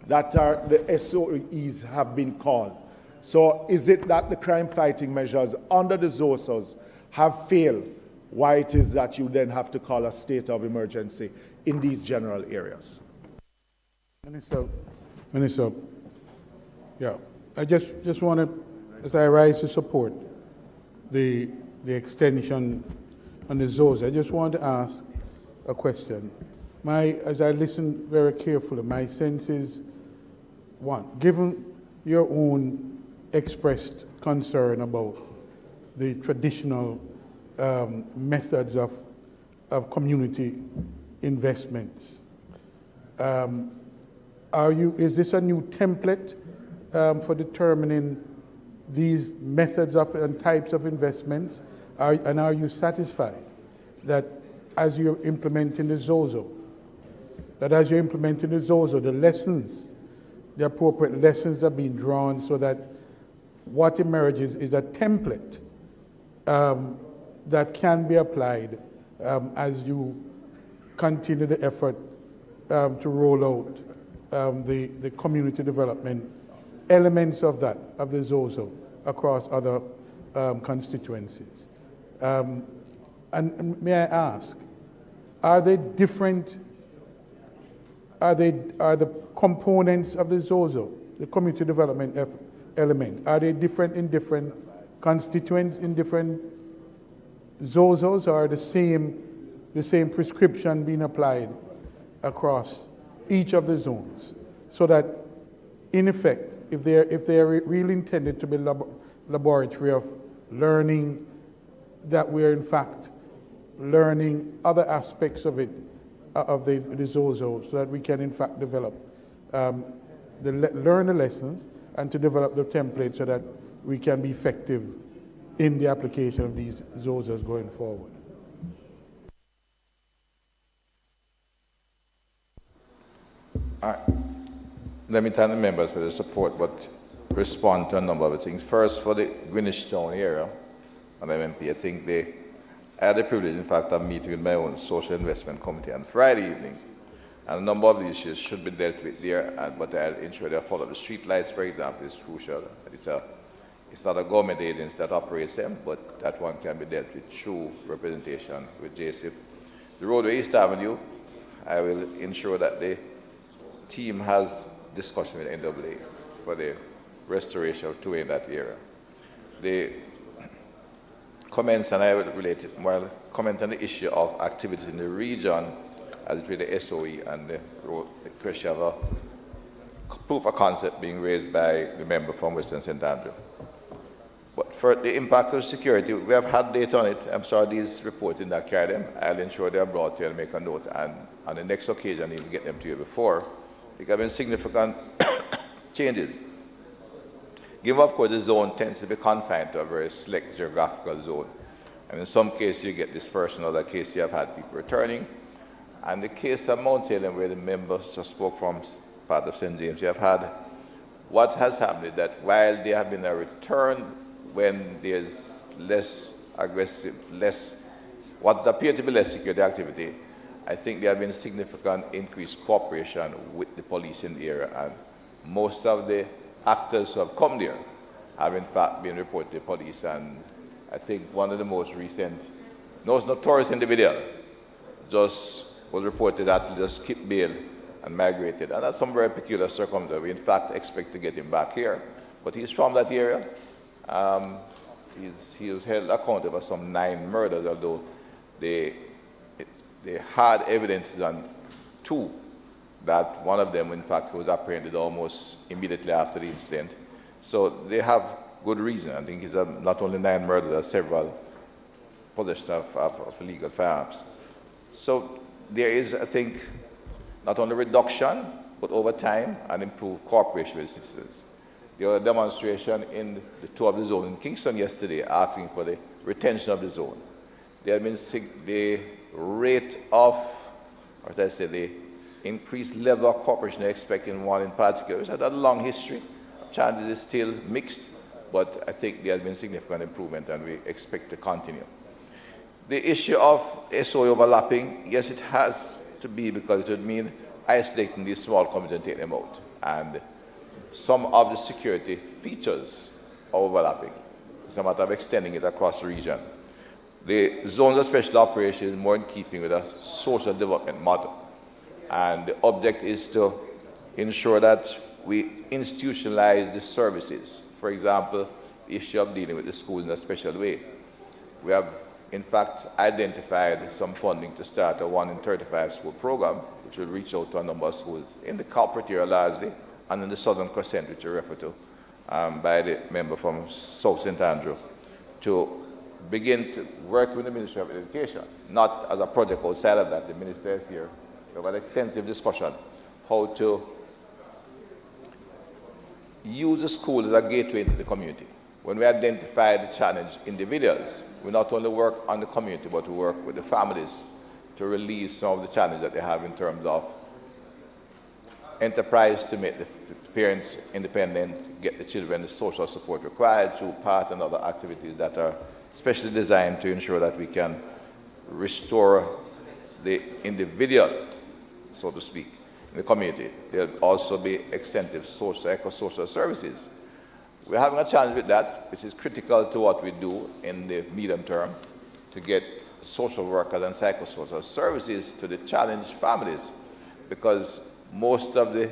that are the SOEs have been called. So is it that the crime fighting measures under the ZOSOs have failed, why it is that you then have to call a state of emergency in these general areas. Minister, yeah, I just want to, as I rise to support the extension on the zones, I just want to ask a question. As I listen very carefully, my sense is, one, given your own expressed concern about the traditional methods of community investments, is this a new template for determining these methods of and types of investments? And are you satisfied that as you're implementing the ZOZO, the lessons, the appropriate lessons are being drawn so that what emerges is a template that can be applied as you continue the effort to roll out the community development elements of the ZOZO across other constituencies. And may I ask, are the components of the ZOZO, the community development element, are they different in different constituents, in different ZOZOs, or the same prescription being applied across each of the zones? So that, in effect, if they're really intended to be laboratory of learning, that we're in fact learning other aspects of it, of the ZOZO, so that we can in fact develop, learn the lessons and to develop the template so that we can be effective in the application of these ZOZOs going forward. All right. Let me thank the members for the support, but respond to a number of things. First, for the Greenwich Town area, and MMP, I think I had the privilege, in fact, of meeting with my own social investment committee on Friday evening, and a number of the issues should be dealt with there, but I'll ensure they follow. The street lights, for example, is crucial. It's not a government agency that operates them, but that one can be dealt with through representation with JSIP. The roadway East Avenue, I will ensure that the team has discussion with NAA for the restoration of two in that area. The comments, and I will relate it, well, comment on the issue of activities in the region as it relates to the SOE and the question of a proof of concept being raised by the member from Western St. Andrew. But for the impact of security, we have had data on it. I'm sorry these reports did not carry them. I'll ensure they are brought to you and make a note, and on the next occasion, you'll get them to you before. There have been significant changes. Given, of course, the zone tends to be confined to a very select geographical zone. And in some cases, you get dispersion. In other cases, you have had people returning. And the case of Mount Salem, where the members just spoke from part of St. James, you have had what has happened is that while there have been a return when there's less aggressive, what appear to be less security activity, I think there have been significant increased cooperation with the police in the area, and most of the actors who have come there have in fact been reported to the police. And I think one of the most notorious individual just was reported that just skipped bail and migrated, and that's some very peculiar circumstance. We in fact expect to get him back here, but he's from that area. He was held accountable for some 9 murders, although they had evidences on 2, that one of them, in fact, was apprehended almost immediately after the incident. So they have good reason. I think it's not only 9 murders, there are several possession of illegal firearms. So there is, I think, not only reduction, but over time, an improved cooperation with citizens. There was a demonstration in the 2 of the zone in Kingston yesterday asking for the retention of the zone. There have been the rate of, or should I say, the increased level of cooperation I expect in one in particular. It's had a long history. Challenges is still mixed, but I think there has been significant improvement, and we expect to continue. The issue of SOE overlapping, yes, it has to be, because it would mean isolating these small communities and taking them out. And some of the security features are overlapping. It's a matter of extending it across the region. The zones of special operations is more in keeping with a social development model. And the object is to ensure that we institutionalize the services. For example, the issue of dealing with the schools in a special way. We have, in fact, identified some funding to start a 1 in 35 school program, which will reach out to a number of schools in the corporate area largely, and in the Southern Crescent, which you refer to by the member from South St. Andrew, to begin to work with the Ministry of Education, not as a project outside of that. The Minister is here. We have an extensive discussion how to use the school as a gateway into the community. When we identify the challenge individuals, we not only work on the community, but we work with the families to relieve some of the challenges that they have in terms of enterprise to make the parents independent, get the children the social support required through PAAC and other activities that are specially designed to ensure that we can restore the individual, so to speak, in the community. There will also be extensive eco-social services. We're having a challenge with that, which is critical to what we do in the medium term to get social workers and psychosocial services to the challenged families, because most of the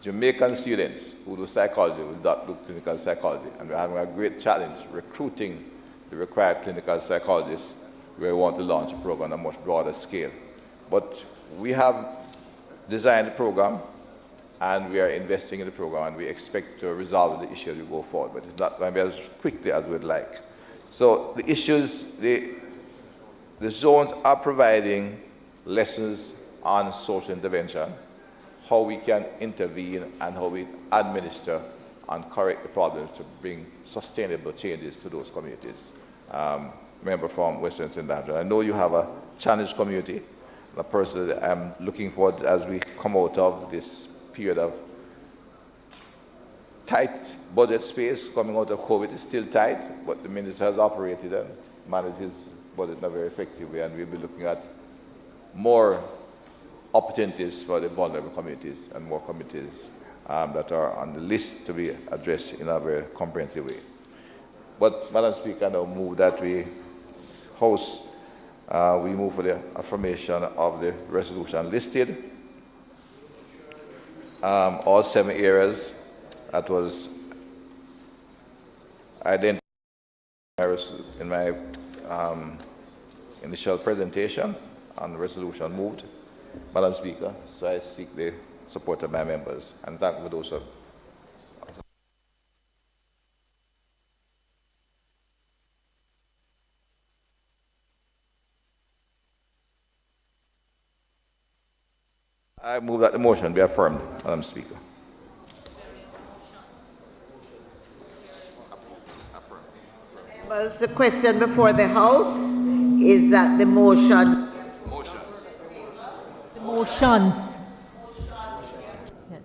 Jamaican students who do psychology will not do clinical psychology, and we're having a great challenge recruiting the required clinical psychologists, where we want to launch a program on a much broader scale. But we have designed the program, and we are investing in the program, and we expect to resolve the issue as we go forward, but it's not going to be as quickly as we'd like. So the issues, the zones are providing lessons on social intervention, how we can intervene and how we administer and correct the problems to bring sustainable changes to those communities. Member from Western St. Andrew, I know you have a challenged community. And personally, I'm looking forward as we come out of this period of tight budget space. Coming out of COVID is still tight, but the minister has operated and managed his budget in a very effective way, and we'll be looking at more opportunities for the vulnerable communities and more communities that are on the list to be addressed in a very comprehensive way. But, Madam Speaker, I now move that we move for the affirmation of the resolution listed. All 7 areas that was identified in my initial presentation, and the resolution moved, Madam Speaker, so I seek the support of my members, and thank you for those. I move that the motion be affirmed, Madam Speaker. Members, the question before the House is that the motion. The motions. Yes.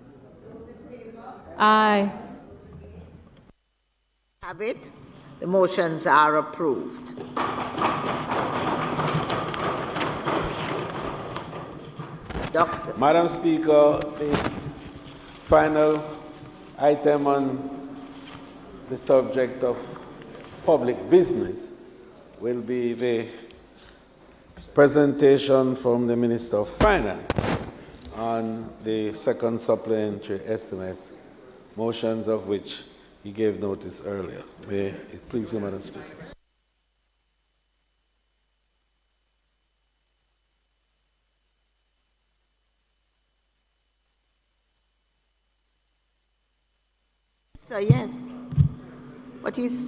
Aye. Have it. The motions are approved. Doctor. Madam Speaker, the final item on the subject of public business will be the presentation from the Minister of Finance on the second supplementary estimates, motions of which he gave notice earlier. May it please you, Madam Speaker. So yes, but he's.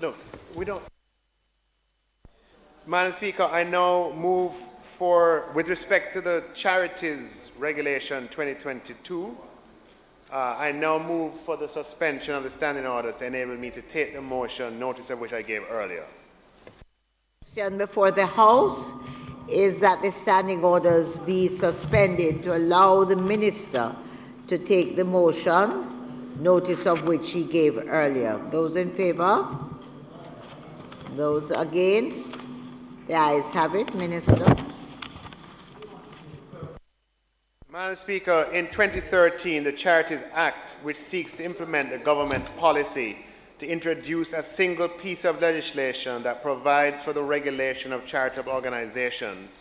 Look, we don't. Madam Speaker, I now move for, with respect to the Charities Regulation 2022, I now move for the suspension of the standing orders to enable me to take the motion, notice of which I gave earlier. Before the House is that the standing orders be suspended to allow the Minister to take the motion, notice of which he gave earlier. Those in favour? Those against? The ayes have it. Minister. Madam Speaker, in 2013, the Charities Act, which seeks to implement the government's policy to introduce a single piece of legislation that provides for the regulation of charitable organizations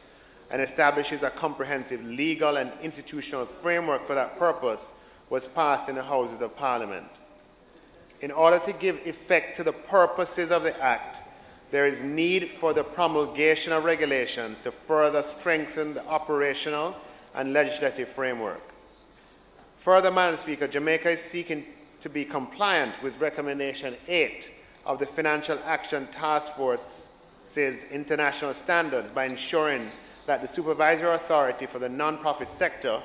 and establishes a comprehensive legal and institutional framework for that purpose, was passed in the Houses of Parliament. In order to give effect to the purposes of the Act, there is need for the promulgation of regulations to further strengthen the operational and legislative framework. Further, Madam Speaker, Jamaica is seeking to be compliant with Recommendation 8 of the Financial Action Task Force's international standards by ensuring that the Supervisory Authority for the Non-Profit Sector,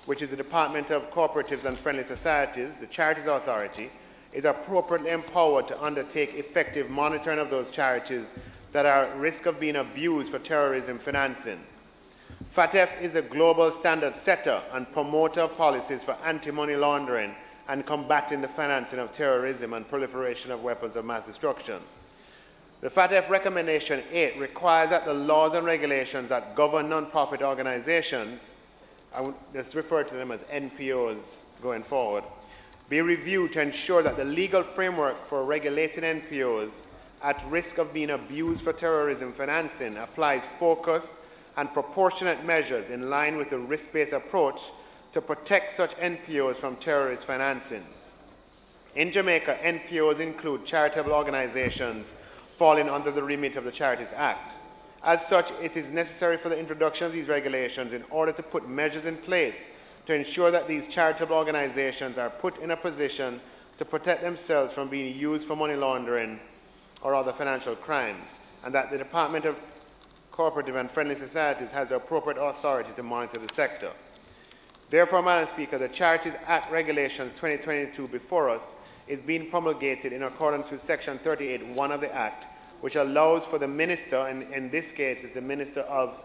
which is the Department of Cooperatives and Friendly Societies, the Charities Authority, is appropriately empowered to undertake effective monitoring of those charities that are at risk of being abused for terrorism financing. FATF is a global standard setter and promoter of policies for anti-money laundering and combating the financing of terrorism and proliferation of weapons of mass destruction. The FATF Recommendation 8 requires that the laws and regulations that govern non-profit organizations, I would just refer to them as NPOs going forward, be reviewed to ensure that the legal framework for regulating NPOs at risk of being abused for terrorism financing applies focused and proportionate measures in line with the risk-based approach to protect such NPOs from terrorist financing. In Jamaica, NPOs include charitable organizations falling under the remit of the Charities Act. As such, it is necessary for the introduction of these regulations in order to put measures in place to ensure that these charitable organizations are put in a position to protect themselves from being used for money laundering or other financial crimes, and that the Department of Cooperative and Friendly Societies has the appropriate authority to monitor the sector. Therefore, Madam Speaker, the Charities Act Regulations 2022 before us is being promulgated in accordance with Section 38(1) of the Act, which allows for the Minister, and in this case is the Minister of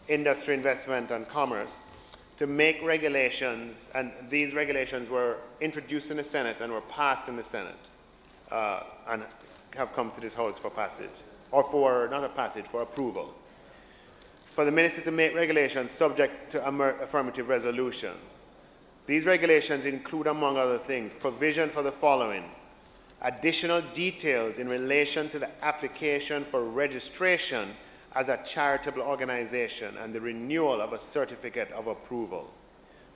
Industry, Investment and Commerce, to make regulations, and these regulations were introduced in the Senate and were passed in the Senate and have come to this House for passage, or for, not a passage, for approval. For the Minister to make regulations subject to affirmative resolution. These regulations include, among other things, provision for the following: additional details in relation to the application for registration as a charitable organization and the renewal of a certificate of approval.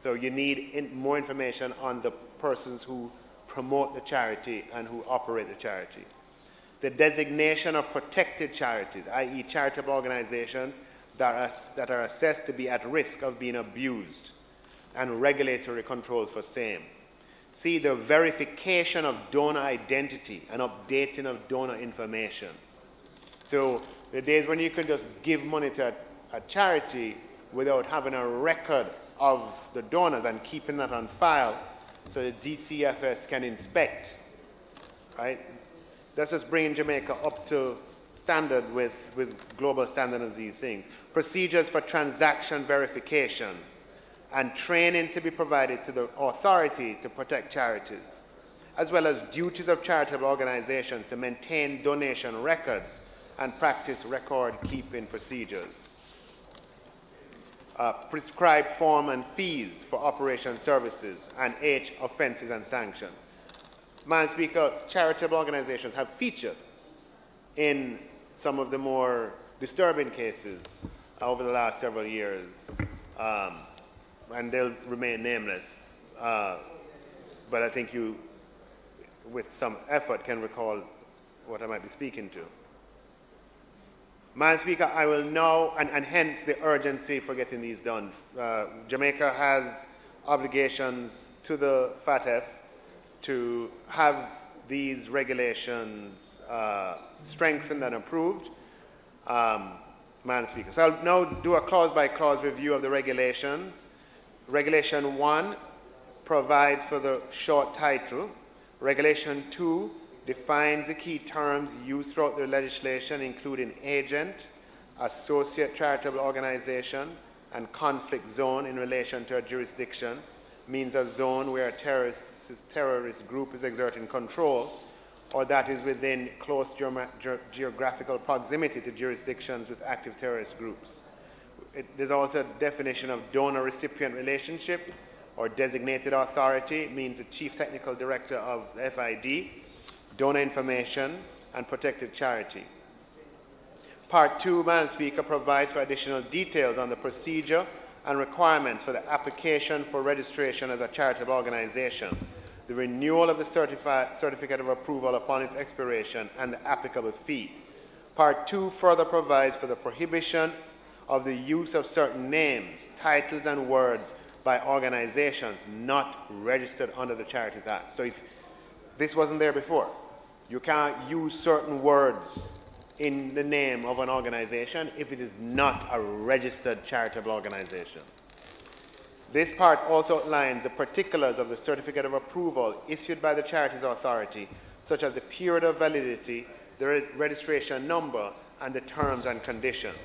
So you need more information on the persons who promote the charity and who operate the charity. The designation of protected charities, i.e. charitable organizations that are assessed to be at risk of being abused, and regulatory controls for same. See, the verification of donor identity and updating of donor information. So the days when you can just give money to a charity without having a record of the donors and keeping that on file so the DCFS can inspect, right? That's just bringing Jamaica up to standard with global standard of these things. Procedures for transaction verification and training to be provided to the authority to protect charities, as well as duties of charitable organizations to maintain donation records and practice record-keeping procedures. Prescribed form and fees for operation services, and H, offenses and sanctions. Madam Speaker, charitable organizations have featured in some of the more disturbing cases over the last several years, and they'll remain nameless. But I think you, with some effort, can recall what I might be speaking to. Madam Speaker, I will now, and hence the urgency for getting these done. Jamaica has obligations to the FATF to have these regulations strengthened and approved. Madam Speaker. So I'll now do a clause-by-clause review of the regulations. Regulation 1 provides for the short title. Regulation 2 defines the key terms used throughout the legislation, including agent, associate charitable organization, and conflict zone in relation to a jurisdiction, means a zone where a terrorist group is exerting control, or that is within close geographical proximity to jurisdictions with active terrorist groups. There's also a definition of donor-recipient relationship, or designated authority, means the Chief Technical Director of the FID, donor information, and protected charity. Part 2, Madam Speaker, provides for additional details on the procedure and requirements for the application for registration as a charitable organization, the renewal of the certificate of approval upon its expiration, and the applicable fee. Part 2 further provides for the prohibition of the use of certain names, titles, and words by organizations not registered under the Charities Act. So if this wasn't there before, you can't use certain words in the name of an organization if it is not a registered charitable organization. This part also outlines the particulars of the certificate of approval issued by the Charities Authority, such as the period of validity, the registration number, and the terms and conditions.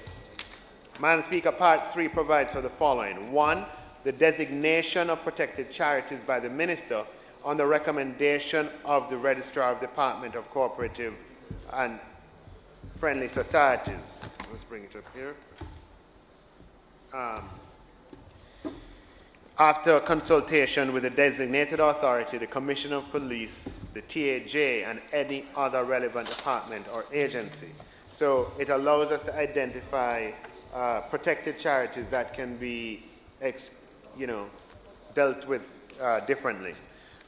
Madam Speaker, Part 3 provides for the following. 1, the designation of protected charities by the Minister on the recommendation of the Registrar of Department of Cooperative and Friendly Societies. Let's bring it up here. After consultation with the designated authority, the Commissioner of Police, the TAJ, and any other relevant department or agency. So it allows us to identify protected charities that can be dealt with differently.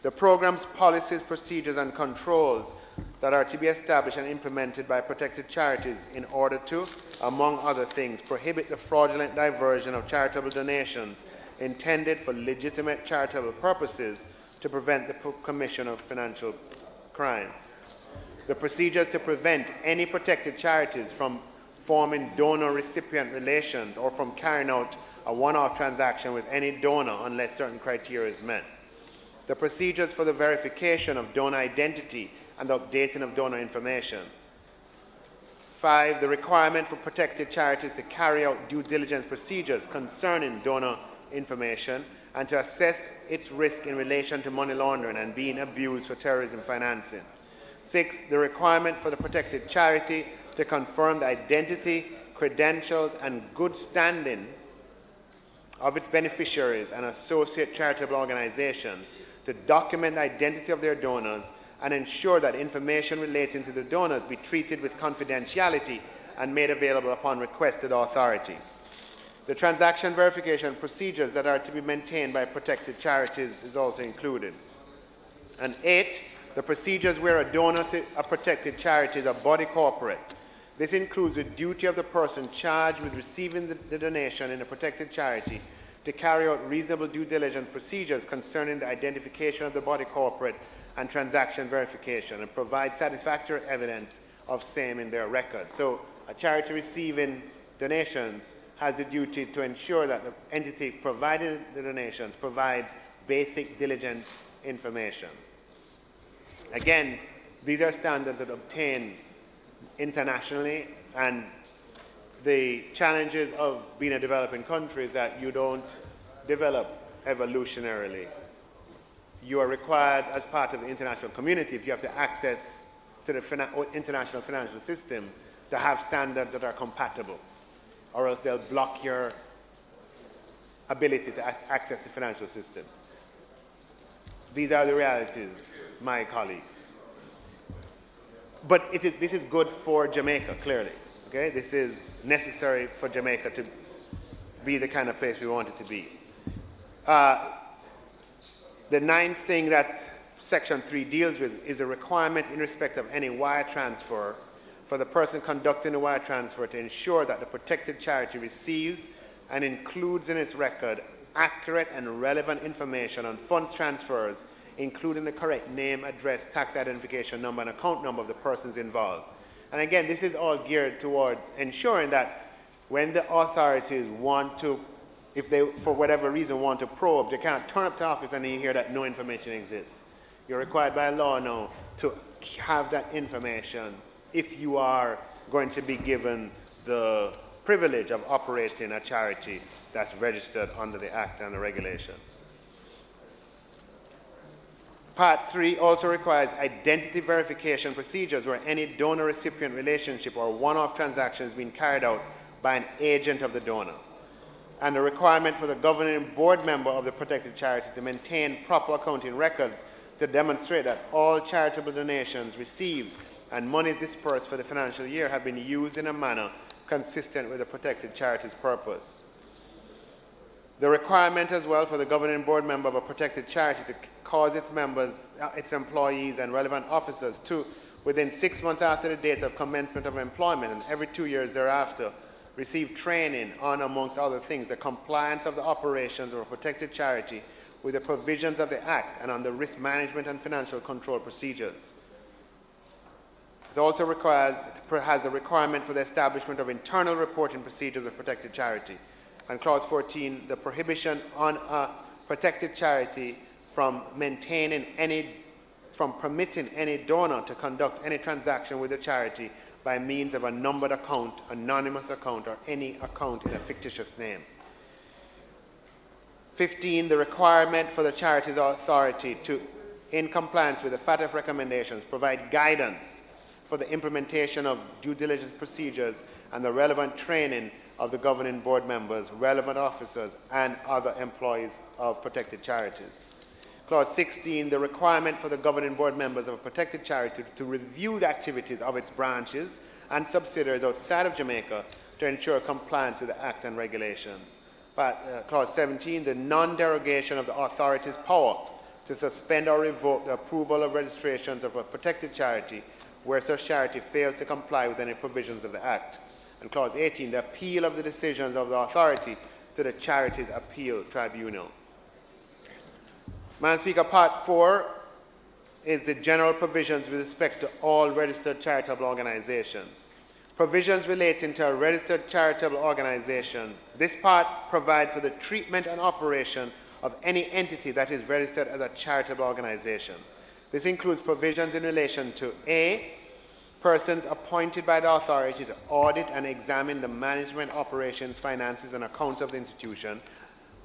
The program's policies, procedures, and controls that are to be established and implemented by protected charities in order to, among other things, prohibit the fraudulent diversion of charitable donations intended for legitimate charitable purposes to prevent the commission of financial crimes. The procedures to prevent any protected charities from forming donor-recipient relations or from carrying out a one-off transaction with any donor unless certain criteria is met. The procedures for the verification of donor identity and the updating of donor information. 5, the requirement for protected charities to carry out due diligence procedures concerning donor information and to assess its risk in relation to money laundering and being abused for terrorism financing. 6, the requirement for the protected charity to confirm the identity, credentials, and good standing of its beneficiaries and associate charitable organizations, to document the identity of their donors and ensure that information relating to the donors be treated with confidentiality and made available upon requested authority. The transaction verification procedures that are to be maintained by protected charities is also included. And 8, the procedures where a donor to a protected charity is a body corporate. This includes the duty of the person charged with receiving the donation in a protected charity to carry out reasonable due diligence procedures concerning the identification of the body corporate and transaction verification, and provide satisfactory evidence of same in their record. So a charity receiving donations has the duty to ensure that the entity providing the donations provides basic diligence information. Again, these are standards that obtain internationally, and the challenges of being a developing country is that you don't develop evolutionarily. You are required, as part of the international community, if you have to access to the international financial system, to have standards that are compatible, or else they'll block your ability to access the financial system. These are the realities, my colleagues. But this is good for Jamaica, clearly. Okay? This is necessary for Jamaica to be the kind of place we want it to be. The 9th thing that Section 3 deals with is a requirement in respect of any wire transfer for the person conducting the wire transfer to ensure that the protected charity receives and includes in its record accurate and relevant information on funds transfers including the correct name, address, tax identification number, and account number of the persons involved. And again, this is all geared towards ensuring that when the authorities want to, if they, for whatever reason, want to probe, they can't turn up to office and you hear that no information exists. You're required by law now to have that information if you are going to be given the privilege of operating a charity that's registered under the Act and the regulations. Part 3 also requires identity verification procedures where any donor-recipient relationship or one-off transaction is being carried out by an agent of the donor, and the requirement for the governing board member of the protected charity to maintain proper accounting records to demonstrate that all charitable donations received and monies dispersed for the financial year have been used in a manner consistent with the protected charity's purpose. The requirement as well for the governing board member of a protected charity to cause its members, its employees and relevant officers to, within 6 months after the date of commencement of employment and every 2 years thereafter, receive training on, amongst other things, the compliance of the operations of a protected charity with the provisions of the Act and on the risk management and financial control procedures. It also has a requirement for the establishment of internal reporting procedures of protected charity. And Clause 14, the prohibition on a protected charity from permitting any donor to conduct any transaction with the charity by means of a numbered account, anonymous account, or any account in a fictitious name. 15, the requirement for the charity's authority to, in compliance with the FATF recommendations, provide guidance for the implementation of due diligence procedures and the relevant training of the governing board members, relevant officers, and other employees of protected charities. Clause 16, the requirement for the governing board members of a protected charity to review the activities of its branches and subsidiaries outside of Jamaica to ensure compliance with the Act and regulations. Clause 17, the non-derogation of the authority's power to suspend or revoke the approval of registrations of a protected charity where such charity fails to comply with any provisions of the Act. And Clause 18, the appeal of the decisions of the authority to the Charities Appeal Tribunal. Madam Speaker, Part 4 is the general provisions with respect to all registered charitable organizations. Provisions relating to a registered charitable organization. This part provides for the treatment and operation of any entity that is registered as a charitable organization. This includes provisions in relation to A, persons appointed by the authority to audit and examine the management, operations, finances, and accounts of the institution.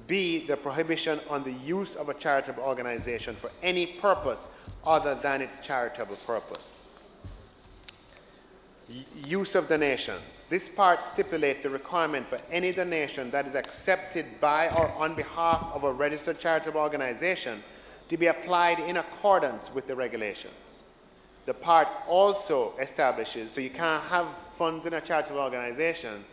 B, the prohibition on the use of a charitable organization for any purpose other than its charitable purpose. Use of donations. This part stipulates the requirement for any donation that is accepted by or on behalf of a registered charitable organization to be applied in accordance with the regulations. The part also establishes, so you can't have funds in a charitable organization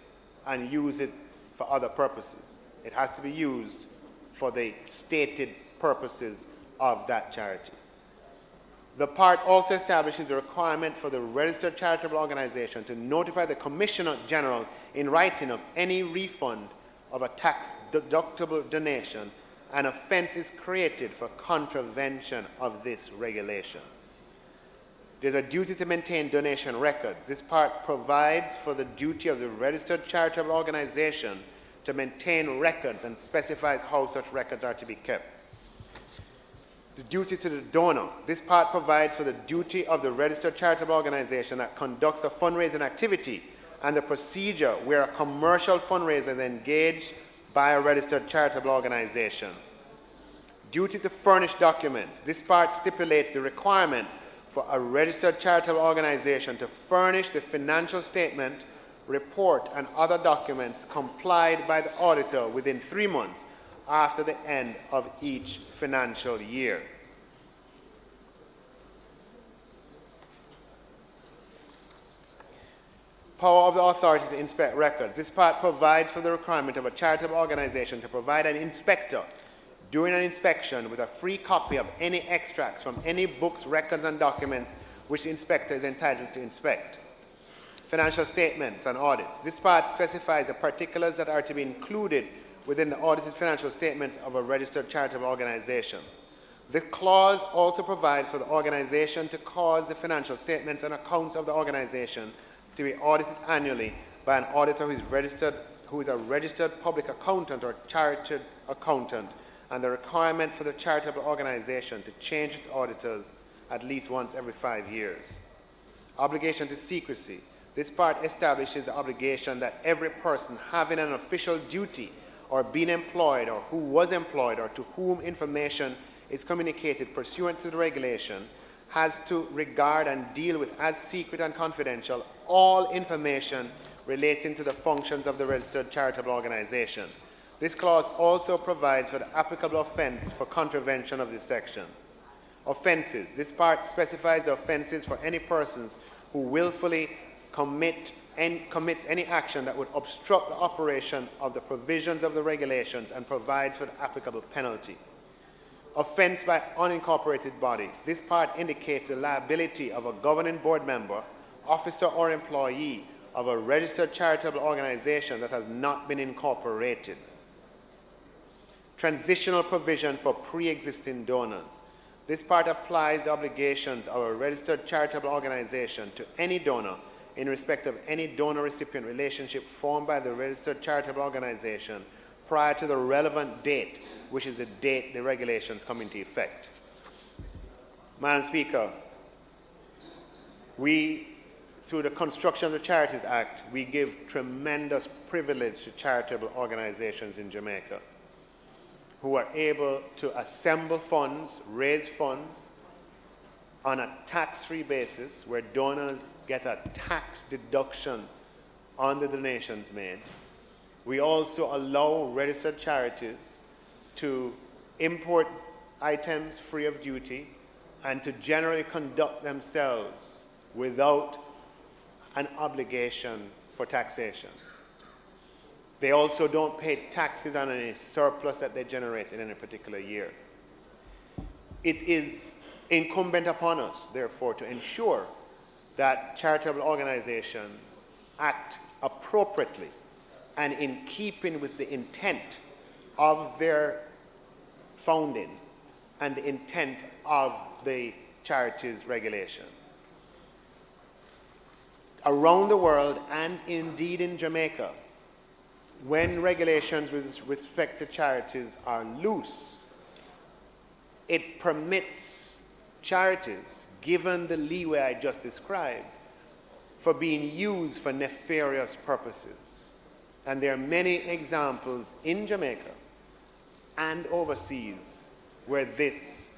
and use it for other purposes. It has to be used for the stated purposes of that charity. The part also establishes the requirement for the registered charitable organization to notify the Commissioner General in writing of any refund of a tax-deductible donation. An offense is created for contravention of this regulation. There's a duty to maintain donation records. This part provides for the duty of the registered charitable organization to maintain records and specifies how such records are to be kept. The duty to the donor. This part provides for the duty of the registered charitable organization that conducts a fundraising activity and the procedure where a commercial fundraiser is engaged by a registered charitable organization. Duty to furnish documents. This part stipulates the requirement for a registered charitable organization to furnish the financial statement, report, and other documents complied by the auditor within 3 months after the end of each financial year. Power of the authority to inspect records. This part provides for the requirement of a charitable organization to provide an inspector during an inspection with a free copy of any extracts from any books, records, and documents which the inspector is entitled to inspect. Financial statements and audits. This part specifies the particulars that are to be included within the audited financial statements of a registered charitable organization. The clause also provides for the organization to cause the financial statements and accounts of the organization to be audited annually by an auditor who is a registered public accountant or chartered accountant, and the requirement for the charitable organization to change its auditors at least once every 5 years. Obligation to secrecy. This part establishes the obligation that every person having an official duty or being employed or who was employed or to whom information is communicated pursuant to the regulation has to regard and deal with as secret and confidential all information relating to the functions of the registered charitable organization. This clause also provides for the applicable offense for contravention of this section. Offenses. This part specifies the offenses for any persons who willfully commits any action that would obstruct the operation of the provisions of the regulations and provides for the applicable penalty. Offense by unincorporated body. This part indicates the liability of a governing board member, officer, or employee of a registered charitable organization that has not been incorporated. Transitional provision for pre-existing donors. This part applies the obligations of a registered charitable organization to any donor in respect of any donor-recipient relationship formed by the registered charitable organization prior to the relevant date, which is the date the regulations come into effect. Madam Speaker, through the construction of the Charities Act, we give tremendous privilege to charitable organizations in Jamaica who are able to assemble funds, raise funds on a tax-free basis where donors get a tax deduction on the donations made. We also allow registered charities to import items free of duty and to generally conduct themselves without an obligation for taxation. They also don't pay taxes on any surplus that they generate in any particular year. It is incumbent upon us, therefore, to ensure that charitable organizations act appropriately and in keeping with the intent of their founding and the intent of the Charities regulation. Around the world, and indeed in Jamaica, when regulations with respect to charities are loose, it permits charities, given the leeway I just described, for being used for nefarious purposes. And there are many examples in Jamaica and overseas where this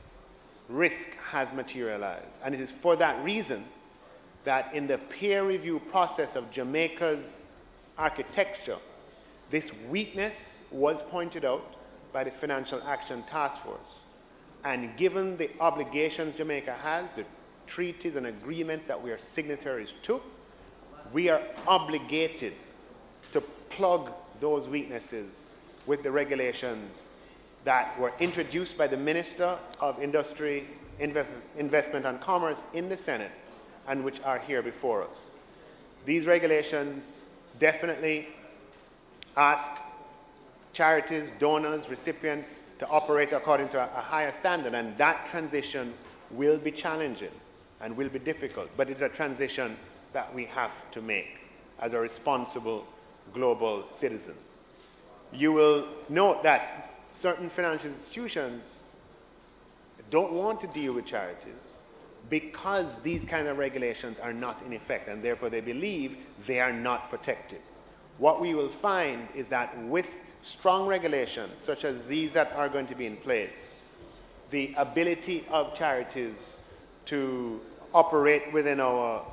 risk has materialized. And it is for that reason that in the peer review process of Jamaica's architecture, this weakness was pointed out by the Financial Action Task Force. And given the obligations Jamaica has, the treaties and agreements that we are signatories to, we are obligated to plug those weaknesses with the regulations that were introduced by the Minister of Industry, Investment and Commerce in the Senate and which are here before us. These regulations definitely ask charities, donors, recipients to operate according to a higher standard, and that transition will be challenging and will be difficult, but it's a transition that we have to make as a responsible global citizen. You will note that certain financial institutions don't want to deal with charities because these kind of regulations are not in effect, and therefore they believe they are not protected. What we will find is that with strong regulations, such as these that are going to be in place, the ability of charities to operate within our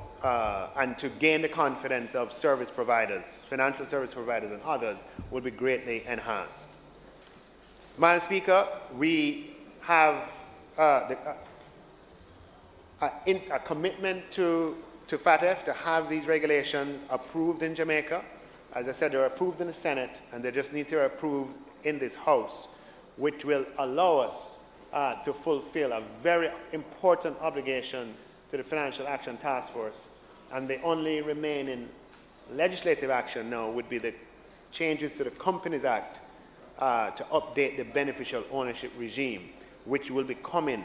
and to gain the confidence of service providers, financial service providers and others, will be greatly enhanced. Madam Speaker, we have a commitment to FATF to have these regulations approved in Jamaica. As I said, they're approved in the Senate, and they just need to be approved in this House, which will allow us to fulfill a very important obligation to the Financial Action Task Force. And the only remaining legislative action now would be the changes to the Companies Act to update the beneficial ownership regime, which will be coming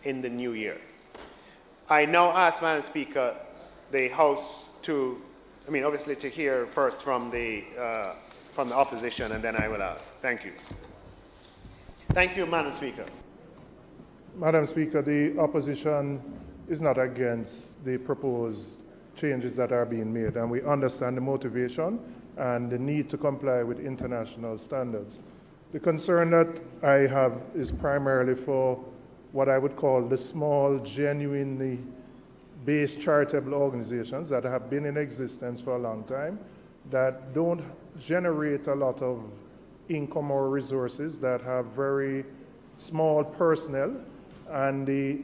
in the new year. I now ask, Madam Speaker, the House to, obviously to hear first from the opposition, and then I will ask. Thank you. Thank you, Madam Speaker. Madam Speaker, the opposition is not against the proposed changes that are being made, and we understand the motivation and the need to comply with international standards. The concern that I have is primarily for what I would call the small, genuinely based charitable organizations that have been in existence for a long time, that don't generate a lot of income or resources, that have very small personnel, and the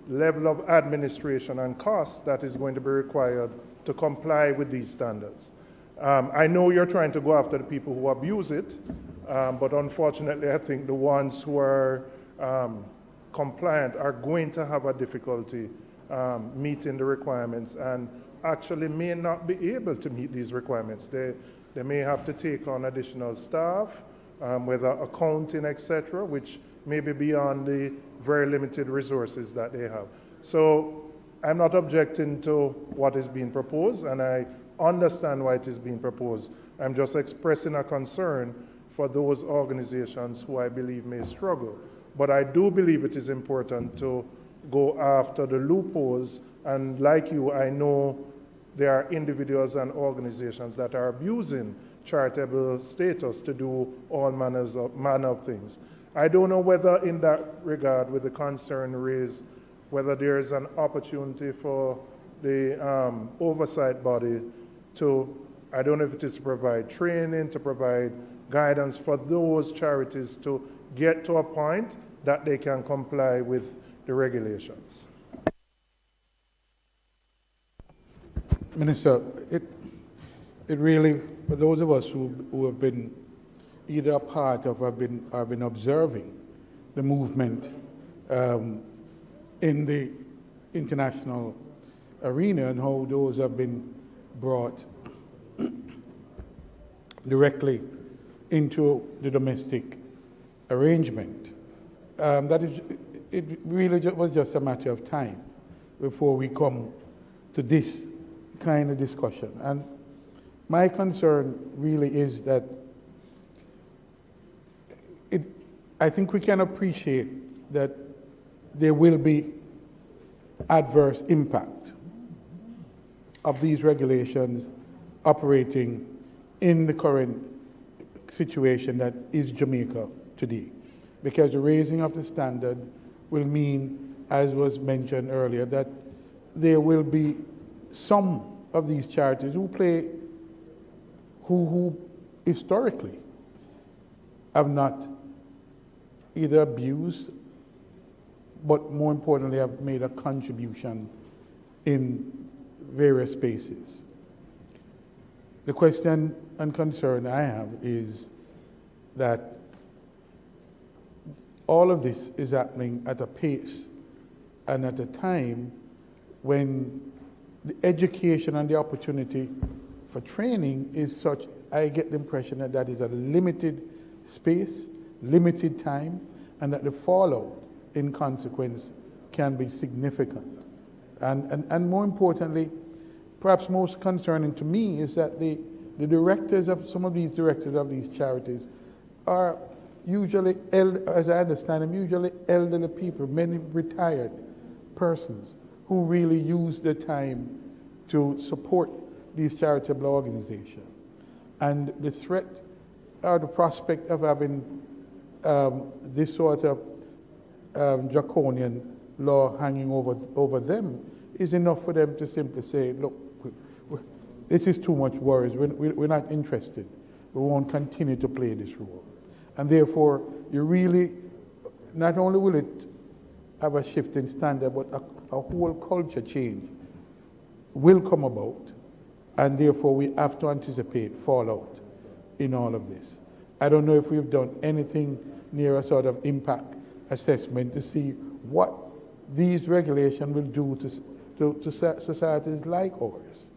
level of administration and cost that is going to be required to comply with these standards. I know you're trying to go after the people who abuse it, but unfortunately I think the ones who are compliant are going to have a difficulty meeting the requirements, and actually may not be able to meet these requirements. They may have to take on additional staff, whether accounting, etc., which may be beyond the very limited resources that they have. So I'm not objecting to what is being proposed, and I understand why it is being proposed. I'm just expressing a concern for those organizations who I believe may struggle. But I do believe it is important to go after the loopholes, and like you, I know there are individuals and organizations that are abusing charitable status to do all manner of things. I don't know whether in that regard, with the concern raised, whether there is an opportunity for the oversight body to, I don't know if it is to provide training, to provide guidance for those charities to get to a point that they can comply with the regulations. Minister, it really, for those of us who have been either a part of or have been observing the movement in the international arena and how those have been brought directly into the domestic arrangement. That is, it really was just a matter of time before we come to this kind of discussion. And my concern really is that I think we can appreciate that there will be adverse impact of these regulations operating in the current situation that is Jamaica today. Because the raising of the standard will mean, as was mentioned earlier, that there will be some of these charities who historically have not either abused, but more importantly have made a contribution in various spaces. The question and concern I have is that all of this is happening at a pace and at a time when the education and the opportunity for training is such, I get the impression that that is a limited space, limited time, and that the fallout in consequence can be significant. And more importantly, perhaps most concerning to me is that the directors of some of these directors of these charities are usually, as I understand them, usually elderly people, many retired persons who really use their time to support these charitable organizations. And the threat or the prospect of having this sort of draconian law hanging over them is enough for them to simply say, look, this is too much worries, we're not interested, we won't continue to play this role. And therefore, you really, not only will it have a shift in standard, but a whole culture change will come about, and therefore we have to anticipate fallout in all of this. I don't know if we've done anything near a sort of impact assessment to see what these regulations will do to societies like ours,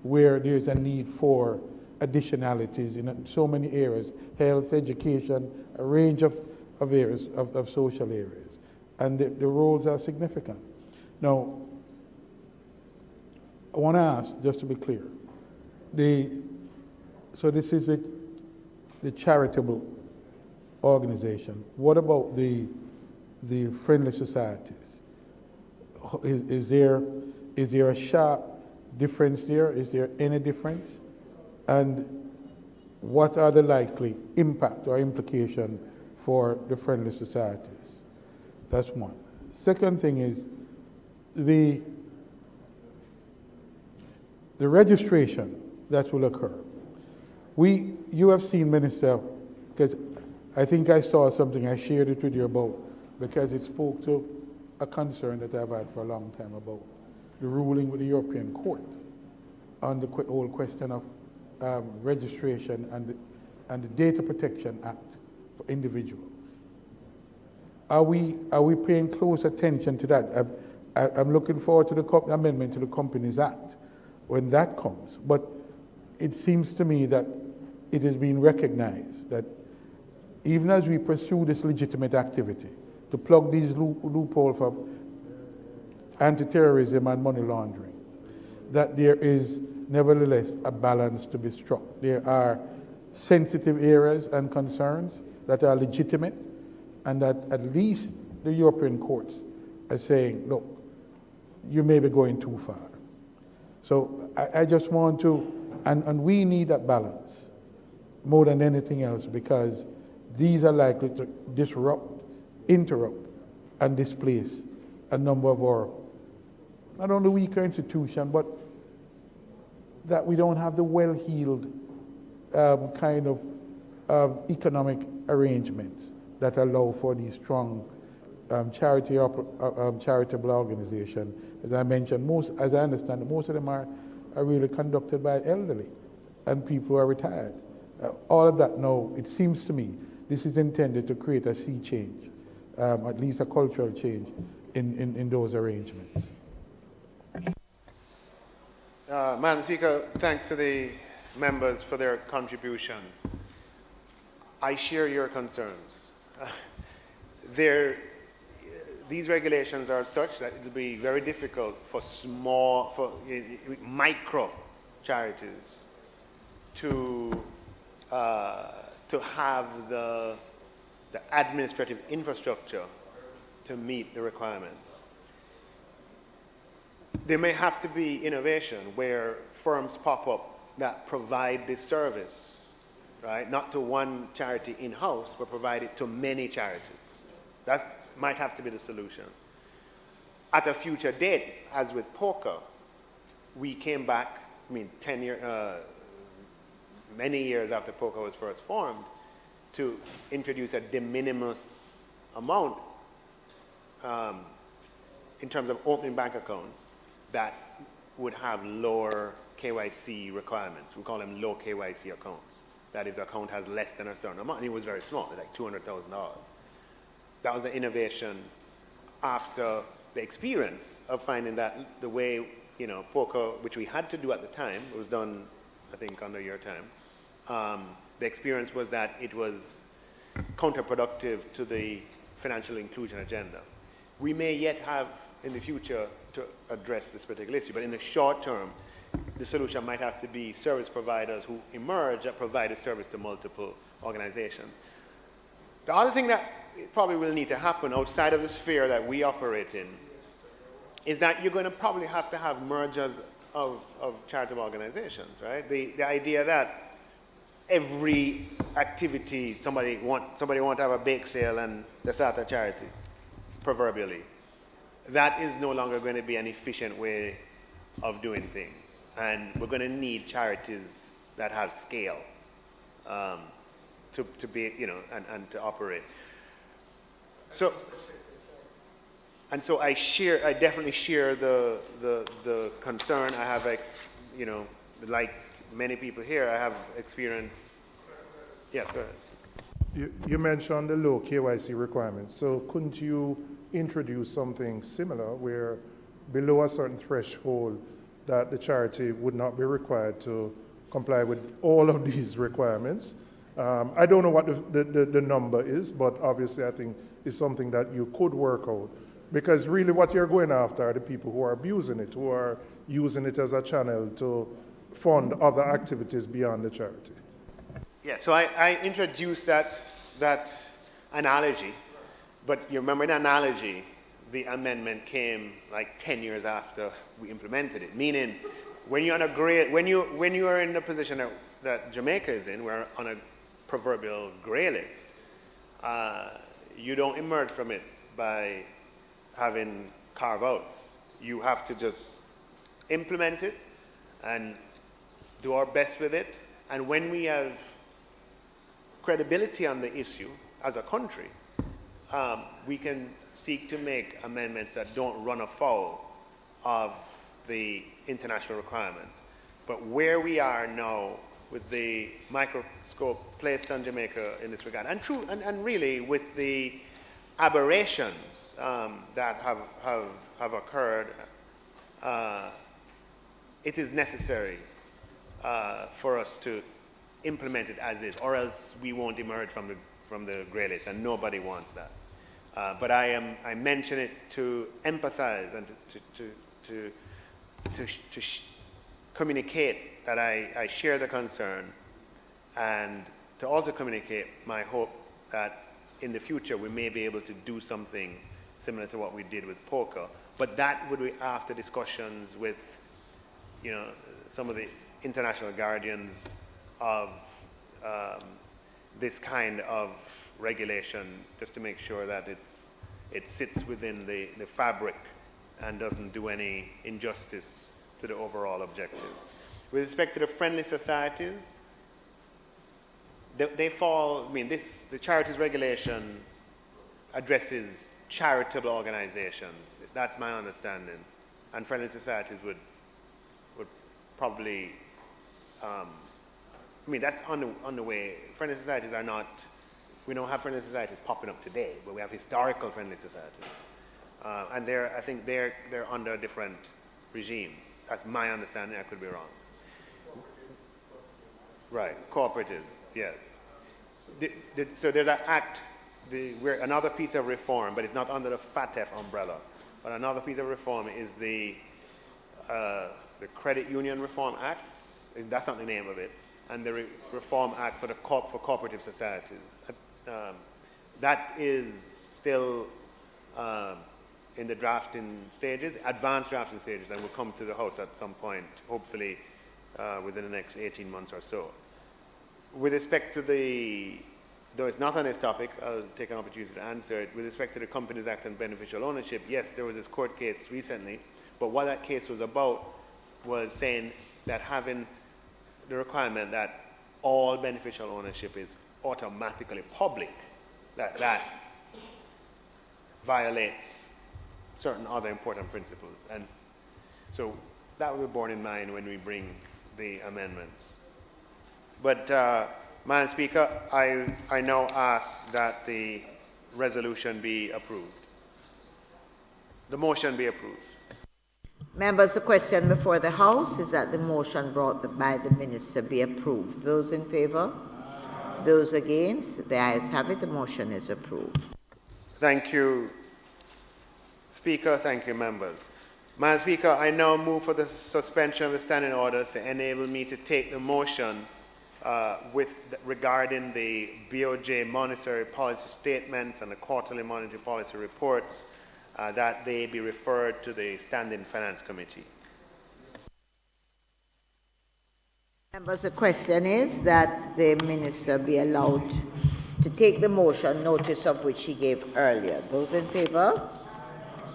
where there's a need for additionalities in so many areas, health, education, a range of areas, of social areas. And the roles are significant. Now, I want to ask, just to be clear, so this is the charitable organization. What about the friendly societies? Is there a sharp difference there? Is there any difference? And what are the likely impact or implication for the friendly societies? That's one. Second thing is the registration that will occur. You have seen, Minister, because I think I saw something, I shared it with you about, because it spoke to a concern that I've had for a long time about the ruling with the European Court on the whole question of registration and the Data Protection Act for individuals. Are we paying close attention to that? I'm looking forward to the amendment to the Companies Act when that comes. But it seems to me that it is being recognized that even as we pursue this legitimate activity to plug these loopholes for anti-terrorism and money laundering, that there is nevertheless a balance to be struck. There are sensitive areas and concerns that are legitimate, and that at least the European courts are saying, look, you may be going too far. So I just want to, and we need that balance more than anything else, because these are likely to disrupt, interrupt, and displace a number of our, not only weaker institutions, but that we don't have the well-heeled kind of economic arrangements that allow for these strong charitable organizations. As I mentioned, as I understand, most of them are really conducted by elderly and people who are retired. All of that now, it seems to me, this is intended to create a sea change, at least a cultural change in those arrangements. Madam Speaker, thanks to the members for their contributions. I share your concerns. These regulations are such that it will be very difficult for micro charities to have the administrative infrastructure to meet the requirements. There may have to be innovation where firms pop up that provide this service, right? Not to one charity in-house, but provide it to many charities. That might have to be the solution. At a future date, as with PAAC, we came back, many years after PAAC was first formed, to introduce a de minimis amount in terms of opening bank accounts that would have lower KYC requirements. We call them low KYC accounts. That is, the account has less than a certain amount. And it was very small, like $200,000. That was the innovation after the experience of finding that the way, PAAC, which we had to do at the time, it was done, I think, under your time. The experience was that it was counterproductive to the financial inclusion agenda. We may yet have in the future to address this particular issue, but in the short term, the solution might have to be service providers who emerge that provide a service to multiple organizations. The other thing that probably will need to happen outside of the sphere that we operate in is that you're going to probably have to have mergers of charitable organizations, right? The idea that every activity, somebody want to have a bake sale and they start a charity, proverbially, that is no longer going to be an efficient way of doing things. And we're going to need charities that have scale to be, and to operate. So I definitely share the concern. I have, like many people here, I have experience. Yes, go ahead. You mentioned the low KYC requirements. So couldn't you introduce something similar where below a certain threshold that the charity would not be required to comply with all of these requirements, I don't know what the number is, but obviously I think it's something that you could work out. Because really what you're going after are the people who are abusing it, who are using it as a channel to fund other activities beyond the charity. Yeah, so I introduced that analogy, but you remember the analogy, the amendment came like 10 years after we implemented it, meaning when you're on a gray, when you are in the position that Jamaica is in, we're on a proverbial gray list, you don't emerge from it by having carve-outs. You have to just implement it and do our best with it. And when we have credibility on the issue as a country, we can seek to make amendments that don't run afoul of the international requirements. But where we are now with the microscope placed on Jamaica in this regard, and really with the aberrations that have occurred, it is necessary for us to implement it as is, or else we won't emerge from the grey list, and nobody wants that. But I mention it to empathize and to communicate that I share the concern, and to also communicate my hope that in the future we may be able to do something similar to what we did with poker. But that would be after discussions with, some of the international guardians of this kind of regulation, just to make sure that it sits within the fabric and doesn't do any injustice to the overall objectives. With respect to the friendly societies, they fall, the charities regulation addresses charitable organizations. That's my understanding. And friendly societies would probably, that's on the way. Friendly societies are not, we don't have friendly societies popping up today, but we have historical friendly societies. And I think they're under a different regime. That's my understanding, I could be wrong. Right, cooperatives, yes. So there's an act, another piece of reform, but it's not under the FATF umbrella. But another piece of reform is the Credit Union Reform Act. That's not the name of it. And the Reform Act for cooperative societies. That is still in the drafting stages, advanced drafting stages, and will come to the House at some point, hopefully within the next 18 months or so. With respect to though it's not on this topic, I'll take an opportunity to answer it. With respect to the Companies Act and beneficial ownership, yes, there was this court case recently, but what that case was about was saying that having the requirement that all beneficial ownership is automatically public, that violates certain other important principles. And so that will be borne in mind when we bring the amendments. But, Madam Speaker, I now ask that the resolution be approved. The motion be approved. Members, the question before the House is that the motion brought by the Minister be approved. Those in favour? Those against? The ayes have it. The motion is approved. Thank you, Speaker. Thank you, members. Madam Speaker, I now move for the suspension of the standing orders to enable me to take the motion regarding the BOJ monetary policy statement and the quarterly monetary policy reports, that they be referred to the Standing Finance Committee. Members, the question is that the Minister be allowed to take the motion, notice of which he gave earlier. Those in favour?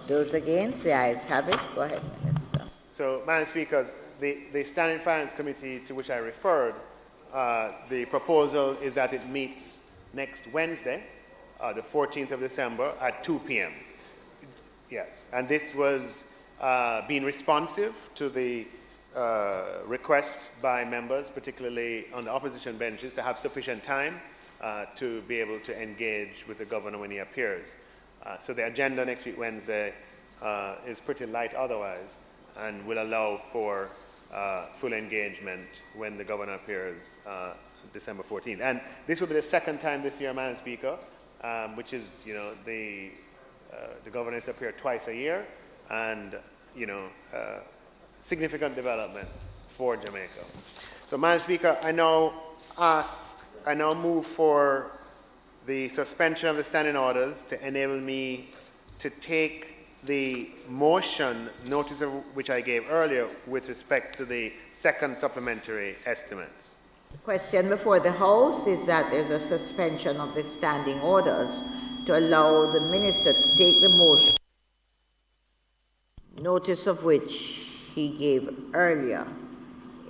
Those against? The ayes have it. Go ahead, Minister. So, Madam Speaker, the Standing Finance Committee to which I referred, the proposal is that it meets next Wednesday, the 14th of December at 2 p.m. Yes, and this was being responsive to the requests by members, particularly on the opposition benches, to have sufficient time to be able to engage with the governor when he appears. So the agenda next week, Wednesday, is pretty light otherwise, and will allow for full engagement when the governor appears December 14th. And this will be the second time this year, Madam Speaker, which is, the governors appear twice a year, and, significant development for Jamaica. So, Madam Speaker, I now move for the suspension of the standing orders to enable me to take the motion, notice of which I gave earlier, with respect to the second supplementary estimates. The question before the House is that there's a suspension of the standing orders to allow the minister to take the motion, notice of which he gave earlier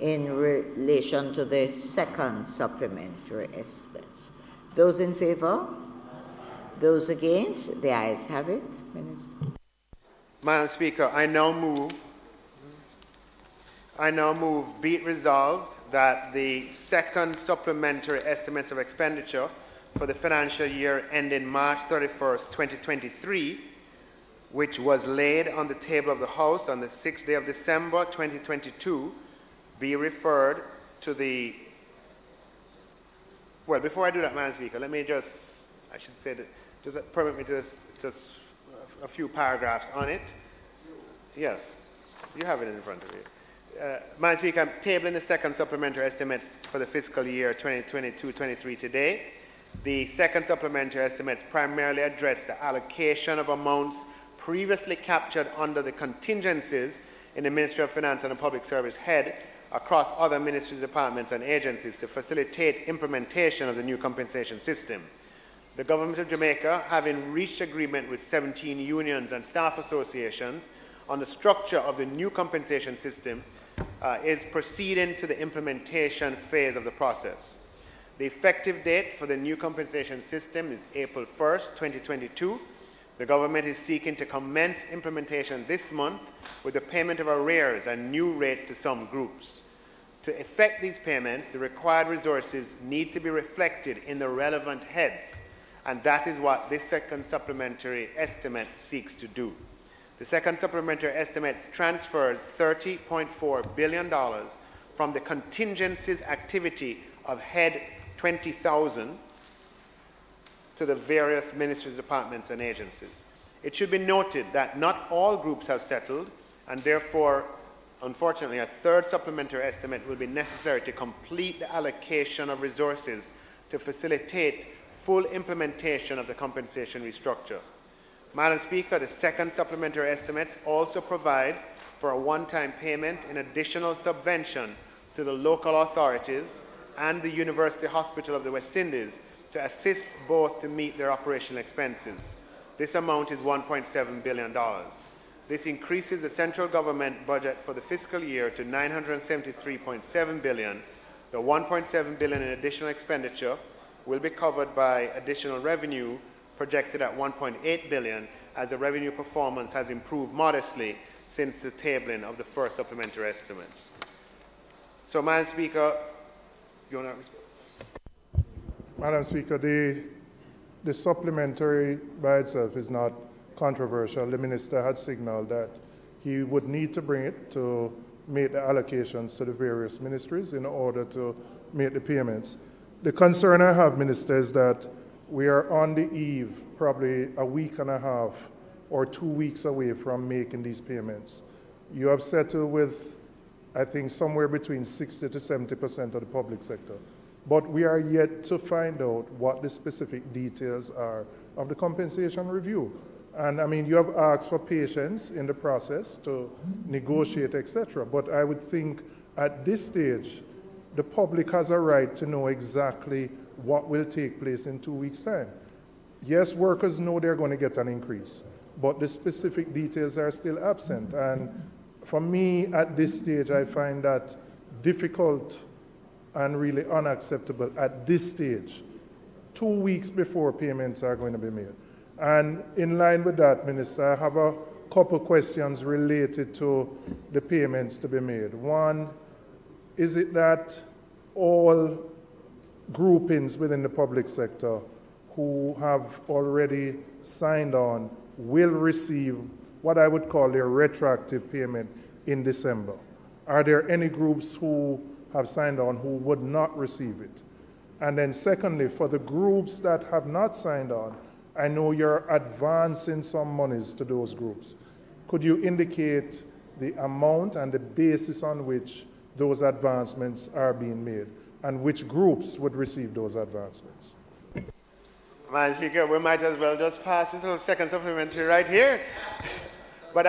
in relation to the second supplementary estimates. Those in favor? Those against? The ayes have it. Minister. Madam Speaker, I now move, be it resolved, that the second supplementary estimates of expenditure for the financial year ending March 31st, 2023, which was laid on the table of the House on the 6th day of December 2022, be referred to the... Well, before I do that, Madam Speaker, let me just permit me to just a few paragraphs on it. Yes, you have it in front of you. Madam Speaker, I'm tabling the second supplementary estimates for the fiscal year 2022-23 today. The second supplementary estimates primarily address the allocation of amounts previously captured under the contingencies in the Ministry of Finance and the Public Service head across other ministries, departments, and agencies to facilitate implementation of the new compensation system. The Government of Jamaica, having reached agreement with 17 unions and staff associations on the structure of the new compensation system, is proceeding to the implementation phase of the process. The effective date for the new compensation system is April 1st, 2022. The government is seeking to commence implementation this month with the payment of arrears and new rates to some groups. To effect these payments, the required resources need to be reflected in the relevant heads, and that is what this second supplementary estimate seeks to do. The second supplementary estimate transfers $30.4 billion from the contingencies activity of Head 20,000 to the various ministries, departments, and agencies. It should be noted that not all groups have settled, and therefore, unfortunately, a third supplementary estimate will be necessary to complete the allocation of resources to facilitate full implementation of the compensation restructure. Madam Speaker, the second supplementary estimates also provides for a one-time payment in additional subvention to the local authorities and the University Hospital of the West Indies to assist both to meet their operational expenses. This amount is $1.7 billion. This increases the central government budget for the fiscal year to $973.7 billion. The $1.7 billion in additional expenditure will be covered by additional revenue projected at $1.8 billion, as the revenue performance has improved modestly since the tabling of the first supplementary estimates. So, Madam Speaker, you want to respond? Madam Speaker, the supplementary by itself is not controversial. The minister had signaled that he would need to bring it to make the allocations to the various ministries in order to make the payments. The concern I have, Minister, is that we are on the eve, probably a week and a half or 2 weeks away from making these payments. You have settled with, I think, somewhere between 60 to 70% of the public sector. But we are yet to find out what the specific details are of the compensation review. And I mean, you have asked for patience in the process to negotiate, etc. But I would think at this stage, the public has a right to know exactly what will take place in 2 weeks' time. Yes, workers know they're going to get an increase, but the specific details are still absent. And for me, at this stage, I find that difficult and really unacceptable at this stage, 2 weeks before payments are going to be made. And in line with that, Minister, I have a couple questions related to the payments to be made. One, is it that all groupings within the public sector who have already signed on will receive what I would call a retroactive payment in December? Are there any groups who have signed on who would not receive it? And then secondly, for the groups that have not signed on, I know you're advancing some monies to those groups. Could you indicate the amount and the basis on which those advancements are being made, and which groups would receive those advancements? Madam Speaker, we might as well just pass this little second supplementary right here. But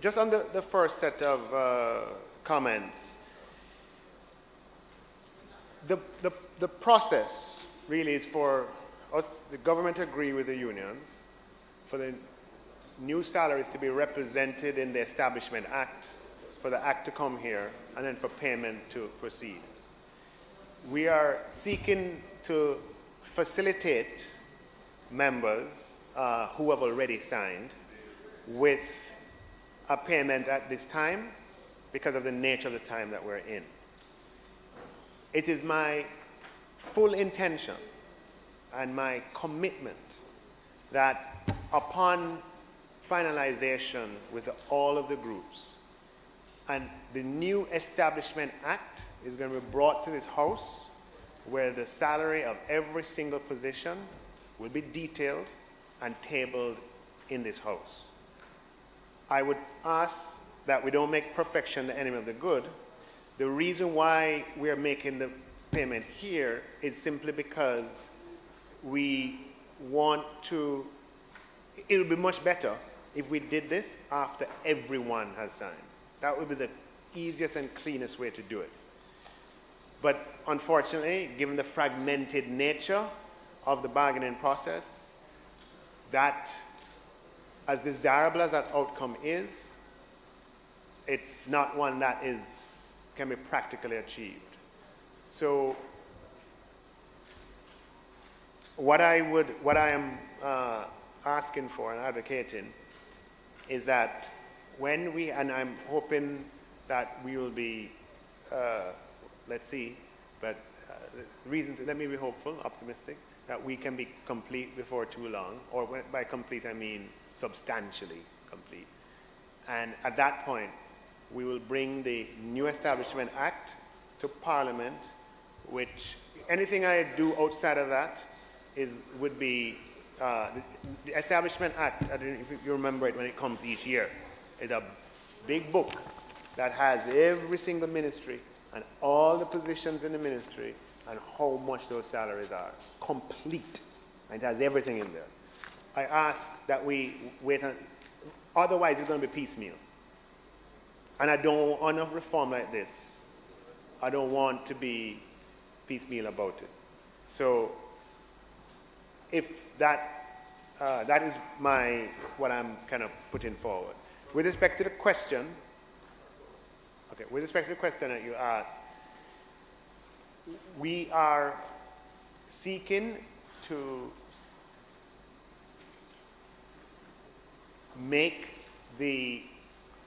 just on the first set of comments, the process really is for us, the government, to agree with the unions for the new salaries to be represented in the Establishment Act, for the Act to come here, and then for payment to proceed. We are seeking to facilitate members who have already signed with a payment at this time because of the nature of the time that we're in. It is my full intention and my commitment that upon finalization with all of the groups, and the new Establishment Act is going to be brought to this House, where the salary of every single position will be detailed and tabled in this House. I would ask that we don't make perfection the enemy of the good. The reason why we are making the payment here is simply because we want to, it would be much better if we did this after everyone has signed. That would be the easiest and cleanest way to do it. But unfortunately, given the fragmented nature of the bargaining process, that, as desirable as that outcome is, it's not one that can be practically achieved. So what I am asking for and advocating is that when we, and I'm hoping that we will be, let's see, but let me be hopeful, optimistic, that we can be complete before too long, or by complete I mean substantially complete. And at that point, we will bring the new Establishment Act to Parliament, which anything I do outside of that would be, the Establishment Act, I don't know if you remember it when it comes each year, is a big book that has every single ministry and all the positions in the ministry and how much those salaries are. Complete. And it has everything in there. I ask that we wait, otherwise it's going to be piecemeal. And I don't, on a reform like this, I don't want to be piecemeal about it. So if that is what I'm kind of putting forward. With respect to the question, that you asked, we are seeking to make the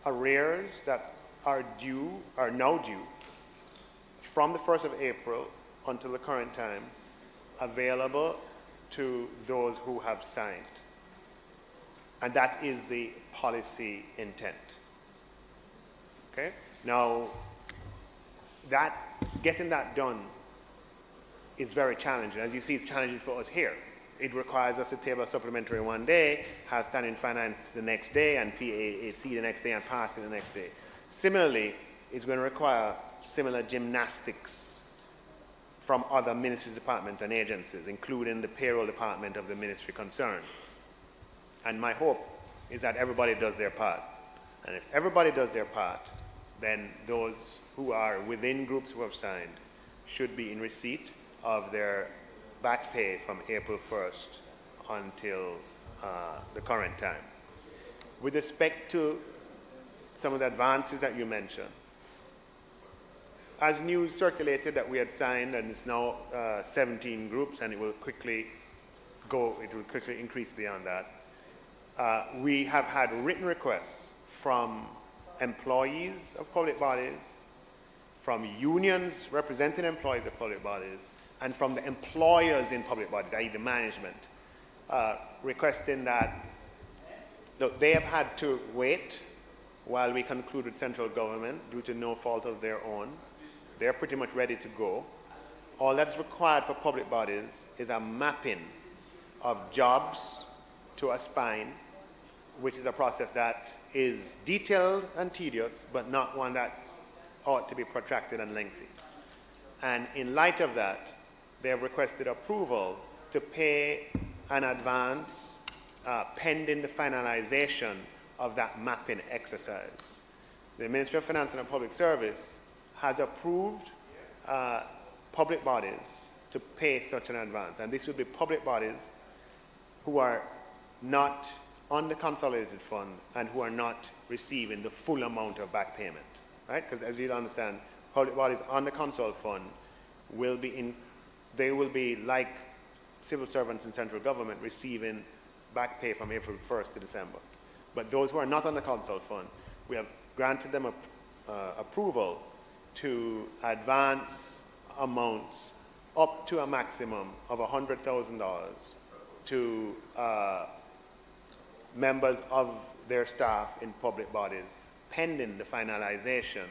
arrears that are now due from the 1st of April until the current time available to those who have signed. And that is the policy intent. Okay? Now, getting that done is very challenging. As you see, it's challenging for us here. It requires us to table a supplementary one day, have standing finance the next day, and PAAC the next day, and passing the next day. Similarly, it's going to require similar gymnastics from other ministries, departments, and agencies, including the payroll department of the ministry concerned. And my hope is that everybody does their part. And if everybody does their part, then those who are within groups who have signed should be in receipt of their back pay from April 1st until the current time. With respect to some of the advances that you mentioned, as news circulated that we had signed, and it's now 17 groups, and it will quickly increase beyond that. We have had written requests from employees of public bodies, from unions representing employees of public bodies, and from the employers in public bodies, i.e. the management, requesting that, look, they have had to wait while we conclude with central government due to no fault of their own, They're pretty much ready to go. All that's required for public bodies is a mapping of jobs to a spine, which is a process that is detailed and tedious, but not one that ought to be protracted and lengthy. And in light of that, they have requested approval to pay an advance pending the finalization of that mapping exercise. The Ministry of Finance and Public Service has approved public bodies to pay such an advance. And this would be public bodies who are not on the consolidated fund and who are not receiving the full amount of back payment, right? Because as you understand, public bodies on the consol fund will be they will be like civil servants in central government receiving back pay from April 1st to December. But those who are not on the consol fund, we have granted them approval to advance amounts up to a maximum of $100,000 to members of their staff in public bodies, pending the finalization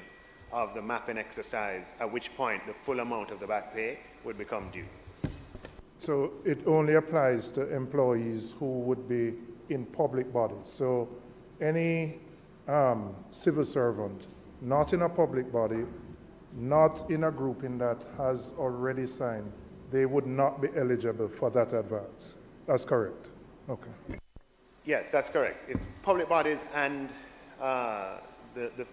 of the mapping exercise, at which point the full amount of the back pay would become due. So it only applies to employees who would be in public bodies. So any civil servant not in a public body, not in a grouping that has already signed, they would not be eligible for that advance. That's correct? Okay. Yes, that's correct. It's public bodies and the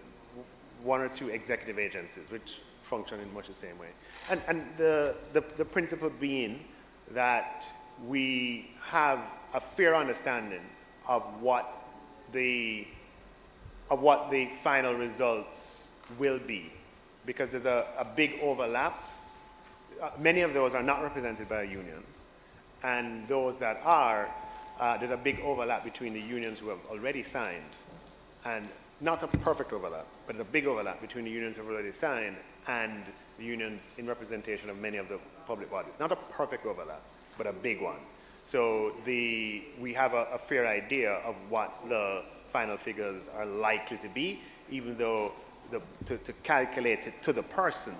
one or two executive agencies, which function in much the same way. And the principle being that we have a fair understanding of what the final results will be, because there's a big overlap. Many of those are not represented by unions, and those that are, there's a big overlap between the unions who have already signed, and not a perfect overlap, but a big overlap between the unions who have already signed and the unions in representation of many of the public bodies. Not a perfect overlap, but a big one. So we have a fair idea of what the final figures are likely to be, even though to calculate it to the person,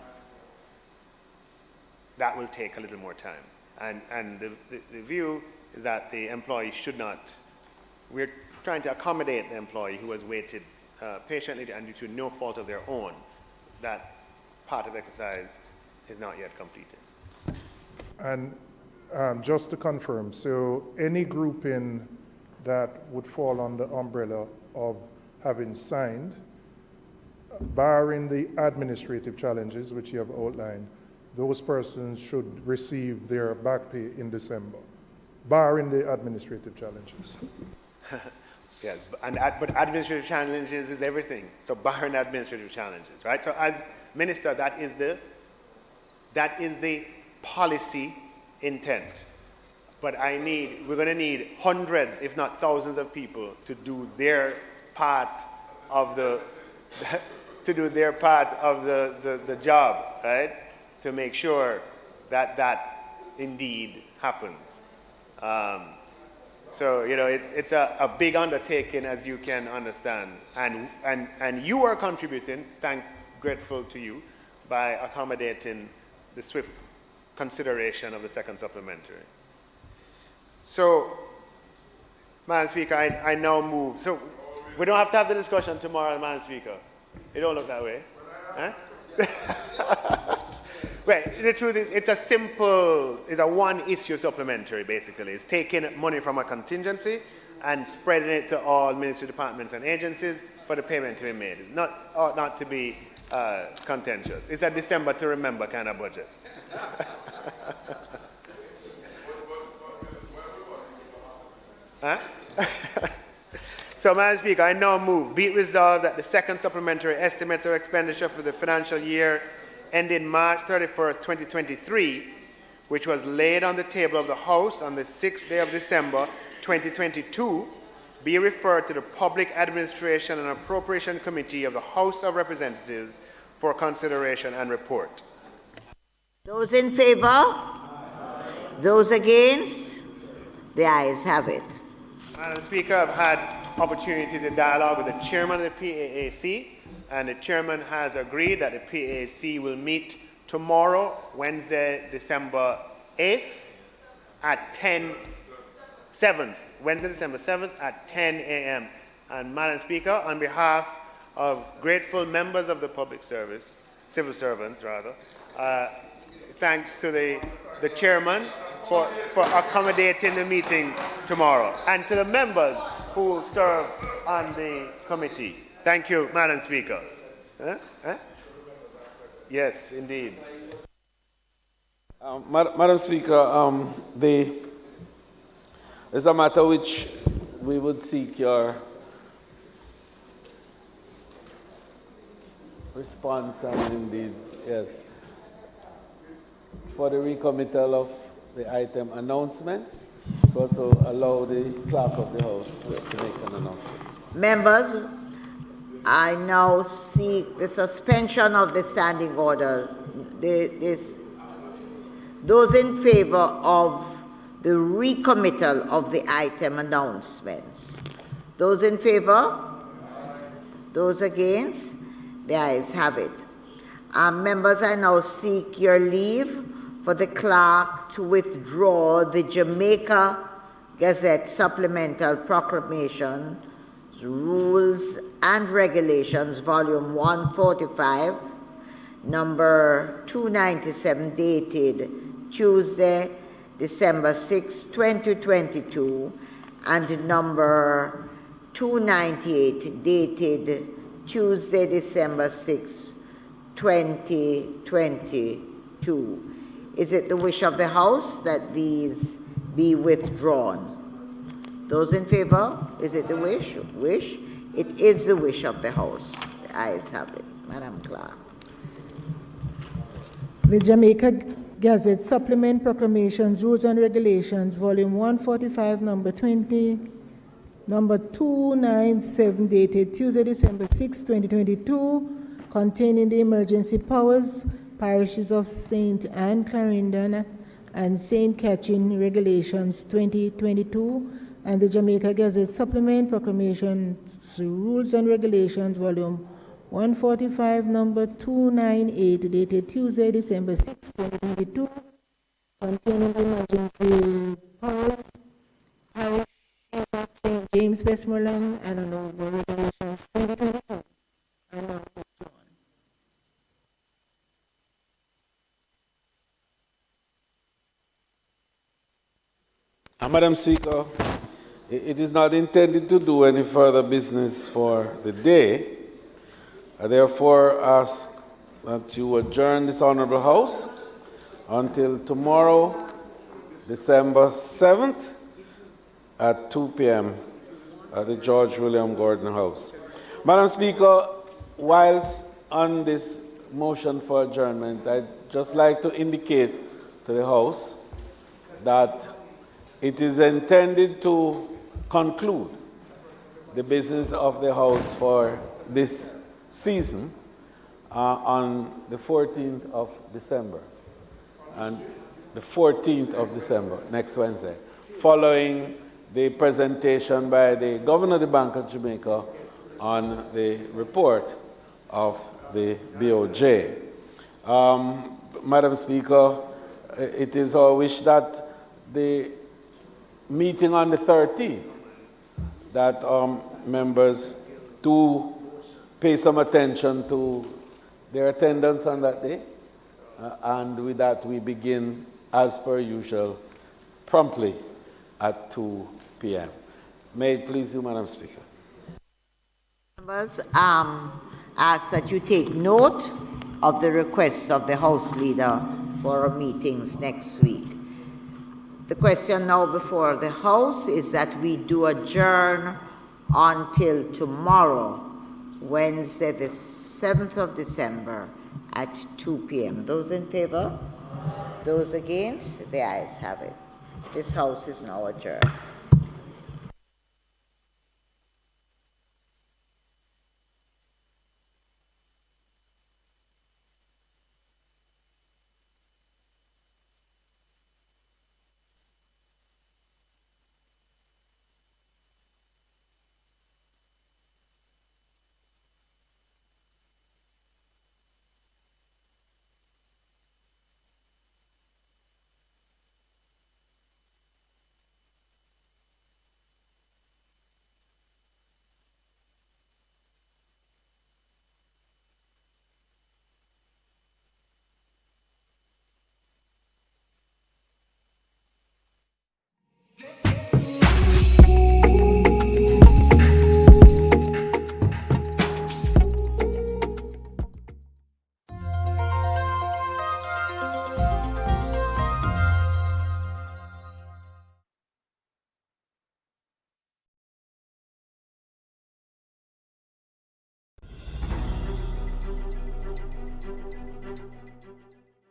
that will take a little more time. And the view is that the employee should not, we're trying to accommodate the employee who has waited patiently and due to no fault of their own. That part of the exercise is not yet completed. And just to confirm, so any grouping that would fall under the umbrella of having signed, barring the administrative challenges which you have outlined, those persons should receive their back pay in December, barring the administrative challenges. Yes, but administrative challenges is everything. So barring administrative challenges, right? So as minister, that is the policy intent. But we're going to need hundreds, if not thousands, of people to do their part of the job, right? To make sure that indeed happens. So, you know, it's a big undertaking, as you can understand. And you are contributing, grateful to you, by accommodating the swift consideration of the second supplementary. So, Madam Speaker, I now move. So, we don't have to have the discussion tomorrow, Madam Speaker. It don't look that way. Huh? Well, the truth is, it's a one-issue supplementary, basically. It's taking money from a contingency and spreading it to all ministry departments and agencies for the payment to be made. It ought not to be contentious. It's a December to remember kind of budget. Huh? So, Madam Speaker, I now move, be it resolved that the second supplementary estimates of expenditure for the financial year ending March 31st, 2023, which was laid on the table of the House on the 6th day of December, 2022, be referred to the Public Administration and Appropriation Committee of the House of Representatives for consideration and report. Those in favor? Those against? The ayes have it. Madam Speaker, I've had opportunity to dialogue with the chairman of the PAAC and the chairman has agreed that the PAAC will meet tomorrow, Wednesday, December 8th at 7th, Wednesday, December 7th at 10 a.m. And Madam Speaker, on behalf of grateful members of the public service, civil servants rather, thanks to the chairman for accommodating the meeting tomorrow, and to the members who serve on the committee. Thank you, Madam Speaker. Yes, indeed. Madam Speaker, there's a matter which we would seek your response, and indeed, yes, for the recommittal of the item announcements, so also allow the clerk of the House to make an announcement. Members, I now seek the suspension of the standing order. Those in favor of the recommittal of the item announcements. Those in favor? Those against? The ayes have it. Members, I now seek your leave for the clerk to withdraw the Jamaica Gazette Supplemental Proclamation, Rules and Regulations, Volume 145, number 297, dated Tuesday, December 6, 2022, and number 298, dated Tuesday, December 6, 2022. Is it the wish of the House that these be withdrawn? Those in favor? Is it the wish? It is the wish of the House. The ayes have it. Madam Clerk. The Jamaica Gazette Supplement Proclamations, Rules and Regulations, Volume 145, number 20, number 297, dated Tuesday, December 6, 2022, containing the emergency powers, parishes of St. Anne, Clarendon, and St. Catherine Regulations 2022, and the Jamaica Gazette Supplement Proclamations, Rules and Regulations, Volume 145, number 298, dated Tuesday, December 6, 2022, containing the emergency powers, parishes of St. James, Westmoreland, and Hanover Regulations 2022. And now withdrawn. Madam Speaker, it is not intended to do any further business for the day. I therefore ask that you adjourn this Honorable House until tomorrow, December 7th, at 2 p.m. at the George William Gordon House. Madam Speaker, whilst on this motion for adjournment, I'd just like to indicate to the House that it is intended to conclude the business of the House for this season on the 14th of December, and the 14th of December, next Wednesday, following the presentation by the Governor of the Bank of Jamaica on the report of the BOJ. Madam Speaker, it is our wish that the meeting on the 13th, that members do pay some attention to their attendance on that day, and with that we begin, as per usual, promptly at 2 p.m. May it please you, Madam Speaker. Members, ask that you take note of the request of the House Leader for our meetings next week. The question now before the House is that we do adjourn until tomorrow, Wednesday, the 7th of December at 2 p.m. Those in favor? Those against? The ayes have it. This House is now adjourned.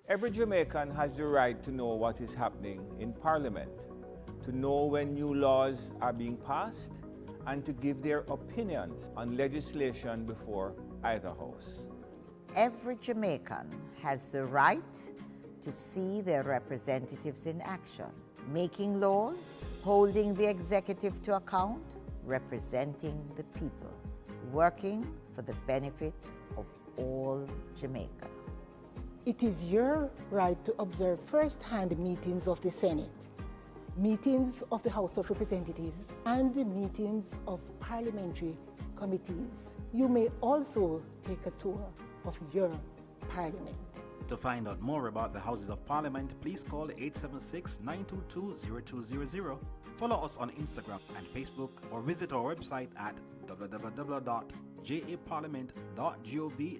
Every Jamaican has the right to know what is happening in Parliament, to know when new laws are being passed, and to give their opinions on legislation before either house. Every Jamaican has the right to see their representatives in action, making laws, holding the executive to account, representing the people, working for the benefit of all Jamaicans. It is your right to observe first-hand meetings of the Senate, meetings of the House of Representatives, and the meetings of parliamentary committees. You may also take a tour of your parliament. To find out more about the Houses of Parliament, please call 876-922-0200. Follow us on Instagram and Facebook or visit our website at www.japarliament.gov.my.